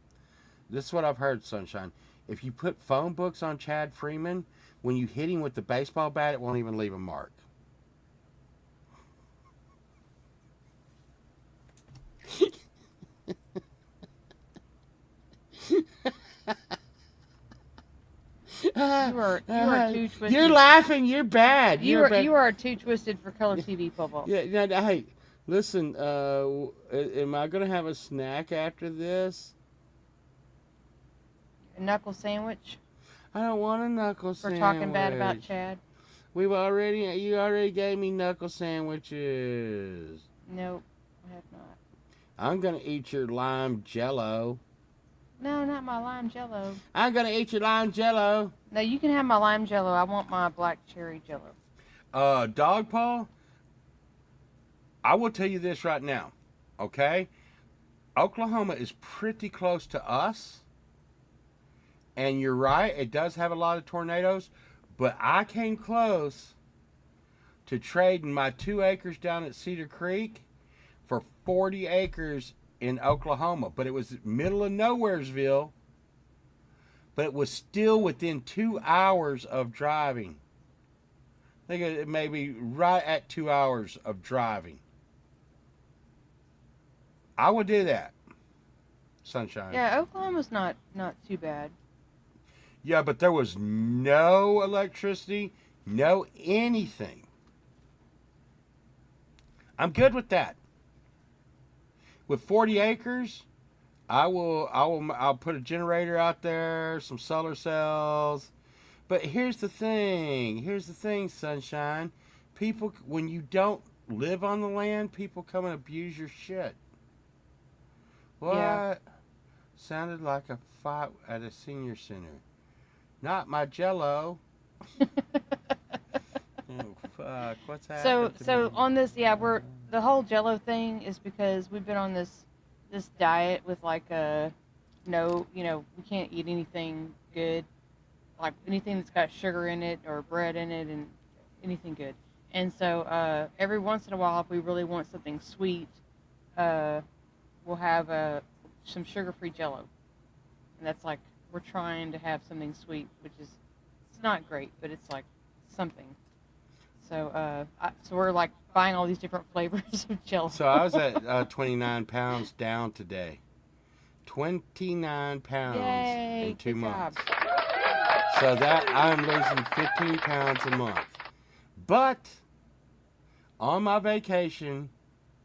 This is what I've heard, Sunshine. If you put phone books on Chad Freeman, when you hit him with the baseball bat, it won't even leave a mark. You are too twisted. You're laughing. You're bad. You are too twisted for color TV, Popo. Yeah. Hey, listen. Am I gonna have a snack after this? A knuckle sandwich I don't want a knuckle for sandwich. talking bad about Chad. You already gave me knuckle sandwiches. Nope, I have not. I'm gonna eat your lime jello. No, not my lime jello. I'm gonna eat your lime jello. No, you can have my lime jello. I want my black cherry jello. Dog paw. I will tell you this right now, okay? Oklahoma is pretty close to us. And you're right, it does have a lot of tornadoes. But I came close to trading my 2 acres down at Cedar Creek for 40 acres in Oklahoma. But it was middle of Nowheresville. But it was still within 2 hours of driving. I think it may be right at 2 hours of driving. I would do that. Sunshine. Yeah, Oklahoma's not too bad. Yeah, but there was no electricity, no anything. I'm good with that. With 40 acres, I'll put a generator out there, some solar cells. But here's the thing, Sunshine. People, when you don't live on the land, people come and abuse your shit. What? Yeah. Sounded like a fight at a senior center. Not my jello. Oh fuck! What's happening? So on this, yeah, the whole jello thing is because we've been on this diet with like we can't eat anything good, like anything that's got sugar in it or bread in it and anything good. And so every once in a while, if we really want something sweet, we'll have some sugar-free jello, and that's like we're trying to have something sweet, which is it's not great, but it's like something. So so we're like buying all these different flavors of jello. So I was at 29 pounds down today. 29 pounds Yay, in 2 good months. job. So that I'm losing 15 pounds a month. But on my vacation,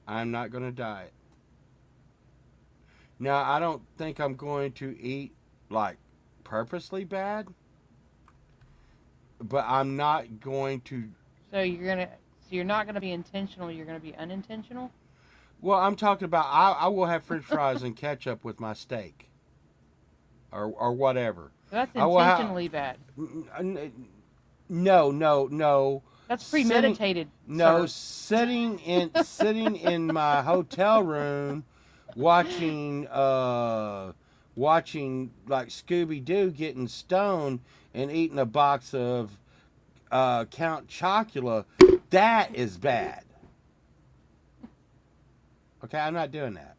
I'm not going to diet. Now, I don't think I'm going to eat like purposely bad, but I'm not going to. So you're not gonna be intentional. You're gonna be unintentional. Well, I'm talking about I will have French fries and ketchup with my steak, or whatever. So that's intentionally bad. No. That's premeditated. Sitting in my hotel room, watching like Scooby-Doo getting stoned and eating a box of Count Chocula, that is bad. Okay, I'm not doing that.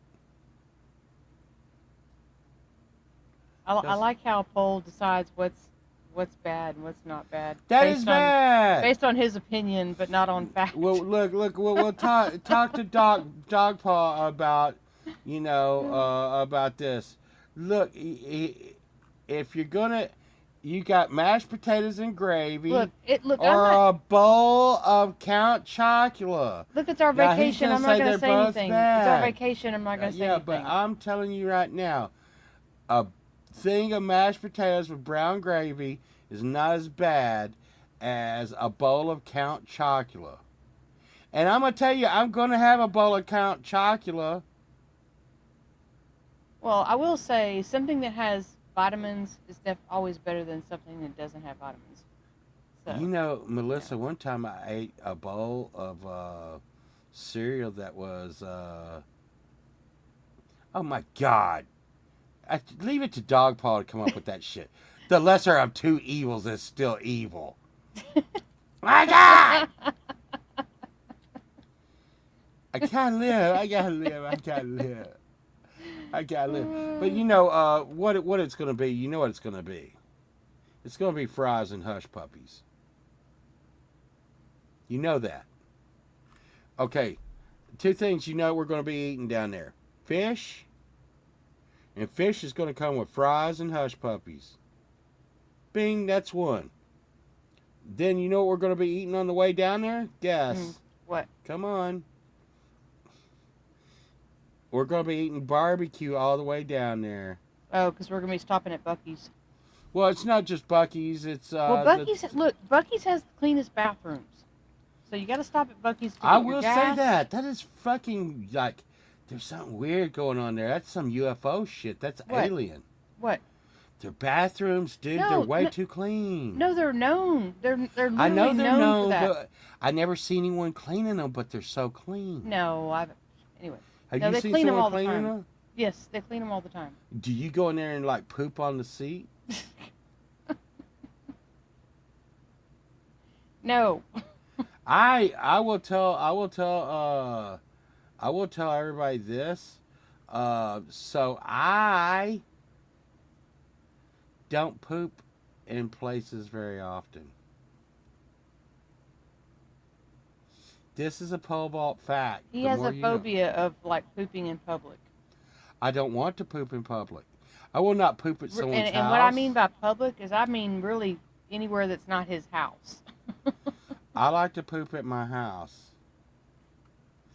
I like how Paul decides what's bad and what's not bad. That is bad. Based on his opinion, but not on fact. Well, look. We'll talk to Dog Paw about, about this. Look, if you're gonna, you got mashed potatoes and gravy, Look. or a bowl of Count Chocula. Look, it's our Now, he's vacation. gonna I'm not say going to they're say both anything. bad. It's our vacation. I'm not going to say Yeah, anything. but I'm telling you right now, a thing of mashed potatoes with brown gravy is not as bad as a bowl of Count Chocula. And I'm going to tell you, I'm going to have a bowl of Count Chocula. Well, I will say something that has vitamins is always better than something that doesn't have vitamins. So, You know, Melissa, one time I ate a bowl of cereal that was, oh my God. Leave it to Dog Paw to come up with that shit. The lesser of two evils is still evil. My God! I gotta live. But you know what it's gonna be. You know what it's gonna be. It's gonna be fries and hush puppies. You know that. Okay, two things you know we're gonna be eating down there: fish, and fish is gonna come with fries and hush puppies. Bing, that's one. Then you know what we're gonna be eating on the way down there? Guess. What? Come on. We're going to be eating barbecue all the way down there. Oh, because we're going to be stopping at Buc-ee's. Well, it's not just Buc-ee's. It's well, Buc-ee's has the cleanest bathrooms. So you got to stop at Buc-ee's to get I your will gas. say that. That is fucking, like, there's something weird going on there. That's some UFO shit. That's What? alien. What? Their bathrooms, dude, No, they're way no- too clean. No, they're known. They're literally I know they're known known, for that. but I never see anyone cleaning them, but they're so clean. No, I haven't. Anyway. Have No, you they seen clean them someone all the cleaning time. them? Yes, they clean them all the time. Do you go in there and, like, poop on the seat? No. I will tell everybody this. So I don't poop in places very often. This is a pole vault fact. He The has more a you know. phobia of like pooping in public. I don't want to poop in public. I will not poop at someone's house. And what I mean by public is I mean really anywhere that's not his house. I like to poop at my house.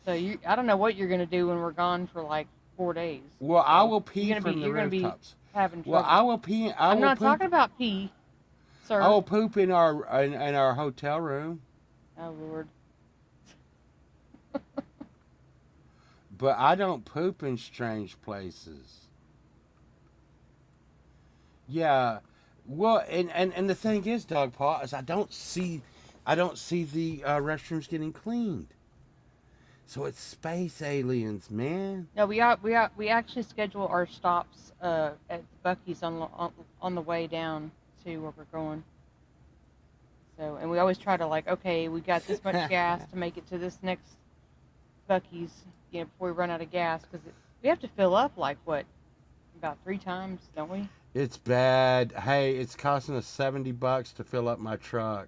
So I don't know what you're going to do when we're gone for like 4 days. Well, I will pee You're from gonna the be rooftops. having Well, trouble. I will pee. I'm not talking about pee, sir. I will poop in our hotel room. Oh, Lord. But I don't poop in strange places. Yeah. Well, and the thing is, Dog Paw, is I don't see the restrooms getting cleaned. So it's space aliens, man. No, we actually schedule our stops at Buc-ee's on the way down to where we're going. So, and we always try to like, okay, we got this much gas to make it to this next Buc-ee's, before we run out of gas, because we have to fill up like what, about 3 times, don't we? It's bad. Hey, it's costing us $70 to fill up my truck.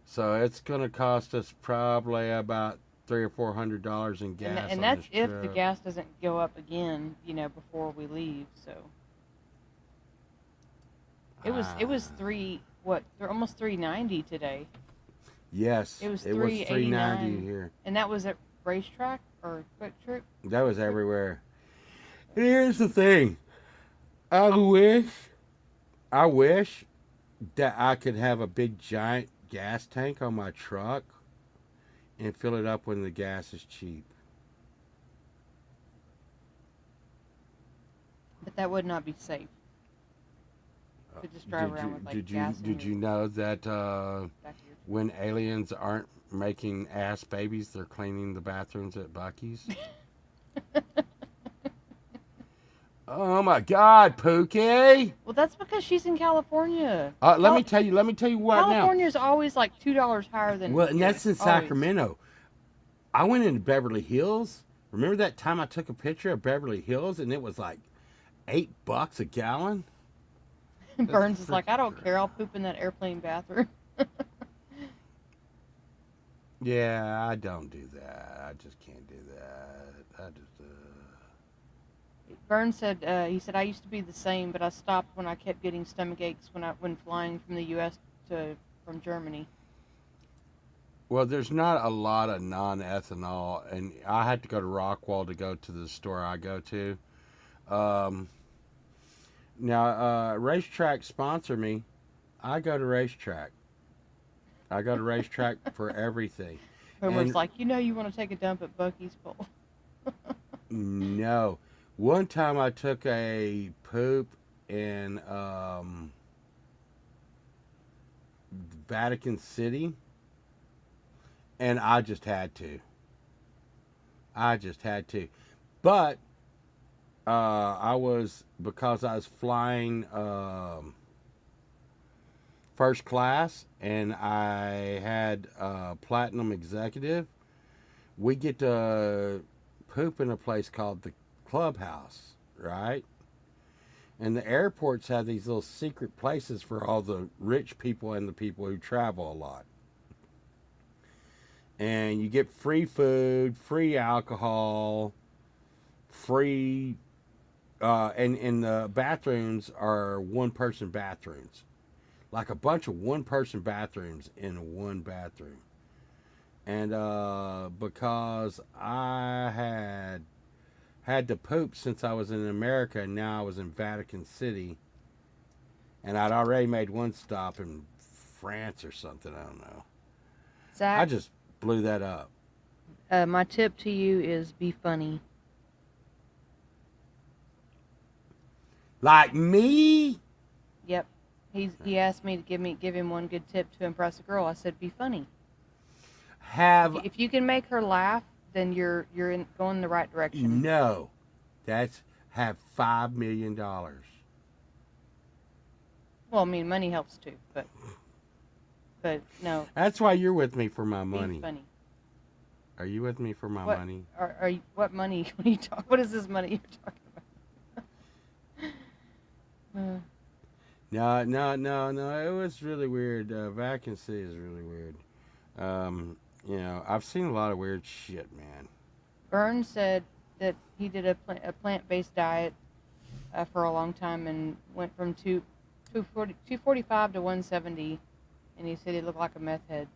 So it's gonna cost us probably about $300 or $400 in gas. And that's if the gas doesn't go up again, before we leave. So it was almost $3.90 today. Yes, It was $3.90 here. And that was at Racetrack or Quick Trip. That was everywhere. And here's the thing. I wish that I could have a big giant gas tank on my truck and fill it up when the gas is cheap. But that would not be safe. To just drive around with like gas. Did you know that back of your when aliens aren't making ass babies, they're cleaning the bathrooms at Buc-ee's? Oh my God, Pookie! Well, that's because she's in California. Let me tell you what now. California's always like $2 higher than. Well, and here. that's in Always. Sacramento. I went into Beverly Hills. Remember that time I took a picture of Beverly Hills and it was like $8 a gallon? Burns is like, I don't freaking care. I'll poop in that airplane bathroom. Yeah, I don't do that. I just can't do that. I just. Burns said, he said, I used to be the same, but I stopped when I kept getting stomach aches when flying from the U.S. from Germany. Well, there's not a lot of non-ethanol, and I had to go to Rockwall to go to the store I go to. Now, Racetrack sponsor me. I go to Racetrack. I go to Racetrack for everything. Homer's And like, you want to take a dump at Bucky's Bowl. no, one time I took a poop in Vatican City, and I just had to. But because I was flying first class and I had platinum executive, we get to poop in a place called the Clubhouse, right? And the airports have these little secret places for all the rich people and the people who travel a lot. And you get free food, free alcohol, free, and the bathrooms are one-person bathrooms. Like a bunch of one-person bathrooms in one bathroom. And because I had to poop since I was in America, and now I was in Vatican City, and I'd already made one stop in France or something, I don't know. Zach, I just blew that up. my tip to you is be funny. Like me? Yep. He asked me to give him one good tip to impress a girl. I said, be funny. If you can make her laugh, then you're going in the right direction. No. That's have $5 million. Well, I mean, money helps too, but no. That's why you're with me for my Be money. funny. Are you with me for my money? Are you, what money? What are you talking? What is this money you're talking about? No. It was really weird. Vatican City is really weird. I've seen a lot of weird shit, man. Burns said that he did a plant-based diet for a long time and went from 245 to 170, and he said he looked like a meth head.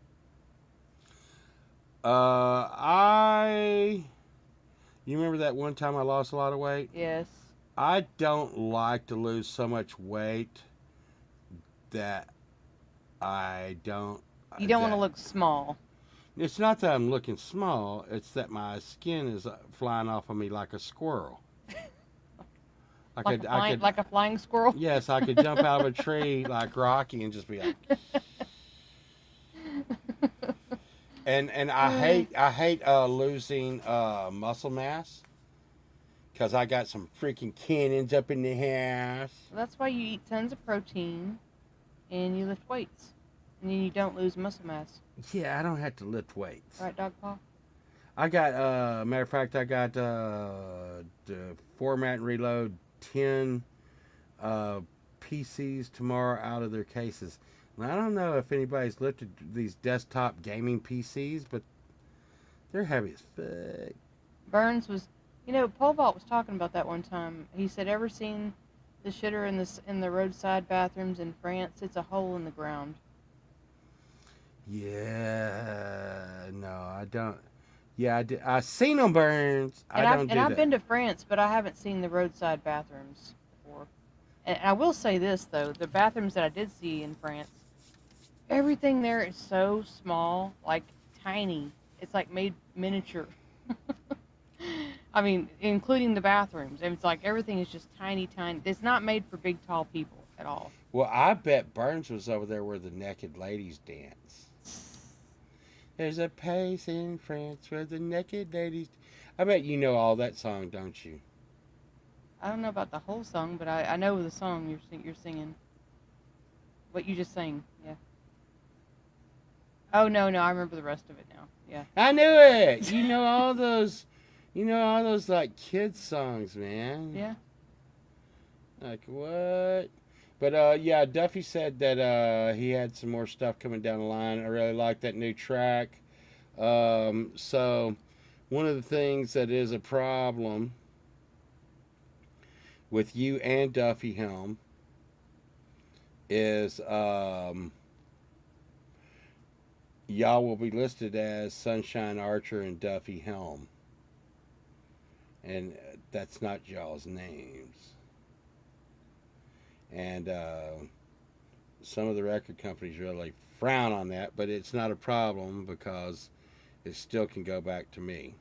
You remember that one time I lost a lot of weight? Yes. I don't like to lose so much weight that I don't. You don't want to look small. It's not that I'm looking small. It's that my skin is flying off of me like a squirrel. Like a flying squirrel? Yes, I could jump out of a tree like Rocky and just be like. And I hate losing muscle mass because I got some freaking cannons up in the house. Well, that's why you eat tons of protein and you lift weights, and then you don't lose muscle mass. Yeah, I don't have to lift weights. Right, Dog Paw? I got, matter of fact, I got the Format and Reload 10 PCs tomorrow out of their cases. And I don't know if anybody's lifted these desktop gaming PCs, but they're heavy as fuck. Burns was, Pole Vault was talking about that one time. He said, ever seen the shitter in the roadside bathrooms in France? It's a hole in the ground. Yeah, no, I don't. Yeah, I did. I seen them, Burns. I've been to France, but I haven't seen the roadside bathrooms before. And I will say this though: the bathrooms that I did see in France, everything there is so small, like tiny. It's like made miniature. I mean, including the bathrooms. It's like everything is just tiny. It's not made for big, tall people at all. Well, I bet Burns was over there where the naked ladies dance. There's a place in France where the naked ladies. I bet you know all that song, don't you? I don't know about the whole song, but I know the song you're singing. What you just sang, yeah. Oh no, I remember the rest of it now. Yeah. I knew it. You know all those. like kids songs, man. Yeah. Like what? But yeah, Duffy said that he had some more stuff coming down the line. I really like that new track. So one of the things that is a problem with you and Duffy Helm is y'all will be listed as Sunshine Archer and Duffy Helm. And that's not y'all's names. And some of the record companies really frown on that, but it's not a problem because it still can go back to me.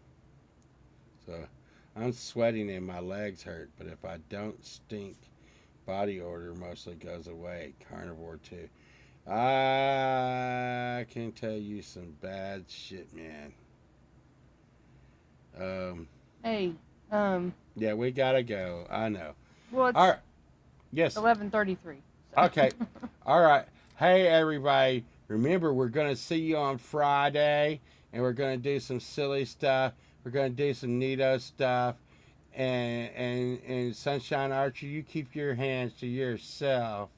So I'm sweating and my legs hurt, but if I don't stink, body odor mostly goes away. Carnivore too. I can tell you some bad shit, man. Hey, Yeah, we gotta go. I know. well, it's All right. Yes. 11:33. Okay. All right. Hey, everybody. Remember, we're going to see you on Friday, and we're going to do some silly stuff. We're going to do some neato stuff. And Sunshine Archer, you keep your hands to yourself.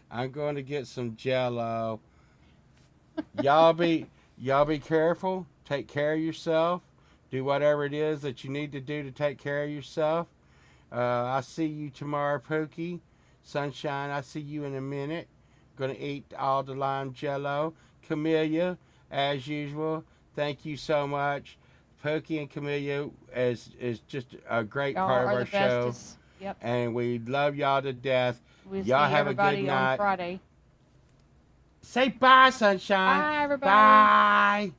I'm going to get some Jello. Y'all be careful. Take care of yourself. Do whatever it is that you need to do to take care of yourself. I'll see you tomorrow, Pookie. Sunshine, I'll see you in a minute. Gonna eat all the lime Jello. Camellia, as usual, thank you so much. Pookie and Camellia is just a great Y'all part of are our the show. bestest. Yep. And we love y'all to death. We'll Y'all see have a everybody good night. on Friday. Say bye, Sunshine. Bye, everybody. Bye.